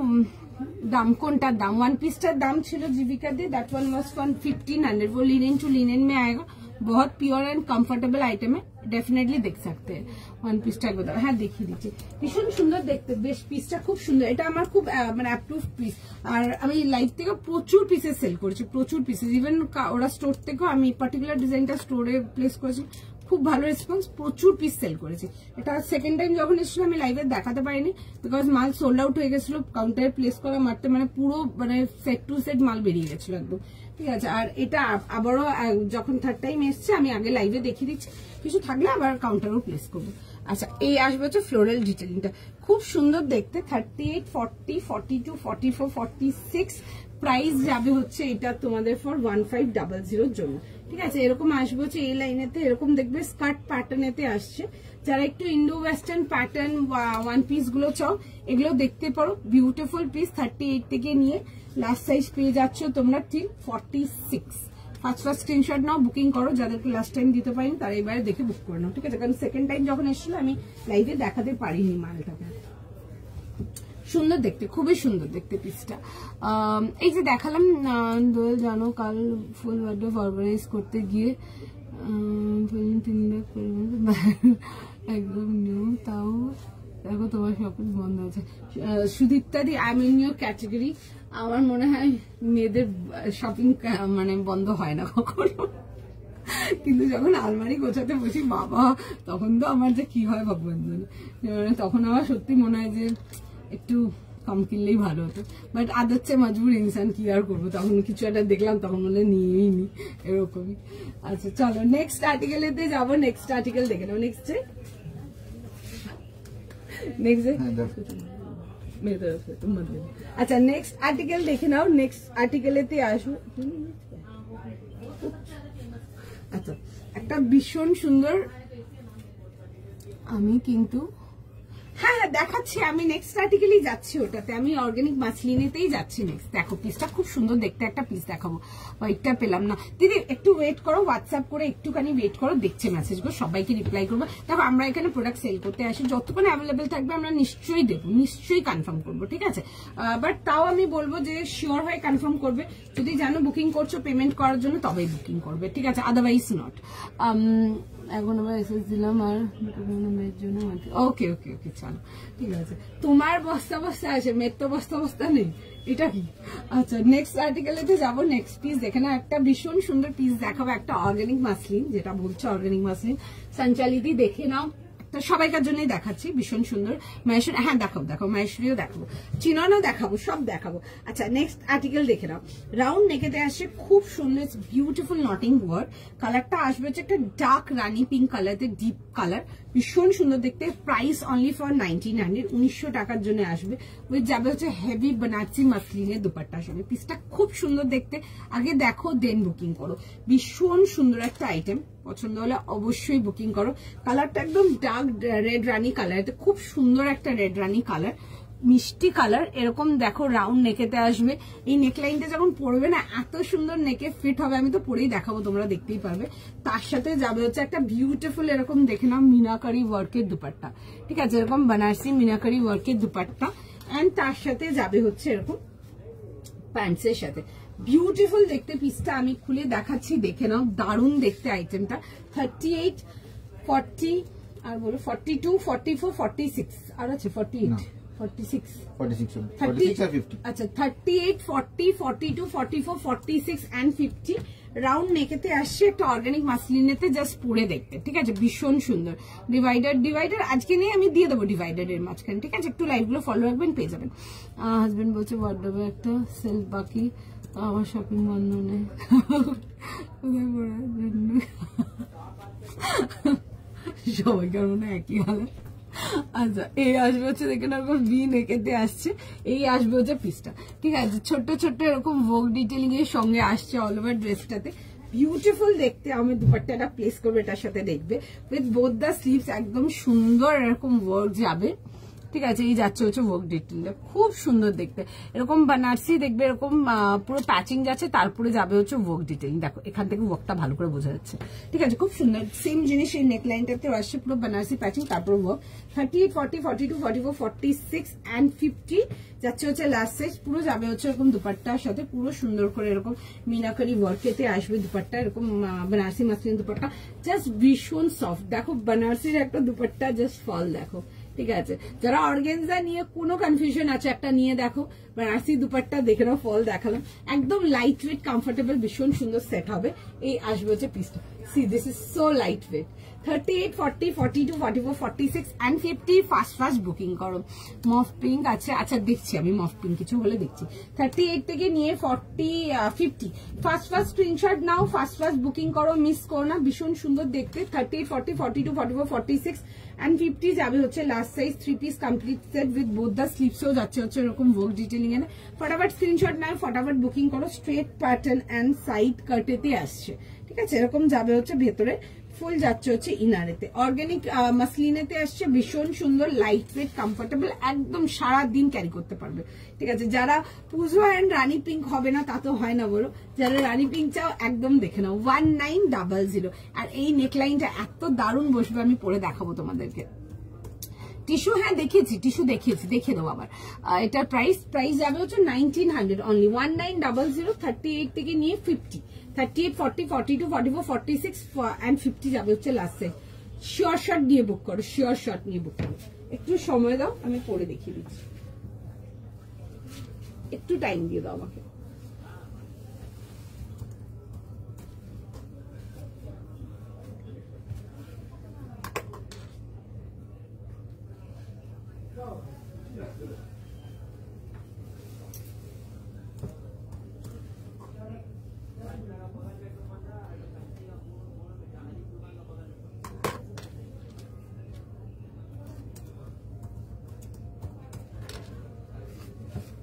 দাম কোনটার দাম? ওয়ান পিসটার দাম ছিল जीविका दे, दैट वन वाज 1500। वो लिनेन टू लिनेन में आएगा, बहुत प्योर एंड कंफर्टेबल आइटम है, डेफिनेटली देख सकते हैं। ওয়ান পিসটা একবার হ্যাঁ দেখিয়ে দিচ্ছি, ভীষণ সুন্দর দেখতে, বেশ পিসটা খুব সুন্দর। এটা আমার খুব মানে অ্যাপ্রুভ পিস, আর আমি লাইভ থেকে প্রচুর পিসেস সেল করেছি, প্রচুর পিসেস। ইভেন ওরা স্টোর থেকেও আমি পার্টিকুলার ডিজাইনটা স্টোরে প্লেস করেছি, খুব ভালো রেসপন্স, প্রচুর পিস সেল করেছি। এটা সেকেন্ড টাইম যখন এসেছিল আমি লাইভে দেখাতে পারিনি, বিকজ মাল সোল্ড আউট হয়ে গেছিল। কাউন্টারে প্লেস করা মারতে মানে পুরো মানে সেট টু সেট মাল বেরিয়ে গেছিল একদম, ঠিক আছে। আর এটা আবারও যখন থার্ড টাইম এসছে আমি আগে লাইভে দেখিয়ে দিচ্ছি, কিছু থাকলে আবার কাউন্টারও প্লেস করবো। আচ্ছা এই আসবে হচ্ছে ফ্লোরাল ডিটেলিংটা, খুব সুন্দর দেখতে। 38, 40, 42, 44, 46 প্রাইস যাবে হচ্ছে এটা তোমাদের ফর 1500 জন্য, ঠিক আছে। এরকম আসবে হচ্ছে এই লাইনেতে, এরকম দেখবে স্কার্ট প্যাটার্নেতে আসছে। যারা একটু Indo western pattern one piece গুলো চাও এগুলো দেখতে পারো, বিউটিফুল পিস। 38 থেকে নিয়ে লাস্ট সাইজ পেয়ে যাচ্ছ তোমরা ঠিক 46। ফার্স্ট স্ক্রিনশট নাও, বুকিং করো। যাদেরকে লাস্ট টাইম দিতে পারিনি তারা এবারে দেখে বুক করে নাও, ঠিক আছে। কারণ সেকেন্ড টাইম যখন এসেছিল আমি লাইভে দেখাতে পারিনি মালটাকে। সুন্দর দেখতে, খুবই সুন্দর দেখতে পিসটা। এই যে দেখালাম দোয়েল জানো কাল ফুল বার্থডে অর্গানাইজ করতে গিয়ে একদম নিউ, তাও দেখো তোমার শপিং বন্ধ আছে। সুদীপ্তাদি I am in your category. আমার মনে হয় মেয়েদের শপিং মানে বন্ধ হয় না কখনো, কিন্তু যখন আলমারি গোছাতে বসি বাবা তখন তো আমার যে কি হয় ভগবান জানে। তখন আমার সত্যি মনে হয় যে একটু কম কিনলেই ভালো হতো, বাট আদত চেয়ে মজবুর ইনসান, কি আর করবো। তখন কিছু একটা দেখলাম তখন বলে নিয়েই নি, এরকমই। আচ্ছা চলো নেক্সট আর্টিকেলেতে যাবো, নেক্সট আর্টিকেল দেখে নাও। নেক্সট আচ্ছা নেক্সট আর্টিকেল দেখে নাও। নেক্সট আর্টিকেলেতে আসো। আচ্ছা একটা ভীষণ সুন্দর, আমি কিন্তু হ্যাঁ দেখাচ্ছি, আমি নেক্সট আর্টিকেলই যাচ্ছি, ওটাতে আমি অর্গানিক মাছলিনেতেই যাচ্ছি নেক্সট। দেখো পিসটা খুব সুন্দর দেখতে একটা পিস দেখাবো, হোয়াইটটা পেলাম না। দিদি একটু ওয়েট করো, হোয়াটসঅ্যাপ করে একটুখানি ওয়েট করো, দেখছে মেসেজগুলো, সবাইকে রিপ্লাই করবো। দেখো আমরা এখানে প্রোডাক্ট সেল করতে আসি, যতক্ষণ অ্যাভেলেবেল থাকবে আমরা নিশ্চয়ই দেবো, নিশ্চয়ই কনফার্ম করবো, ঠিক আছে। বাট তাও আমি বলবো যে শিওর হয়ে কনফার্ম করবে, যদি জানো বুকিং করছো পেমেন্ট করার জন্য তবেই বুকিং করবে, ঠিক আছে, আদারওয়াইজ নট। এখন আবার এসএস দিলাম আর মেয়ের জন্য। ওকে ওকে ওকে চলো ঠিক আছে, তোমার বস্তা বস্তা আছে, মেয়ের তো বস্তা বস্তা নেই, এটা কি। আচ্ছা নেক্সট আর্টিকেলেতে যাবো। নেক্সট পিস দেখে না, একটা ভীষণ সুন্দর পিস দেখাবো, একটা অর্গানিক মাসলিন, যেটা বলছে অর্গানিক মাসলিন সঞ্চালিতি, দেখে নাও। সবাইকার জন্যই দেখাচ্ছি, ভীষণ সুন্দর মাহেশ্বরী। হ্যাঁ দেখাবো দেখাবো, মাহেশ্বরীও দেখাবো, চিননও দেখাবো, সব দেখাবো। আচ্ছা নেক্সট আর্টিকেল দেখে নাও। রাউন্ড নেকেতে আসছে, খুব সুন্দর বিউটিফুল নটিং ওয়ার্ক। কালারটা আসবে হচ্ছে একটা ডার্ক রানি পিঙ্ক কালারতে, ডিপ কালার, ভীষণ সুন্দর দেখতে। প্রাইস অনলি ফর 1900, 1900 টাকার জন্য আসবে। উইথ যাবে হচ্ছে হেভি বানারসি মাসলিনের দুপাট্টা আসবে। পিসটা খুব সুন্দর দেখতে, আগে দেখো দেন বুকিং করো। ভীষণ সুন্দর একটা আইটেম, পছন্দ হলে অবশ্যই বুকিং করো। কালারটা একদম ডার্ক রেড রানি কালার, এটা খুব সুন্দর একটা রেড রানি কালার, মিষ্টি কালার। এরকম দেখো রাউন্ড নেকেতে আসবে। এই নেকলাইনটা যখন পরবে না এত সুন্দর নেকে ফিট হবে, আমি তো পরেই দেখাবো, তোমরা দেখতেই পারবে। তার সাথে যাবে হচ্ছে একটা বিউটিফুল এরকম দেখে নাও মিনাকারি ওয়ার্কের দুপাট্টা, ঠিক আছে, এরকম বানারসি মিনাকারি ওয়ার্কের দুপাট্টা। এন্ড তার সাথে যাবে হচ্ছে এরকম প্যান্টসের সাথে, বিউটিফুল দেখতে পিসটা। আমি খুলে দেখাচ্ছি, দেখে নাও, দারুণ দেখতে আইটেমটা। 38, 40 আর বলো 42, 44, 46 আর আছে 48, 46, 46 আর 50। আচ্ছা 38, 40, 42, 44, 46 and 50 রাউন্ড নেকেতে আসছে, একটা অর্গানিক মাসলিনেতে জাস্ট পরে দেখতে, ঠিক আছে, ভীষণ সুন্দর। ডিভাইডার আজকে নিয়ে আমি দিয়ে দেবো ডিভাইডারের মাঝখানে, ঠিক আছে, একটু লাইভগুলো ফলো রাখবেন, পেয়ে যাবেন। হাজবেন্ড বলছে ওয়ার্ডরোবে একটা সেলফ বাকি, আমার শপিং বন্ধ নেই কোথায় পড়ার জন্য। সবাইকার মনে একই হালে। আচ্ছা এই আসবে হচ্ছে দেখে না এরকম ভি নেকেতে আসছে, এই আসবে হচ্ছে পিসটা, ঠিক আছে, ছোট্ট ছোট্ট এরকম ওয়ার্ক ডিটেলিং এর সঙ্গে আসছে অল ওভার ড্রেসটাতে, বিউটিফুল দেখতে। আমি দুপাট্টাটা প্লেস করবো এটার সাথে, দেখবে উইথ বোথ দ্য স্লিভস, একদম সুন্দর এরকম ওয়ার্ক যাবে, ঠিক আছে। এই যাচ্ছে হচ্ছে ওয়ার্ক ডিটেলটা, খুব সুন্দর দেখতে, এরকম বানারসি দেখবে, এরকম পুরো প্যাচিং যাচ্ছে, তারপরে যাবে হচ্ছে ওয়ার্ক ডিটেলিং। দেখো এখান থেকে ওয়ার্কটা ভালো করে বোঝা যাচ্ছে, ঠিক আছে, খুব সুন্দর। সেম জিনিস এই নেকলাইনটাতে আসছে, পুরো বানারসি প্যাচিং, তারপর ওয়ার্ক। 38, 40, 42, 44, 46 and 50 যাচ্ছে হচ্ছে লাস্ট সাইজ। পুরো যাবে হচ্ছে এরকম দুপাট্টার সাথে, পুরো সুন্দর করে এরকম মিনাকারি ওয়ার্কেতে আসবে দুপাট্টা, এরকম বানারসি মাসলিন দুপাট্টা, জাস্ট ভীষণ সফট। দেখো বানারসির একটা দুপাট্টা জাস্ট ফল দেখো, ঠিক আছে। যারা অর্গানজা নিয়ে কোনো কনফিউশন আছে একটা নিয়ে দেখো, বানারসি দুপাট্টা দেখে নাও, ফল দেখালাম, একদম লাইট ওয়েট কমফোর্টেবল, ভীষণ সুন্দর সেট হবে। এই আসবে হচ্ছে পিসটা, C this is so light weight. 38, 40, 42, 44, 46 and 50 fast booking করো। মফ পিঙ্ক আছে, আচ্ছা দেখছি আমি মফ পিঙ্ক কিছু হলে দেখছি। 38 থেকে নিয়ে 40, 50 ফাস্ট স্ক্রিনশট নাও, ফাস্ট বুকিং করো, মিস করো না, ভীষণ সুন্দর দেখতে। 38, 40, 42, 44, 46 and 50 যাবে হচ্ছে last size 3 piece complete set with both the স্লিভসও যাচ্ছে হচ্ছে এরকম ওয়ার্ক ডিটেইলিং এ। ফটাফট স্ক্রিনশট নাও, ফটাফট বুকিং করো। স্ট্রেট প্যাটার্ন এন্ড সাইড কাটেতে আসছে, ঠিক আছে, এরকম যাবে হচ্ছে ভেতরে, ফুল যাচ্ছে হচ্ছে ইনারেতে, অর্গানিক মাসলিনেতে আসছে, ভীষণ সুন্দর, লাইট ওয়েট, কমফোর্টেবল, একদম সারা দিন ক্যারি করতে পারবে, ঠিক আছে। যারা পুজো এন্ড রানী পিঙ্ক হবে না তা তো হয় না বলো, যারা রানী পিঙ্ক চাও একদম দেখে নাও 1900। আর এই নেকলাইনটা এত দারুণ বসবে, আমি পরে দেখাবো তোমাদেরকে। টিস্যু, হ্যাঁ দেখিয়েছি, টিস্যু দেখিয়েছি, দেখে দেবো আবার। এটার প্রাইস যাবে হচ্ছে 1900 অনলি, 1900, 38 থেকে নিয়ে 50, 38, 40, 42, 44, 46 and 50 যাবে হচ্ছে লাস্ট সাইজ। শিওর শট নিয়ে বুক করো, শিওর শট নিয়ে বুক করো। একটু সময় দাও, আমি পরে দেখিয়ে দিচ্ছি, একটু টাইম দিয়ে দাও আমাকে।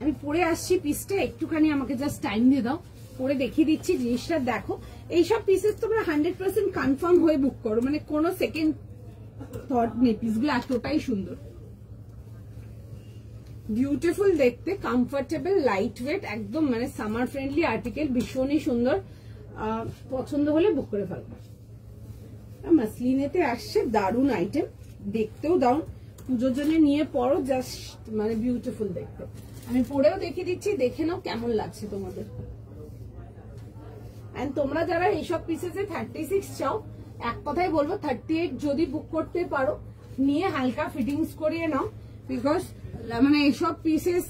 আমি পরে আসছি পিসটা, একটুখানি আমাকে জাস্ট টাইম দিয়ে দাও, পরে দেখিয়ে দিচ্ছি জিনিসটা। দেখো এইসব পিসেস তোমরা 100% কনফার্ম হয়ে বুক করো, মানে কোনো সেকেন্ড থট নেই, পিসগুলো এতটাই সুন্দর, বিউটিফুল দেখতে, কমফোর্টেবল, লাইট ওয়েট, একদম মানে সামার ফ্রেন্ডলি আর্টিকেল, ভীষণই সুন্দর। পছন্দ হলে বুক করে ফেলবো। মাসলিনেতে আসছে, দারুণ আইটেম, দেখতেও দারুণ, পুজোর জন্য নিয়ে পড়ো, জাস্ট মানে বিউটিফুল দেখতে। আমি পরেও দেখিয়ে দিচ্ছি, দেখে নাও কেমন লাগছে তোমাদের। এন্ড তোমরা যারা এইসব পিসেসে 36 চাও, এক কথাই বলবো 38 যদি বুক করতে পারো, নিয়ে হালকা ফিটিংস করিয়ে নাও, বিকজ মানে এইসব পিসেস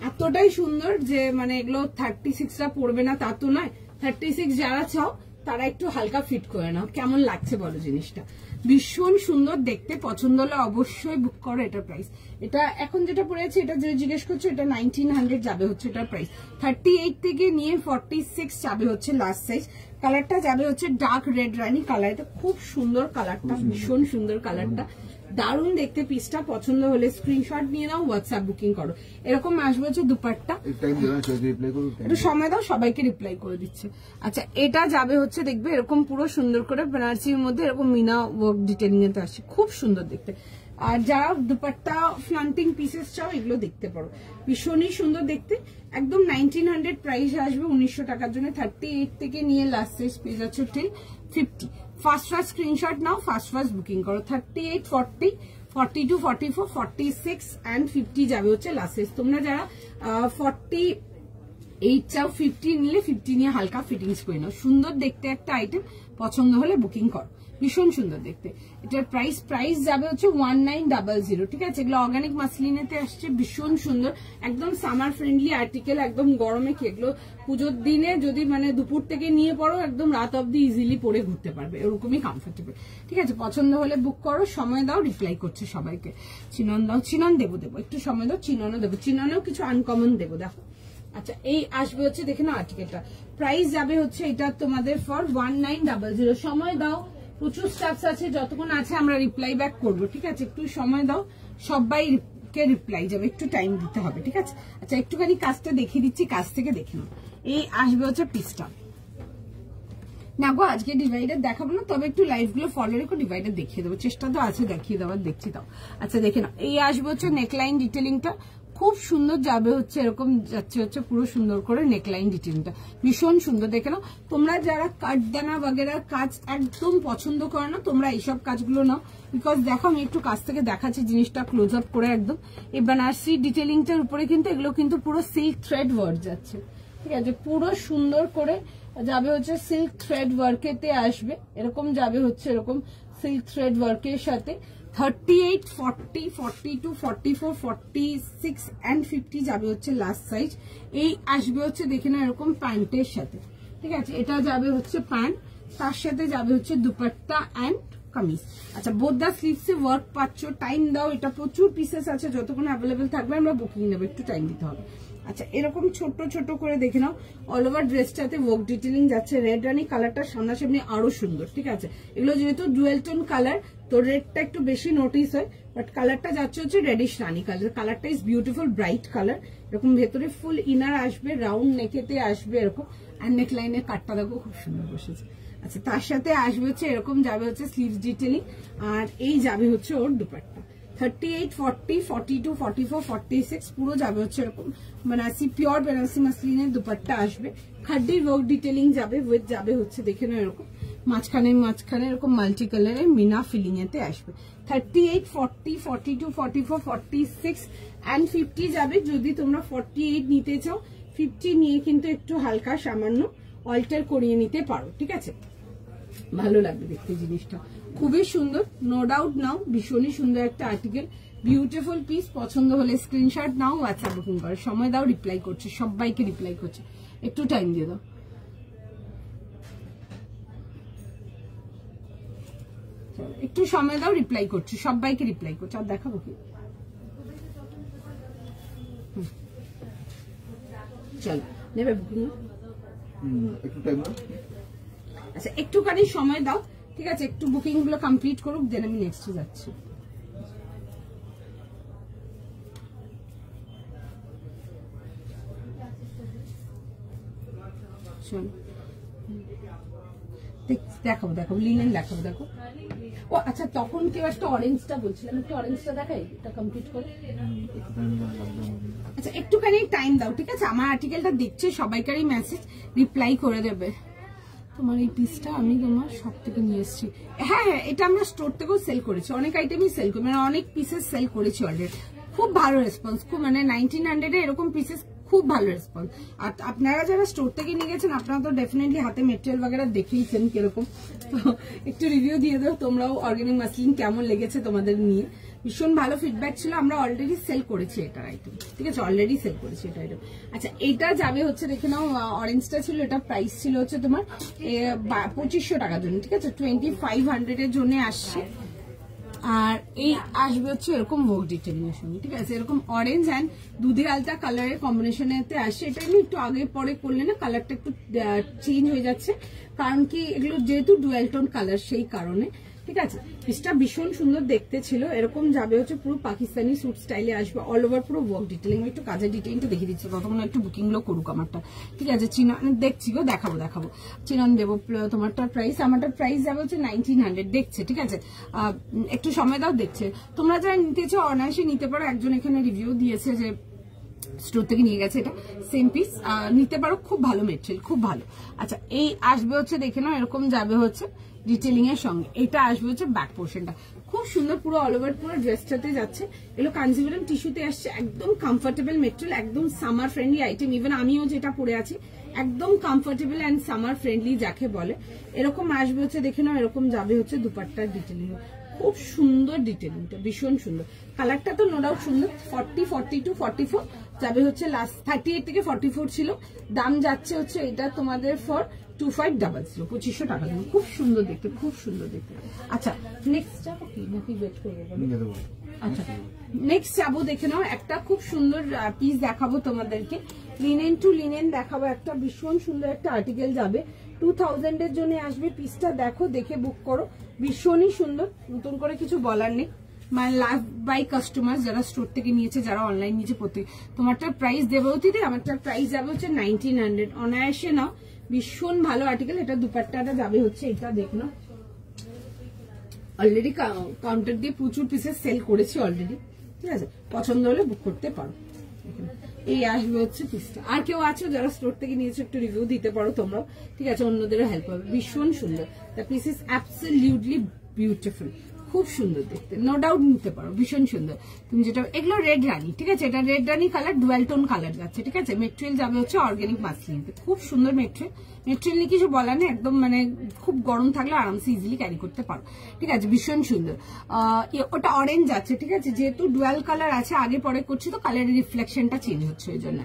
এতটাই সুন্দর যে মানে এগুলো 36টা পড়বে না তা তো নয়। 36 যারা চাও তারা একটু হালকা ফিট করে নাও। কেমন লাগছে বলো জিনিসটা, ভীষণ সুন্দর দেখতে, পছন্দ হলে অবশ্যই বুক করো। এটার প্রাইস, এটা এখন যেটা পড়েছে এটা যে জিজ্ঞেস করছো, এটা 1900 যাবে হচ্ছে এটার প্রাইস। 38 থেকে নিয়ে 46 যাবে হচ্ছে লাস্ট সাইজ। কালারটা যাবে হচ্ছে ডার্ক রেড রানী কালার, এটা খুব সুন্দর কালারটা, ভীষণ সুন্দর কালারটা, দারুণ দেখতে। পিসটা পছন্দ হলে স্ক্রিনশট নিয়ে নাও, হোয়াটসঅ্যাপ বুকিং করো। এরকম আসবে হচ্ছে দুপাট্টা, একটু সময় দাও, সবাইকে রিপ্লাই করে দিচ্ছে। আচ্ছা, এটা যাবে হচ্ছে দেখবে এরকম পুরো সুন্দর করে বেনারসির মধ্যে এরকম মিনা ওয়ার্ক ডিটেইলিং এতে আসছে, খুব সুন্দর দেখতে। আর যারা দুপাট্টা ফ্লান্টিং পিসেস চাও এগুলো দেখতে পারো, ভীষণই সুন্দর দেখতে, একদম 1900 প্রাইস আসবে 1900 টাকার জন্য। 38 থেকে নিয়ে লাস্ট সাইজ পেয়ে যাচ্ছে টিল 50। ফার্স্ট স্ক্রিনশট নাও, ফার্স্ট বুকিং করো। 38, 40, 42, 44, 46 and 50 যাবে হচ্ছে লাস্ট সাইজ। তোমরা যারা 48 চাও, 50 নিলে 50 নিয়ে হালকা ফিটিংস করে নাও। সুন্দর দেখতে একটা আইটেম, পছন্দ হলে বুকিং করো, ভীষণ সুন্দর দেখতে। এটার প্রাইস যাবে হচ্ছে 1900, ঠিক আছে। এগুলো অর্গানিক মাসলিনেতে আসছে, ভীষণ সুন্দর, একদম সামার ফ্রেন্ডলি আর্টিকেল, একদম গরমে কি এগুলো পুজোর দিনে যদি মানে দুপুর থেকে নিয়ে পড়ো, একদম রাত অব্দি ইজিলি পরে ঘুরতে পারবে, এরকমই কমফোর্টেবল, ঠিক আছে। পছন্দ হলে বুক করো, সময় দাও, রিপ্লাই করছে সবাইকে। চিনন দাও, চিনন দেবো, একটু সময় দাও, চিননও দেবো, চিননেও কিছু আনকমন দেবো, দেখো। আচ্ছা, এই আসবে হচ্ছে দেখে নাও আর্টিকেলটা, প্রাইস যাবে হচ্ছে এটা তোমাদের ফর 1900। সময় দাও, প্রচুর স্টাফস আছে, যতক্ষণ আছে আমরা রিপ্লাই ব্যাক করবো, ঠিক আছে। একটু সময় দাও, সবাইকে রিপ্লাই যাবে, একটু টাইম দিতে হবে, ঠিক আছে। আচ্ছা, একটুখানি কাজটা দেখিয়ে দিচ্ছি, কাজ থেকে দেখে নাও। এই আসবে হচ্ছে পিসটা, না গো আজকে ডিভাইডার দেখাবো না, তবে একটু লাইভ গুলো ফলো রেখো, ডিভাইডার দেখিয়ে দেবো, চেষ্টা তো আছে দেখিয়ে দেওয়ার, দেখছি তাও। আচ্ছা দেখে নাও, এই আসবে হচ্ছে নেকলাইন ডিটেলিংটা, খুব সুন্দর যাবে হচ্ছে এরকম যাচ্ছে হচ্ছে পুরো সুন্দর করে নেকলাইন ডিটেইলটা, ভীষণ সুন্দর দেখে নাও। তোমরা যারা কাটদানা বাগেরা কাজ একদম পছন্দ করো না, তোমরা এইসব কাজগুলো নাও, বিকজ দেখো আমি একটু কাছ থেকে দেখাচ্ছি জিনিসটা ক্লোজ আপ করে একদম। এই বেনারসি ডিটেইলিংটার উপরে কিন্তু এগুলো কিন্তু পুরো সিল্ক থ্রেড ওয়ার্ক যাচ্ছে, ঠিক আছে, পুরো সুন্দর করে যাবে হচ্ছে সিল্ক থ্রেড ওয়ার্কেতে আসবে, এরকম যাবে হচ্ছে এরকম সিল্ক থ্রেড ওয়ার্কের সাথে। 38, 40, 42, 44, 46 and 50 যাবে হচ্ছে লাস্ট সাইজ। এই আসবে হচ্ছে দেখে না এরকম প্যান্টের সাথে, ঠিক আছে। এটা যাবে হচ্ছে প্যান্ট, তার সাথে যাবে হচ্ছে দুপাট্টা অ্যান্ড কামিজ। আচ্ছা, বোথ দা স্লিভসে ওয়ার্ক পাচ্ছ, টাইম দাও, এটা প্রচুর পিসেস আছে, যতক্ষণ অ্যাভেলেবেল থাকবে আমরা বুকিং নেবো, একটু টাইম দিতে হবে। আচ্ছা এরকম ছোট ছোট করে দেখে নাও, অল ওভার ড্রেসটাতে ওয়ার্ক ডিটেইলিং যাচ্ছে। রেড রানি কালারটা সামনাসামনি আরো সুন্দর, ঠিক আছে। এগুলো যেহেতু ডুয়েল টোন কালার, তো রেডটা একটু বেশি নোটিস হয়, বাট কালারটা যাচ্ছে হচ্ছে রেডিশ রানি কালার। কালারটা ইজ বিউটিফুল ব্রাইট কালার। এরকম ভেতরে ফুল ইনার আসবে, রাউন্ড নেকেতে আসবে এরকম, আর নেক লাইনের কাটটা দেখো খুব সুন্দর বসেছে। আচ্ছা তার সাথে আসবে হচ্ছে এরকম যাবে হচ্ছে স্লিভস ডিটেইলিং, আর এই যাবে হচ্ছে ওর দুপাট্টা। 38, 40, 42, 44, 46 পুরো যাবে হচ্ছে এরকম বেনারসি, পিওর বেনারসি মাসলিনের দুপাট্টা আসবে। খাড্ডির ওয়ার্ক ডিটেইলিং যাবে, উইথ যাবে হচ্ছে দেখে নাও এরকম মাঝখানে এরকম মাল্টি কালারের মিনা ফিলিং এতে আসবে। 38, 40, 42, 44, 46 and 50 যাবে। যদি তোমরা 48 নিতে চাও 50 নিয়ে কিন্তু একটু হালকা সামান্য অল্টার করিয়ে নিতে পারো, ঠিক আছে। ভালো লাগবে দেখতে জিনিসটা, খুবই সুন্দর, নো ডাউট নাও। ভীষণই সুন্দর একটা আর্টিকেল, বিউটিফুল পিস। পছন্দ হলে স্ক্রিনশট নাও, হোয়াটসঅ্যাপ বুকিং করো। সময় দাও, রিপ্লাই করছে, সবাইকে রিপ্লাই করছে, একটু টাইম দিয়ে দাও। একটু সময় দাও, রিপ্লাই করছে, সবাইকে রিপ্লাই করছে। আর দেখাবো কি, চলো নেবে বুকিং। একটু টাইম দাও। আচ্ছা একটুখানি সময় দাও, ঠিক আছে, একটু বুকিং গুলো কমপ্লিট করুক, দেন আমি নেক্সটে যাচ্ছি। দেখাবো লিনেন দেখাবো, দেখো। ও আচ্ছা তখন কেউ একটা অরেঞ্জটা বলছিলাম, একটু অরেঞ্জটা দেখাই, এটা কমপ্লিট করে। আচ্ছা একটুখানি টাইম দাও, ঠিক আছে। আমার আর্টিকেলটা দেখছে, সবাইকারই মেসেজ রিপ্লাই করে দেবে। তোমার এই পিসটা আমি তোমার সব থেকে নিয়ে এসেছি। হ্যাঁ এটা আমরা স্টোর থেকেও সেল করেছি, অনেক আইটেমই সেল করি, মানে অনেক পিসেস সেল করেছি অলরেডি। খুব ভালো রেসপন্স, খুব মানে 1900 এরকম পিসেস খুব ভালো রেসপন্স। আর আপনারা যারা স্টোর থেকে নিয়ে গেছেন আপনারা তো ডেফিনেটলি হাতে মেটেরিয়াল বাগেরা দেখেইছেন কিরকম, তো একটু রিভিউ দিয়ে দাও তোমরাও অর্গানিক মাসলিন কেমন লেগেছে তোমাদের নিয়ে। ভীষণ ভালো ফিডব্যাক ছিল, আমরা অলরেডি সেল করেছি এটার আইটেম, ঠিক আছে, অলরেডি সেল করেছি এটা আইটেম। আচ্ছা এটা যাবে হচ্ছে দেখে নাও, অরেঞ্জটা ছিল, এটা প্রাইস ছিল হচ্ছে তোমার 2500 টাকার জন্য, ঠিক আছে, 2500 এর জন্য আসছে। আর এই আসবে হচ্ছে এরকম ওয়ার্ক ডিটেইলিং এর সঙ্গে, ঠিক আছে, এরকম অরেঞ্জ অ্যান্ড দুধি আলতা কালারের কম্বিনেশনেতে আসছে। এটা একটু আগে পরে করলে না কালারটা একটু চেঞ্জ হয়ে যাচ্ছে, কারণ কি এগুলো যেহেতু ডুয়েল টোন কালার সেই কারণে, ঠিক আছে। পিসটা ভীষণ সুন্দর দেখতে ছিল, এরকম যাবে হচ্ছে পুরো পাকিস্তানি স্যুট স্টাইলে আসবে, অল ওভার পুরো ওয়ার্ক ডিটেইলিং। একটু কাজের ডিটেইলটা দেখিয়ে দিচ্ছি, ততক্ষণ একটু বুকিং গুলো করুক আমারটা, ঠিক আছে। চিনন দেখছি গো, দেখাবো চিনন দেবো। তোমারটার প্রাইস, আমারটার প্রাইস যাবে হচ্ছে 1900, দেখছে, ঠিক আছে। একটু সময় দাও, দেখছে। তোমরা যারা নিতে চাও অনায়াসে নিতে পারো, একজন এখানে রিভিউ দিয়েছে যে স্টোর থেকে নিয়ে গেছে, এটা সেম পিস নিতে পারো, খুব ভালো মেটেরিয়াল, খুব ভালো। আচ্ছা এই আসবে হচ্ছে দেখে নাও, এরকম যাবে হচ্ছে ডিটেইলিং এর সঙ্গে। এটা আসবে হচ্ছে ব্যাক পোর্শনটা, খুব সুন্দর, পুরো অল ওভার পুরো ড্রেসটাতে যাচ্ছে। এগুলো কাঞ্জিভারাম টিস্যুতে আসছে, একদম কমফোর্টেবল মেটেরিয়াল, একদম সামার ফ্রেন্ডলি আইটেম। ইভেন আমিও যেটা পরে আছি একদম কমফোর্টেবল অ্যান্ড সামার ফ্রেন্ডলি যাকে বলে, এরকম আসবে হচ্ছে দেখে নাও। এরকম যাবে হচ্ছে দুপাট্টার ডিটেইলিং, খুব সুন্দর ডিটেইলিংটা, ভীষণ সুন্দর। কালারটা তো নো ডাউট সুন্দর। 40, 42, 44 যাবে হচ্ছে লাস্ট, 38 থেকে 44 ছিল। দাম যাচ্ছে হচ্ছে এটা তোমাদের ফর 2500, 2500 টাকা। খুব সুন্দর দেখতে, খুব সুন্দর দেখতে। আচ্ছা নেক্সট যাবো কি নাকি ওয়েট করবো? আচ্ছা নেক্সট যাবো, দেখে নাও একটা খুব সুন্দর পিস দেখাবো তোমাদেরকে, লিনেন টু লিনেন দেখাবো। একটা ভীষণ সুন্দর একটা আর্টিকেল যাবে, 2000 এর জন্য আসবে। পিসটা দেখো, দেখে বুক করো, ভীষণই সুন্দর, নতুন করে কিছু বলার নেই। মানে লাভ বাই কাস্টমার যারা স্টোর থেকে নিয়েছে, যারা অনলাইন নিয়েছে, প্রতি তোমারটার প্রাইস দেবতীতে, আমারটার প্রাইস যাবে হচ্ছে 1900। অনায়াসে নাও, ভীষণ ভালো আর্টিকেল। এটা দুপাট্টাটা যাবে হচ্ছে এটা, দেখো অলরেডি কাউন্টার দিয়ে প্রচুর পিসেস সেল করেছি অলরেডি, ঠিক আছে, পছন্দ হলে বুক করতে পারো। এই আসবে হচ্ছে পিসটা। আর কেউ আছো যারা স্টোর থেকে নিয়েছো, একটু রিভিউ দিতে পারো তোমরাও, ঠিক আছে, অন্যদেরও হেল্প হবে। ভীষণ সুন্দর, the piece is absolutely beautiful, খুব সুন্দর দেখতে, নো ডাউট নিতে পারো, ভীষণ সুন্দর। তুমি যেটা, এগুলো রেড রানি, ঠিক আছে, এটা রেড রানি কালার, ডুয়েল টোন কালার যাচ্ছে, ঠিক আছে। মেটেরিয়াল যাবে হচ্ছে অর্গানিক মাসলিন, খুব সুন্দর মেটেরিয়াল, মেটেরিয়াল নিয়ে কিছু বলার নেই, একদম মানে খুব গরম থাকলে আরামসে ইজিলি ক্যারি করতে পারো। ঠিক আছে, ভীষণ সুন্দর। ওটা অরেঞ্জ আছে, ঠিক আছে, যেহেতু ডুয়াল কালার আছে, আগে পরে করছি তো কালারের রিফ্লেকশনটা চেঞ্জ হচ্ছে ওই জন্য।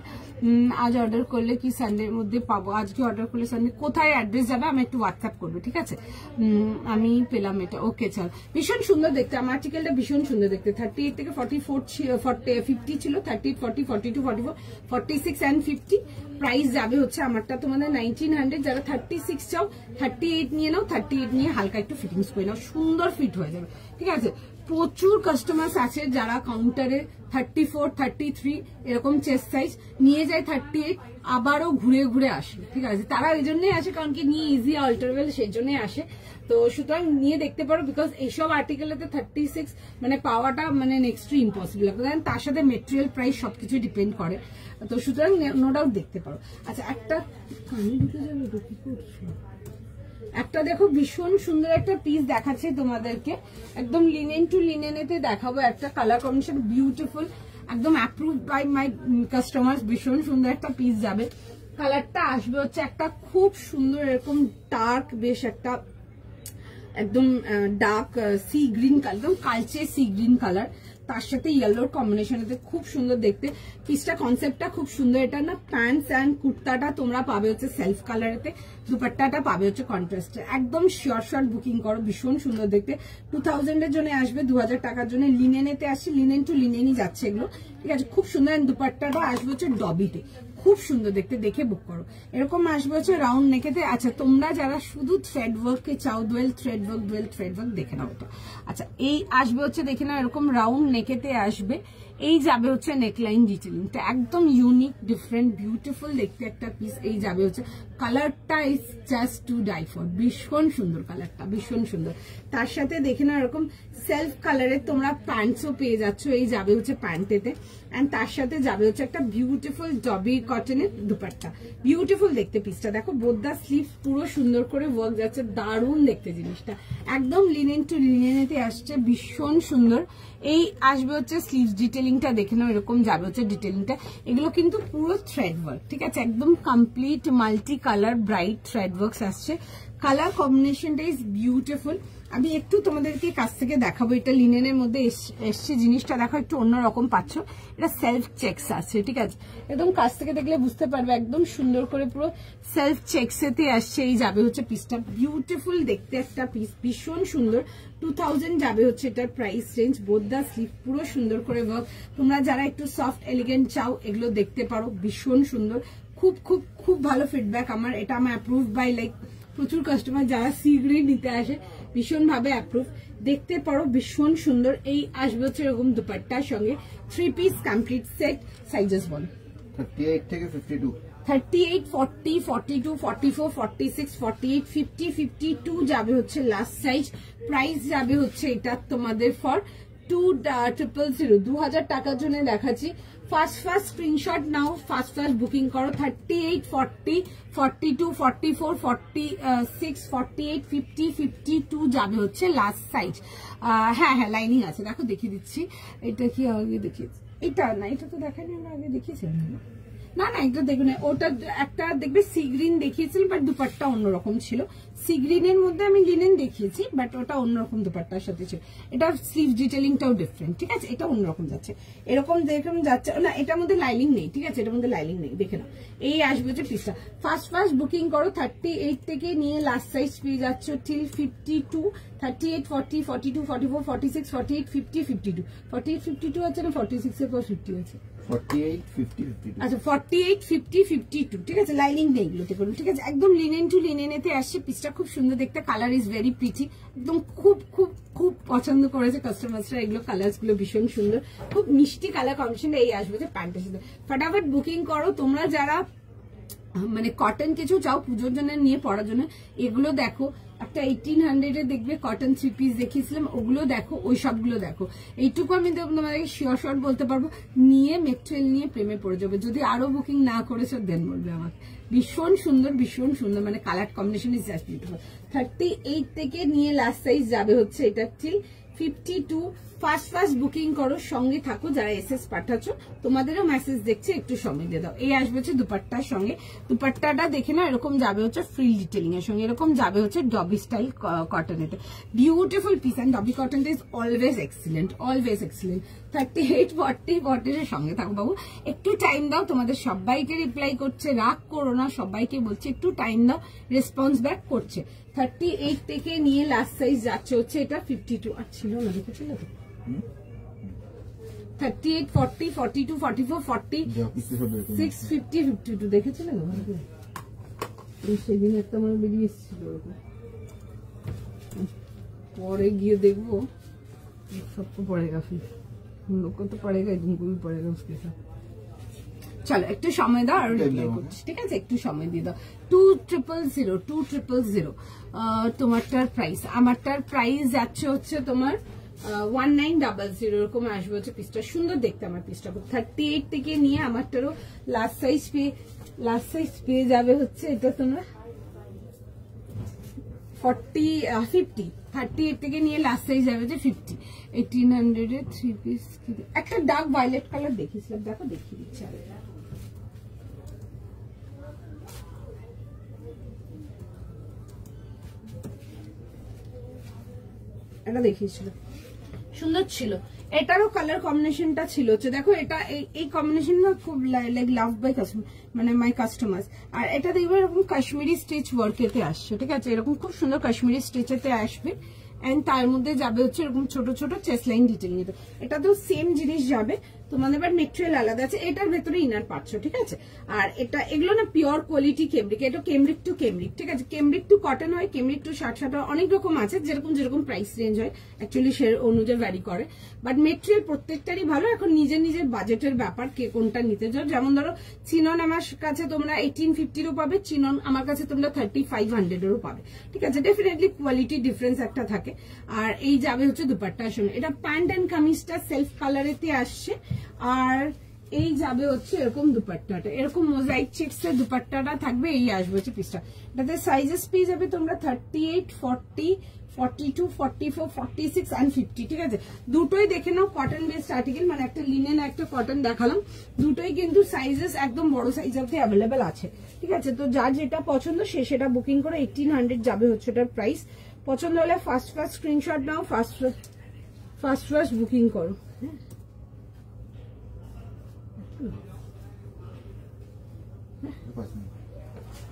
আজ অর্ডার করলে কি সানডের মধ্যে পাবো? আজকে অর্ডার করলে সানডে কোথায় অ্যাড্রেস যাবে আমি একটু হোয়াটসঅ্যাপ করবো, ঠিক আছে? আমি পেলাম এটা, ওকে চল। ভীষণ সুন্দর দেখতে, আমার আর্টিকেলটা ভীষণ সুন্দর দেখতে। 38 থেকে 44 50 ছিল, 38 40 42 44 46 and 50। প্রাইস যাবে হচ্ছে আমারটা তোমাদের 1900। যারা 36 চাও 38 নিয়ে নাও, 38 নিয়ে হালকা একটু ফিটিংস করে নাও, সুন্দর ফিট হয়ে যাবে। ঠিক আছে, প্রচুর কাস্টমার্স আছে যারা কাউন্টারে 34 33 এরকম চেস্ট সাইজ নিয়ে যায় 38, আবারও ঘুরে ঘুরে আসে। ঠিক আছে, তারা এই জন্যই আসে কারণ কি নিয়ে ইজি অল্টারেবল, সেই জন্যই আসে। তো সুতরাং নিয়ে দেখতে পারো, বিকজ এইসব আর্টিকেলেতে 36 মানে পাওয়াটা মানে নেক্সট টু ইম্পসিবল। তার সাথে মেটেরিয়াল প্রাইস সবকিছু ডিপেন্ড করে, তো সুতরাং নো ডাউট দেখতে পারো। আচ্ছা, একটা কানে ঢুকে যাবে তো, কি করছো? একটা দেখো ভীষণ সুন্দর একটা পিস দেখাচ্ছে তোমাদেরকে, একদম লিনেন টু লিনেনেতে দেখাবো। একটা কালার কম্বিনেশন বিউটিফুল, একদম অ্যাপ্রুভড বাই মাই কাস্টমার্স। ভীষণ সুন্দর একটা পিস যাবে। কালারটা আসবে হচ্ছে একটা খুব সুন্দর এরকম ডার্ক, বেশ একটা একদম ডার্ক সি গ্রিন কালার, একদম কালচে সি গ্রিন কালার, তার সাথে ইয়েলোর কম্বিনেশনেতে খুব সুন্দর দেখতে। পিসটা কনসেপ্টটা খুম সুন্দর। এটা না প্যান্টস অ্যান্ড কুর্তাটা তোমরা পাবে হচ্ছে সেলফ কালারেতে, দুপাট্টাটা পাবে হচ্ছে কন্ট্রাস্টে। একদম শিওর শর্ট বুকিং করো, ভীষণ সুন্দর দেখতে। 2000 এর জন্য আসবে, 2000 টাকার জন্য। লিনেনেতে আসছে, লিনেন টু লিনেনই যাচ্ছে এগুলো। ঠিক আছে, খুব সুন্দর। দুপাট্টাটা আসবে হচ্ছে ডবিতে, খুব সুন্দর দেখতে, দেখে বুক করো। এরকম আসবে হচ্ছে রাউন্ড নেকেতে। আচ্ছা, তোমরা যারা শুধু থ্রেড ওয়ার্ককে চাও, ডুয়েল থ্রেড ওয়ার্ক দেখে নাও এটা। আচ্ছা, এই আসবে হচ্ছে দেখে নাও এরকম রাউন্ড নেকেতে আসবে। এই যাবে হচ্ছে নেকলাইন ডিটেলিংটা, একদম ইউনিক ডিফারেন্ট বিউটিফুল দেখতে একটা পিস। এই যাবে হচ্ছে কালারটা is just to die for, ভীষণ সুন্দর কালারটা, ভীষণ সুন্দর। তার সাথে দেখে নাও এরকম সেলফ কালারের তোমরা প্যান্টসও পেয়ে যাচ্ছ। এই যাবে হচ্ছে প্যান্টেতে, এন্ড তার সাথে যাবে হচ্ছে একটা বিউটিফুল জবি কটনের দুপাট্টা। বিউটিফুল দেখতে পিসটা, দেখো বোদ্দা স্লিভ পুরো সুন্দর করে ওয়ার্ক যাচ্ছে, দারুণ দেখতে জিনিসটা। একদম লিনেন টু লিনেনেতে আসছে, ভীষণ সুন্দর। এই আসবে হচ্ছে স্লিভস ডিটেলিংটা, দেখে নাও এরকম যাবে হচ্ছে ডিটেলিংটা। এগুলো কিন্তু পুরো থ্রেড ওয়ার্ক, ঠিক আছে, একদম complete multi colour bright thread works আসছে। কালার কম্বিনেশনটা ইজ বিউটিফুল। আমি একটু তোমাদেরকে কাছ থেকে দেখাবো, এটা লিনেনের মধ্যে এসছে জিনিসটা, দেখো একটু অন্যরকম পাচ্ছ। এটা সেলফ চেকস আছে, ঠিক আছে, একদম কাছ থেকে দেখলে বুঝতে পারবে, একদম সুন্দর করে পুরো সেলফ চেকসেতে আসছে। এই যাবে হচ্ছে পিসটা, বিউটিফুল দেখতে একটা পিস, ভীষণ সুন্দর। 2000 যাবে হচ্ছে এটার প্রাইস রেঞ্জ। বোদ্দা স্লিভ পুরো সুন্দর করে ওয়ার্ক। তোমরা যারা একটু সফট এলিগেন্ট চাও এগুলো দেখতে পারো, ভীষণ সুন্দর। খুব খুব খুব ভালো ফিডব্যাক আমার, এটা আমার অ্যাপ্রুভ বাই লাইক প্রচুর কাস্টমার যারা সিগ্রি নিতে আসে, ভীষণ ভাবে অ্যাপ্রুভ। দেখতে পারো, ভীষণ সুন্দর। এই আসবে হচ্ছে এরকম দুপাট্টার সঙ্গে 3 পিস কমপ্লিট সেট। সাইজেস বল 38 থেকে 52, 38 40 42 44 46 48 50 52 যাবে হচ্ছে লাস্ট সাইজ। প্রাইস যাবে হচ্ছে এটা তোমাদের ফর 2000, 2000 টাকার জন্য দেখাচ্ছি। ফার্স্ট স্ক্রিনশট নাও, ফার্স্ট বুকিং করো। 38 40 42 44 46 48 50 52 যাবে হচ্ছে লাস্ট সাইজ। হ্যাঁ হ্যাঁ, লাইনিং আছে, দেখো দেখিয়ে দিচ্ছি। এটা কি আগে দেখিয়েছি? এটা না, এটা তো দেখায়নি, আমরা আগে দেখিয়েছিলাম না না, এটা দেখুন, ওটা একটা দেখবে সি গ্রিন দেখিয়েছিলাম, বাট দুপাট্টা অন্যরকম ছিল। সি গ্রিনের মধ্যে আমি লিনেন দেখিয়েছি, বাট ওটা অন্যরকম দুপাট্টার সাথে ছিল। এটা স্লিভ ডিটেলিংটাও ডিফারেন্ট, ঠিক আছে, এটা অন্যরকম যাচ্ছে। এরকম দেখুন যাচ্ছে না, এটার মধ্যে লাইনিং নেই, ঠিক আছে, এটার মধ্যে লাইনিং নেই, দেখে নাও। এই আসবে হচ্ছে পিসটা। ফার্স্ট বুকিং করো। 38 থেকে নিয়ে লাস্ট সাইজ পেয়ে যাচ্ছ টিল 52, 38 40 42 44 46 48 50 52। 48 52 আছে না, 46 এর পর 50 আছে। 48 50 52, আচ্ছা 48 50 52, ঠিক আছে, লাইনিং নেই এগুলোতে কোনো, ঠিক আছে, একদম লিনেন টু লিনেনেতে আসছে। পিসটা খুব সুন্দর দেখতে, কালার ইজ ভেরি প্রিটি, একদম খুব খুব খুব পছন্দ করেছে কাস্টমার্সরা এগুলো। কালার্স গুলো ভীষণ সুন্দর, খুব মিষ্টি কালার কম্বিনেশন। এই আসবে যে প্যান্টের সাথে। ফটাফট বুকিং করো। তোমরা যারা মানে কটন কিছু চাও পুজোর জন্য নিয়ে পড়ার জন্য, এগুলো দেখো। একটা 1800 এ দেখবে কটন 3 পিস দেখিয়েছিলাম, ওগুলো দেখো, ওই সবগুলো দেখো। এইটুকু আমি তোমাদেরকে শিওর শর্ট বলতে পারবো, নিয়ে মেটেরিয়াল নিয়ে প্রেমে পড়ে যাবে। যদি আরো বুকিং না করেছো দেন বলবে আমাকে। ভীষণ সুন্দর, ভীষণ সুন্দর, মানে colour combination is just beautiful. 38 থেকে নিয়ে লাস্ট সাইজ যাবে হচ্ছে এটা টিল 52, ফাস্ট বুকিং করো, সঙ্গে থাকো। যারা এসএস পাঠাচ্ছ তোমাদেরও মেসেজ দেখছে, একটু সময় দিয়ে দাও। এই আসবে হচ্ছে দুপাট্টার সঙ্গে, দুপাট্টাটা দেখে না এরকম যাবে হচ্ছে ফ্রিল ডিটেলিং এর সঙ্গে, এরকম যাবে হচ্ছে ডবি স্টাইল কটনেতে। বিউটিফুল পিস অ্যান্ড ডবি কটনটা is always excellent, always excellent. 38, 40, 40 এর সঙ্গে থাকো বাবু, একটু টাইম দাও। তোমাদের সবাইকে রিপ্লাই করছে, রাগ করো না, সবাইকে বলছে একটু টাইম দাও, রেসপন্স ব্যাক করছে। 38 থেকে নিয়ে লাস্ট সাইজ যাচ্ছে হচ্ছে এটা 52 আর ছিল না, দেখেছিল তো 38, 40, 42, 44, 40, 6, 50, 52 দেখেছিলেন সেদিন একটা আমার বেরিয়ে এসেছিল ওরকম। পরে গিয়ে দেখবো सबको पड़ेगा, फिर हम लोग को तो पड़ेगा, तुमको भी पड़ेगा उसके साथ। চলো একটু সময় দাও, আর রিপ্লাই করছি, ঠিক আছে? একটু সময় দিয়ে দাও। 2000, 2000 তোমারটার প্রাইস, আমারটার প্রাইস যাচ্ছে হচ্ছে তোমার 1900 এরকম আসবে হচ্ছে পিসটা। সুন্দর দেখতে আমার পিসটা। 38 থেকে নিয়ে আমারটারও লাস্ট সাইজ পেয়ে যাবে হচ্ছে এটা তোমরা 40, 50। 38 থেকে নিয়ে লাস্ট সাইজ যাবে যে 50। 1800 এর 3 পিস। একটা ডার্ক ভায়োলেট কালার দেখিয়েছিলাম, দেখো দেখিয়ে দিচ্ছি। এটা দেখিয়েছিল, সুন্দর ছিল। এটারও কালার কম্বিনেশনটা ছিল হচ্ছে, দেখো এটা এই কম্বিনেশনটা খুব লাইক লাভ বাই মানে মাই কাস্টমার্স। আর এটা দেখবে এরকম কাশ্মীরি স্টিচ ওয়ার্কেতে আসছে, ঠিক আছে? এরকম খুব সুন্দর কাশ্মীরি স্টিচেতে আসবে, এন্ড তার মধ্যে যাবে হচ্ছে এরকম ছোট ছোট চেস্ট লাইন ডিটেইল নিতে। এটা তো সেম জিনিস যাবে, তোমাদের বাট মেটেরিয়াল আলাদা আছে। এটার ভেতরে ইনার পাচ্ছ, ঠিক আছে? আর এটা এগুলো না পিওর কোয়ালিটি কেমব্রিক, এটা কেমব্রিক টু কেমব্রিক, ঠিক আছে? কেমব্রিক টু কটন হয়, কেমব্রিক টু শার্ট অনেক রকম আছে, যেরকম প্রাইস রেঞ্জ হয় অ্যাকচুয়ালি সে অনুযায়ী ভ্যারি করে। বাট মেটেরিয়াল প্রত্যেকটারই ভালো। এখন নিজের বাজেটের ব্যাপার, কে কোনটা নিতে চাও। যেমন ধরো চিনন আমার কাছে তোমরা 1850 পাবে, চিনন আমার কাছে তোমরা 3500 পাবে, ঠিক আছে? ডেফিনেটলি কোয়ালিটি ডিফারেন্স একটা থাকে। আর এই যাবে হচ্ছে দুপাট্টার সঙ্গে। এটা প্যান্ট এন্ড কামিজটা সেলফ কালারেতে আসছে, আর এই যাবে হচ্ছে এরকম দুপাট্টাটা, এরকম মোজাইক চেকস এর দুপাট্টাটা থাকবে। এই আসবে হচ্ছে পিসটা। এটাতে সাইজেস পেয়ে যাবে তোমরা 38, 40, 42, 44, 46 and 50, ঠিক আছে? দুটোই দেখে নাও কটন বেসড আর্টিকেল, মানে একটা লিনেন একটা কটন দেখালাম। দুটোই কিন্তু সাইজেস একদম বড় সাইজ অব্দি অ্যাভেলেবেল আছে, ঠিক আছে? তো যার যেটা পছন্দ সে সেটা বুকিং করে। 1800 যাবে হচ্ছে এটার প্রাইস। পছন্দ হলে ফার্স্ট স্ক্রিনশট নাও, ফার্স্ট বুকিং করো।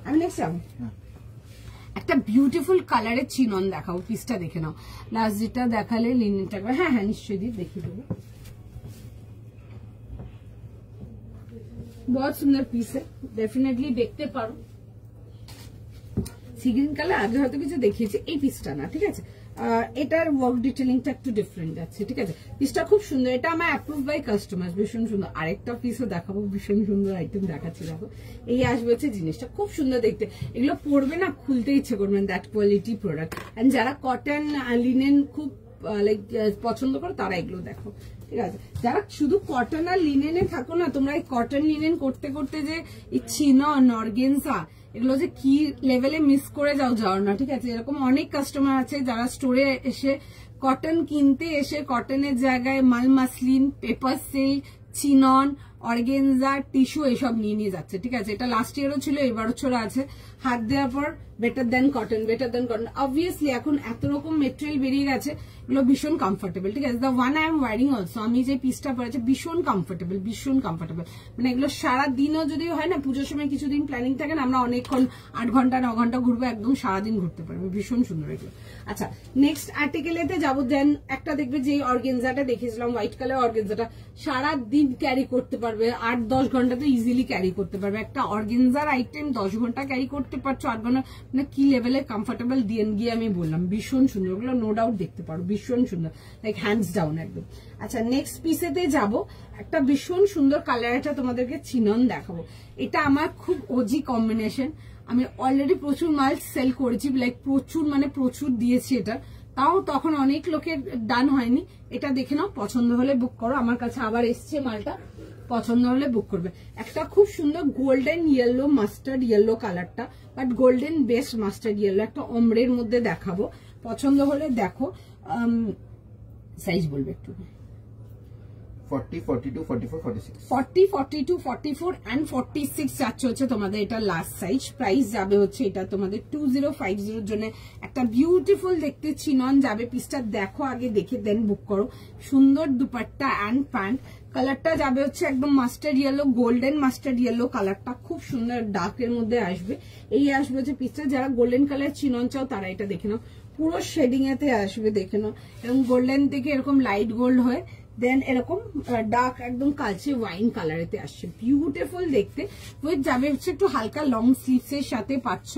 আমি নেক্সট যাবো, একটা বিউটিফুল কালারের চিনন দেখাবো। পিসটা দেখে নাও, লাস্ট যেটা দেখালে লিনেনটা। হ্যাঁ নিশ্চয়ই দিয়ে দেখিয়ে দেবো। बहुत সুন্দর পিস ডেফিনেটলি দেখতে পারো। সি গ্রিন কালার আগে হয়তো কিছু দেখিয়েছি, এই পিসটা না, ঠিক আছে? এটার ওয়ার্ক ডিটেলিংটা একটু ডিফারেন্ট আছে, ঠিক আছে? পিসটা খুব সুন্দর, এটা আমার অ্যাপ্রুভ বাই কাস্টমার, ভীষণ সুন্দর। আরেকটা পিসও দেখাবো, ভীষণ সুন্দর আইটেম দেখাচ্ছি, দেখো। এই আসবে হচ্ছে জিনিসটা খুব সুন্দর দেখতে। এগুলো পরবে না খুলতে ইচ্ছে করবেন, দ্যাট কোয়ালিটি প্রোডাক্ট। এন্ড যারা কটন লিনেন খুব লাইক পছন্দ করো তারা এগুলো দেখো, ঠিক আছে? যারা শুধু কটন আর লিনেনে থাকো না, তোমরা এই কটন লিনেন করতে করতে যে এই চিনন অর্গেনজা এগুলো যে কি লেভেলে মিস করে যাও না, ঠিক আছে? এরকম অনেক কাস্টমার আছে যারা স্টোরে এসে কটন কিনতে এসে কটনের জায়গায় মাল muslin, paper silk, chinon, organza, tissue এসব নিয়ে যাচ্ছে, ঠিক আছে? এটা লাস্ট ইয়ারও ছিল, এবার বছর আছে। হাত দেওয়ার পর বেটার দেন কটন। অবভিয়াসলি এখন এত রকম মেটেরিয়াল বেরিয়ে গেছে, এগুলো ভীষণ কমফোর্টেবল, ঠিক আছে? The one I am wiring also, আমি যে পিসটা পরেছি ভীষণ কমফোর্টেবল। মানে এগুলো সারা দিনও যদি হয় না, পুজোর সময় কিছুদিন প্ল্যানিং থাকে না, আমরা অনেকক্ষণ 8 ঘন্টা 9 ঘন্টা ঘুরবো, একদম সারাদিন ঘুরতে পারবে, ভীষণ সুন্দর এগুলো। আচ্ছা নেক্সট আর্টিকেলেতে যাবো। দেন একটা দেখবে যে অর্গেনজাটা দেখিয়েছিলাম, হোয়াইট কালার অর্গেনজাটা সারা দিন ক্যারি করতে পারবে, 8-10 ঘন্টা তো ইজিলি ক্যারি করতে পারবে। একটা অর্গেনজার আইটেম 10 ঘন্টা ক্যারি করতে পারছো, 8 ঘন্টা, মানে কি লেভেলে কমফোর্টেবল গিয়ে আমি বললাম, ভীষণ সুন্দর। ওগুলো নো ডাউট দেখতে পারো, ভীষণ সুন্দর, লাইক হ্যান্ডস ডাউন একদম। আচ্ছা নেক্সট পিসেতে যাব, একটা ভীষণ সুন্দর কালার, এটা তোমাদেরকে চিনন দেখাবো। এটা আমার খুব ওজি কম্বিনেশন, আমি অলরেডি প্রচুর মাল সেল করেছি, লাইক প্রচুর মানে প্রচুর দিয়েছি এটা, তাও তখন অনেক লোকের ডান হয়নি। এটা দেখে নাও, পছন্দ হলে বুক করো। আমার কাছে আবার এসছে মালটা, পছন্দ হলে বুক করবে। একটা খুব সুন্দর গোল্ডেন ইয়েলো, মাস্টার্ড ইয়েলো কালারটা, but golden best mustard yellow, একটা অমরের মধ্যে দেখাবো। পছন্দ হলে দেখো। সাইজ বলবে একটু। 40, 42, 44, 46. 40, 42, 44 and 46 যাচ্ছে হচ্ছে তোমাদের এটা লাস্ট সাইজ। প্রাইস যাবে হচ্ছে এটা তোমাদের 2050 এর জন্য একটা বিউটিফুল দেখতে চিনন যাবে। পিসটা দেখো আগে, দেখে দেন বুক করো। সুন্দর দুপাট্টা অ্যান্ড প্যান্ট। কালারটা যাবে হচ্ছে একদম mustard yellow, golden mustard yellow কালারটা খুব সুন্দর ডার্কের মধ্যে আসবে। এই আসবে হচ্ছে পিসটা, যারা গোল্ডেন কালার চিনন চাও তারা এটা দেখে নাও, পুরো শেডিং এতে আসবে দেখে নাও। এবং গোল্ডেন থেকে এরকম লাইট গোল্ড হয়ে দেন এরকম ডার্ক একদম কালচে ওয়াইন কালারেতে আসছে, বিউটিফুল দেখতে। উইথ যাবে হচ্ছে একটু হালকা লং স্লিভস এর সাথে পাচ্ছ,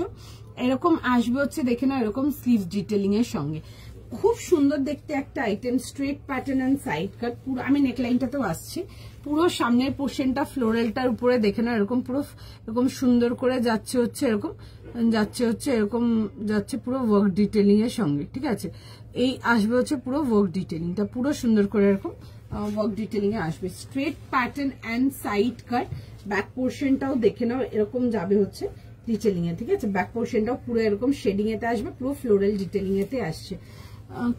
এরকম আসবে হচ্ছে দেখে নাও এরকম স্লিভ ডিটেলিং এর সঙ্গে। খুব সুন্দর দেখতে একটা item, straight pattern and side cut. পুরো আমি নেকলাইনটাতেও আসছি, পুরো সামনের পোর্শনটা ফ্লোরালটার উপরে দেখে নাও এরকম পুরো এরকম সুন্দর করে যাচ্ছে হচ্ছে এরকম, যাচ্ছে হচ্ছে এরকম, যাচ্ছে পুরো ওয়ার্ক ডিটেলিং এর সঙ্গে, ঠিক আছে। এই আসবে হচ্ছে পুরো ওয়ার্ক ডিটেলিংটা পুরো সুন্দর করে এরকম ওয়ার্ক ডিটেলিং এ আসবে, straight pattern and side cut. Back পোর্শনটাও দেখে নাও এরকম যাবে হচ্ছে ডিটেলিং এ, ঠিক আছে। ব্যাক পোর্শনটাও পুরো এরকম শেডিং এতে আসবে, পুরো ফ্লোরাল ডিটেলিং এতে আসছে।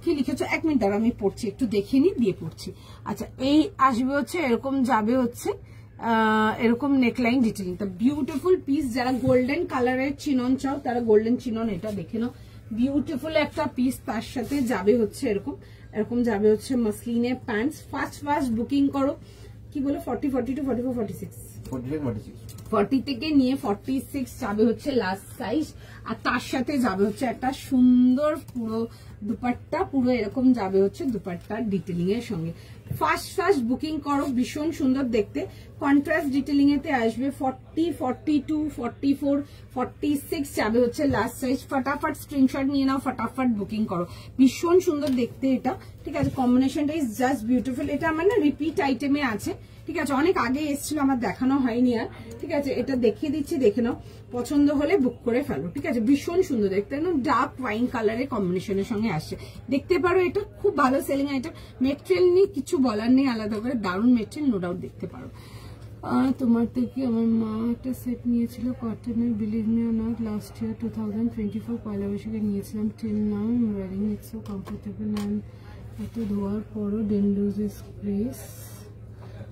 কি লিখেছো এক মিনিট দাঁড়া, আমি পড়ছি একটু দেখে নি দিয়ে পড়ছি। আচ্ছা, এই আসবে হচ্ছে এরকম যাবে হচ্ছে এরকম নেকলাইন ডিটেলিং, বিউটিফুল পিস। যারা গোল্ডেন কালারের চিনন চাও তারা গোল্ডেন চিনন এটা দেখে নাও, বিউটিফুল একটা পিস। তার সাথে যাবে হচ্ছে এরকম এরকম যাবে হচ্ছে মাসলিনের প্যান্টস। ফার্স্ট বুকিং করো, কি বলে 40, 42, 44, 46, 40 থেকে নিয়ে 46 যাবে হচ্ছে লাস্ট সাইজ। আর তার সাথে যাবে হচ্ছে একটা সুন্দর পুরো দুপাট্টা, পুরো এরকম যাবে হচ্ছে দুপাট্টার ডিটেলিং এর সঙ্গে। ফার্স্ট বুকিং করো, ভীষণ সুন্দর দেখতে। কন্ট্রাস্ট ডিটেলিং এতে আসবে 40, 42, 44, 46 যাবে হচ্ছে লাস্ট সাইজ। ফটাফট স্ক্রিনশট নিয়ে নাও, ফটাফট বুকিং করো, ভীষণ সুন্দর দেখতে এটা, ঠিক আছে। কম্বিনেশনটা ইজ জাস্ট বিউটিফুল। এটা আমার না রিপিট আইটেমে আছে, ঠিক আছে, অনেক আগে এসেছিল, আমার দেখানো হয়নি আর, ঠিক আছে। এটা দেখিয়ে দিচ্ছি, দেখে নাও, পছন্দ হলে বুক করে ফেলো, ঠিক আছে। ভীষণ সুন্দর দেখতে, ডার্ক ওয়াইন কালারের কম্বিনেশনের সঙ্গে আসছে, দেখতে পারো। এটা খুব ভালো সেলিং আইটেম, মেটেরিয়াল নিয়ে কিছু বলার নেই, আলাদা করে দারুণ মেটেরিয়াল, নো ডাউট দেখতে পারো। তোমার থেকে আমার মা একটা সেট নিয়েছিল কটনের, believe me or not, last year 2024 পয়লা বৈশাখে নিয়েছিলাম। Till now I am wearing it, so comfortable and এত ধোয়ার পরও didn't lose its grace,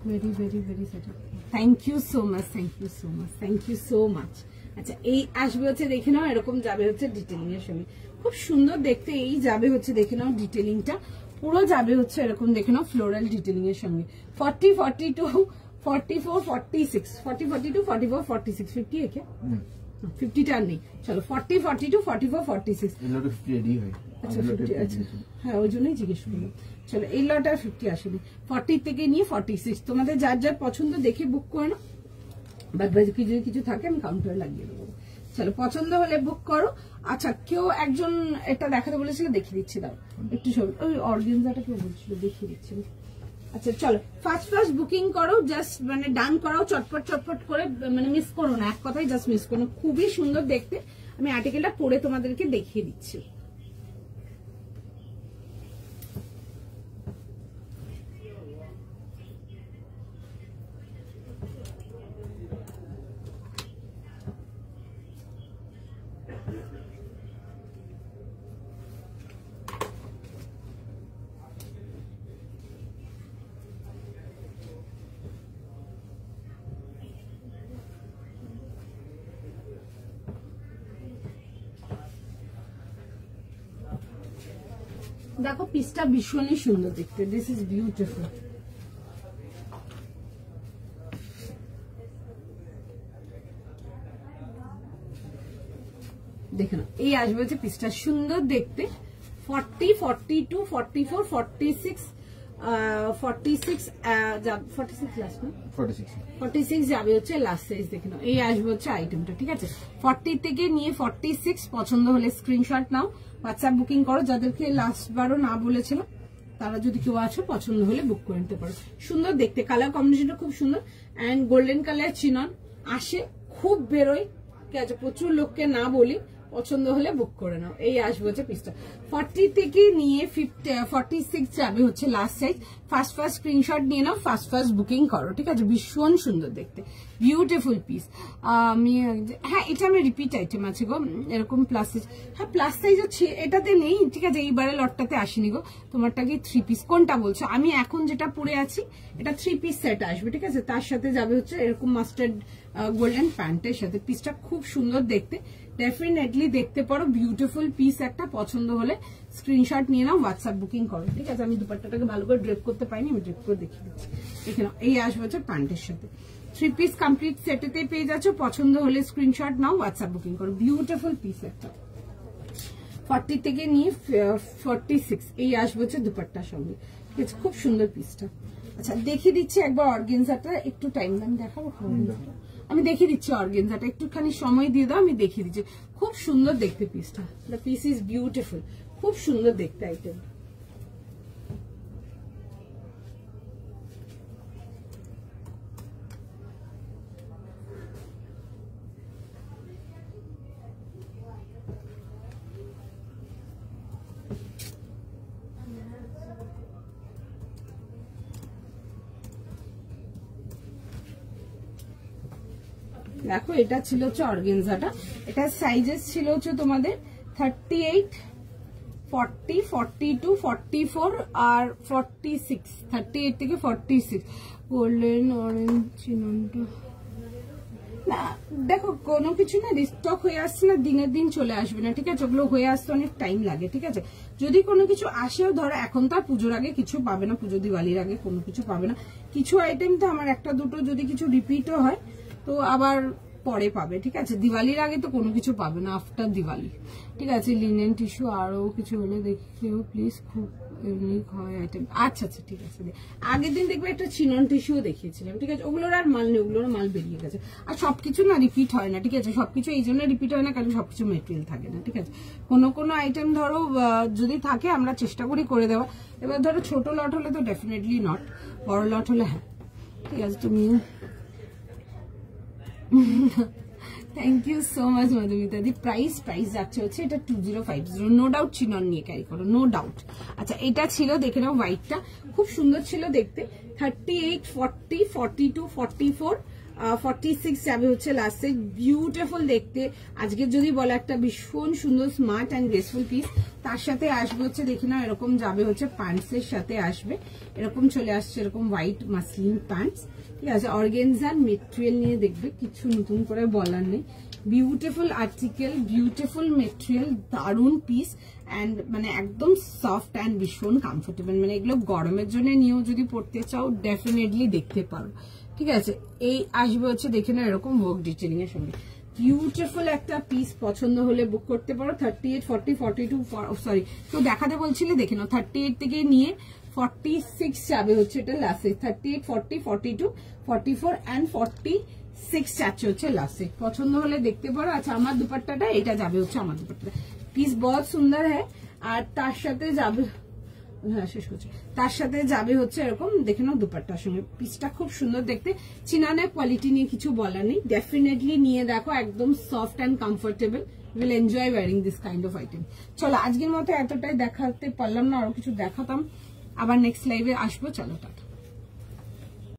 very very very satisfied. Thank you so much, thank you so much, thank you so much. আচ্ছা, এই আসবে হচ্ছে দেখে নাও এরকম যাবে হচ্ছে ডিটেলিং এর সঙ্গে, খুব সুন্দর দেখতে। এই যাবে হচ্ছে দেখে নাও ডিটেলিংটা পুরো যাবে হচ্ছে এরকম দেখে নাও ফ্লোরাল ডিটেলিং এর সঙ্গে। 40, 42, 44, 46, 40, 42, 44, 46, 50 একে 50টা নেই, চলো 40, 42, 44, 46। আচ্ছা 50, আচ্ছা হ্যাঁ ওই জন্যই জিজ্ঞেস করলাম। চলো এই লট আর 50 আসেনি, 40 থেকে নিয়ে 46 তোমাদের যার যার পছন্দ দেখে বুক করে নাও, বাদ বাকি যদি কিছু থাকে আমি কাউন্টারে লাগিয়ে দেবো। চলো পছন্দ হলে বুক করো। আচ্ছা, কেউ একজন এটা দেখাতে বলেছিল, দেখিয়ে দিচ্ছি, দাও একটু ছবি, ওই অর্গানজাটা কেউ বলছিল, দেখিয়ে দিচ্ছিল। আচ্ছা চলো ফার্স্ট বুকিং করো, জাস্ট মানে ডান করাও চটপট করে, মানে মিস করো না, এক কথাই জাস্ট মিস করো না, খুবই সুন্দর দেখতে। আমি আর্টিকেলটা পরে তোমাদেরকে দেখিয়ে দিচ্ছি। দেখো পিসটা ভীষণই সুন্দর দেখতে, দিস ইজ বিউটিফুল। দেখে নাও, এই আসবে হচ্ছে পিসটা সুন্দর দেখতে। 40, 42, 44, 46, 46 লাস্ট না, 46 যাবে হচ্ছে লাস্ট সাইজ। দেখে নাও, এই আসবে হচ্ছে আইটেমটা, ঠিক আছে। 40 থেকে নিয়ে 46 পছন্দ হলে স্ক্রিনশট নাও, হোয়াটসঅ্যাপ বুকিং করো। যাদেরকে লাস্ট বারও না বলেছিলাম তারা যদি কেউ আছো পছন্দ হলে বুক করে নিতে পারো। সুন্দর দেখতে, কালার কম্বিনেশনটা খুব সুন্দর, অ্যান্ড গোল্ডেন কালার চিনন আসে, খুব বেরোয়, ঠিক আছে। প্রচুর লোককে না বলি, পছন্দ হলে বুক করে নাও। এই আসবে হচ্ছে পিসটা 40 থেকে নিয়ে 46 যাবে হচ্ছে লাস্ট সাইজ। ফার্স্ট স্ক্রিনশট নিয়ে নাও, ফার্স্ট বুকিং করো, ঠিক আছে? ভীষণ সুন্দর দেখতে, বিউটিফুল পিস। আমি হ্যাঁ এটা আমি রিপিট আইটেম আছে গো, এরকম প্লাস সাইজ। হ্যাঁ প্লাস সাইজ হচ্ছে এটাতে নেই, ঠিক আছে? এইবারে লটটাতে আসেনি গো। তোমারটা কি 3 পিস কোনটা বলছো? আমি এখন যেটা পরে আছি এটা 3 পিস সেট আসবে, ঠিক আছে? তার সাথে যাবে হচ্ছে এরকম মাস্টার্ড গোল্ডেন প্যান্টের সাথে। পিসটা খুব সুন্দর দেখতে, ডেফিনেটলি দেখতে পারো, বিউটিফুল পিস একটা। পছন্দ হলে স্ক্রিনশট নিয়ে নাও, হোয়াটসঅ্যাপ বুকিং করো, ঠিক আছে? আমি দুপাট্টাটাকে ভালো করে ড্রেপ করতে পারিনি, আমি ড্রেপ করে দেখিয়ে দিচ্ছি। দেখে নাও, এই আসবে হচ্ছে প্যান্টের সাথে। 3 পিস কমপ্লিট সেটেতে পেয়ে যাচ্ছ। পছন্দ হলে স্ক্রিনশট নাও, হোয়াটসঅ্যাপ বুকিং করো। বিউটিফুল পিস একটা, 40 থেকে নিয়ে 46 এই আসবে হচ্ছে দুপাট্টার সঙ্গে, ঠিক আছে? খুব সুন্দর পিসটা। আচ্ছা দেখিয়ে দিচ্ছি একবার অর্গেনজাটা, একটু টাইম দাম দেখাবো। আমি দেখিয়ে দিচ্ছি অর্গেনজাটা, একটুখানি সময় দিয়ে দাও, আমি দেখিয়ে দিচ্ছি। খুব সুন্দর দেখতে পিসটা, দ্য পিস ইজ বিউটিফুল, খুব সুন্দর দেখতে আইটেম। দেখো এটা ছিল হচ্ছে অর্গেনজাটা, এটা সাইজেস ছিল হচ্ছে তোমাদের 38, 40, 42, 44 আর 46, 38 থেকে 46। গোল্ডেন অরেঞ্জ চিননটা না, দেখো কোনো কিছু না রিস্টক হয়ে আসছে না, দিনের দিন চলে আসবে না, ঠিক আছে? ওগুলো হয়ে আসতে অনেক টাইম লাগে, ঠিক আছে? যদি কোনো কিছু আসেও, ধরো এখন তো আর পুজোর আগে কিছু পাবে না, পুজো দিওয়ালির আগে কোনো কিছু পাবে না। কিছু আইটেম তো আমার একটা দুটো যদি কিছু রিপিটও হয় তো আবার পরে পাবে, ঠিক আছে? দিওয়ালির আগে তো কোনো কিছু পাবে না, আফটার দিওয়ালি, ঠিক আছে? লিনেন টিস্যু আরো কিছু হলে দেখিও প্লিজ, খুব ইউনিক হয় আইটেম। আচ্ছা আচ্ছা ঠিক আছে, আগের দিন দেখবে একটা চিনন টিস্যুও দেখিয়েছিলাম, ঠিক আছে? ওগুলোর আর মাল নেই, ওগুলোর মাল বেরিয়ে গেছে। আর সবকিছু না রিপিট হয় না, ঠিক আছে? সবকিছু এই জন্য রিপিট হয় না কারণ সবকিছু মেটেরিয়াল থাকে না, ঠিক আছে? কোনো আইটেম ধরো যদি থাকে আমরা চেষ্টা করি করে দেওয়া। এবার ধরো ছোট লট হলে তো ডেফিনেটলি নট, বড় লট হলে হ্যাঁ, ঠিক আছে? তুমি thank you so much Madhumita di. Price যাচ্ছে হচ্ছে এটা 2050, নো ডাউট চিনন নিয়ে ক্যারি করো, নো ডাউট। আচ্ছা এটা ছিল, দেখে নাও হোয়াইটটা খুব সুন্দর ছিল দেখতে। 38, 40, 42, 44, 46 যাবে হচ্ছে লাস্ট সাইজ, বিউটিফুল দেখতে। আজকে যদি বলে একটা ভীষণ সুন্দর স্মার্ট অ্যান্ড গ্রেসফুল পিস। তার সাথে আসবে হচ্ছে দেখে নাও এরকম যাবে হচ্ছে প্যান্টসের সাথে আসবে, এরকম চলে আসছে এরকম হোয়াইট মাসলিন প্যান্টস, ঠিক আছে? অর্গেনজার মেটেরিয়াল নিয়ে দেখবে, কিছু নতুন করে বলার নেই। বিউটিফুল আর্টিকেল, বিউটিফুল মেটেরিয়াল, দারুন পিস অ্যান্ড মানে একদম সফট অ্যান্ড ভীষণ কমফোর্টেবল। মানে এগুলো গরমের জন্য নিয়েও যদি পড়তে চাও ডেফিনেটলি দেখতে পারো, ঠিক আছে? এই আসবে হচ্ছে দেখে না এরকম ওয়ার্ক ডিটেলিং এর সঙ্গে, বিউটিফুল একটা পিস। পছন্দ হলে বুক করতে পারো। 38, 40, 42 সরি তো দেখাতে বলছিলে, দেখে নাও 38 থেকে নিয়ে 46 যাবে হচ্ছে এটা লাস্ট সাইজ। 38, 40, 42, 44 অ্যান্ড 46 যাচ্ছে হচ্ছে লাস্ট সাইজ। পছন্দ হলে দেখতে পারো। আচ্ছা আমার দুপাট্টাটা এটা যাবে হচ্ছে আমার দুপাট্টাটা, পিস বহুত সুন্দর হ্যাঁ। আর তার সাথে যাবে, হ্যাঁ শেষ করছি, তার সাথে যাবে হচ্ছে এরকম দেখে নাও দুপাট্টার সঙ্গে। পিসটা খুব সুন্দর দেখতে, চিনানের কোয়ালিটি নিয়ে কিছু বলার নেই, ডেফিনেটলি নিয়ে দেখো, একদম soft and comfortable, will enjoy wearing this kind of item. চলো আজকের মতো এতটাই দেখাতে পারলাম না, আরো কিছু দেখাতাম, আবার নেক্সট লাইভে আসবো। চলো টাটা।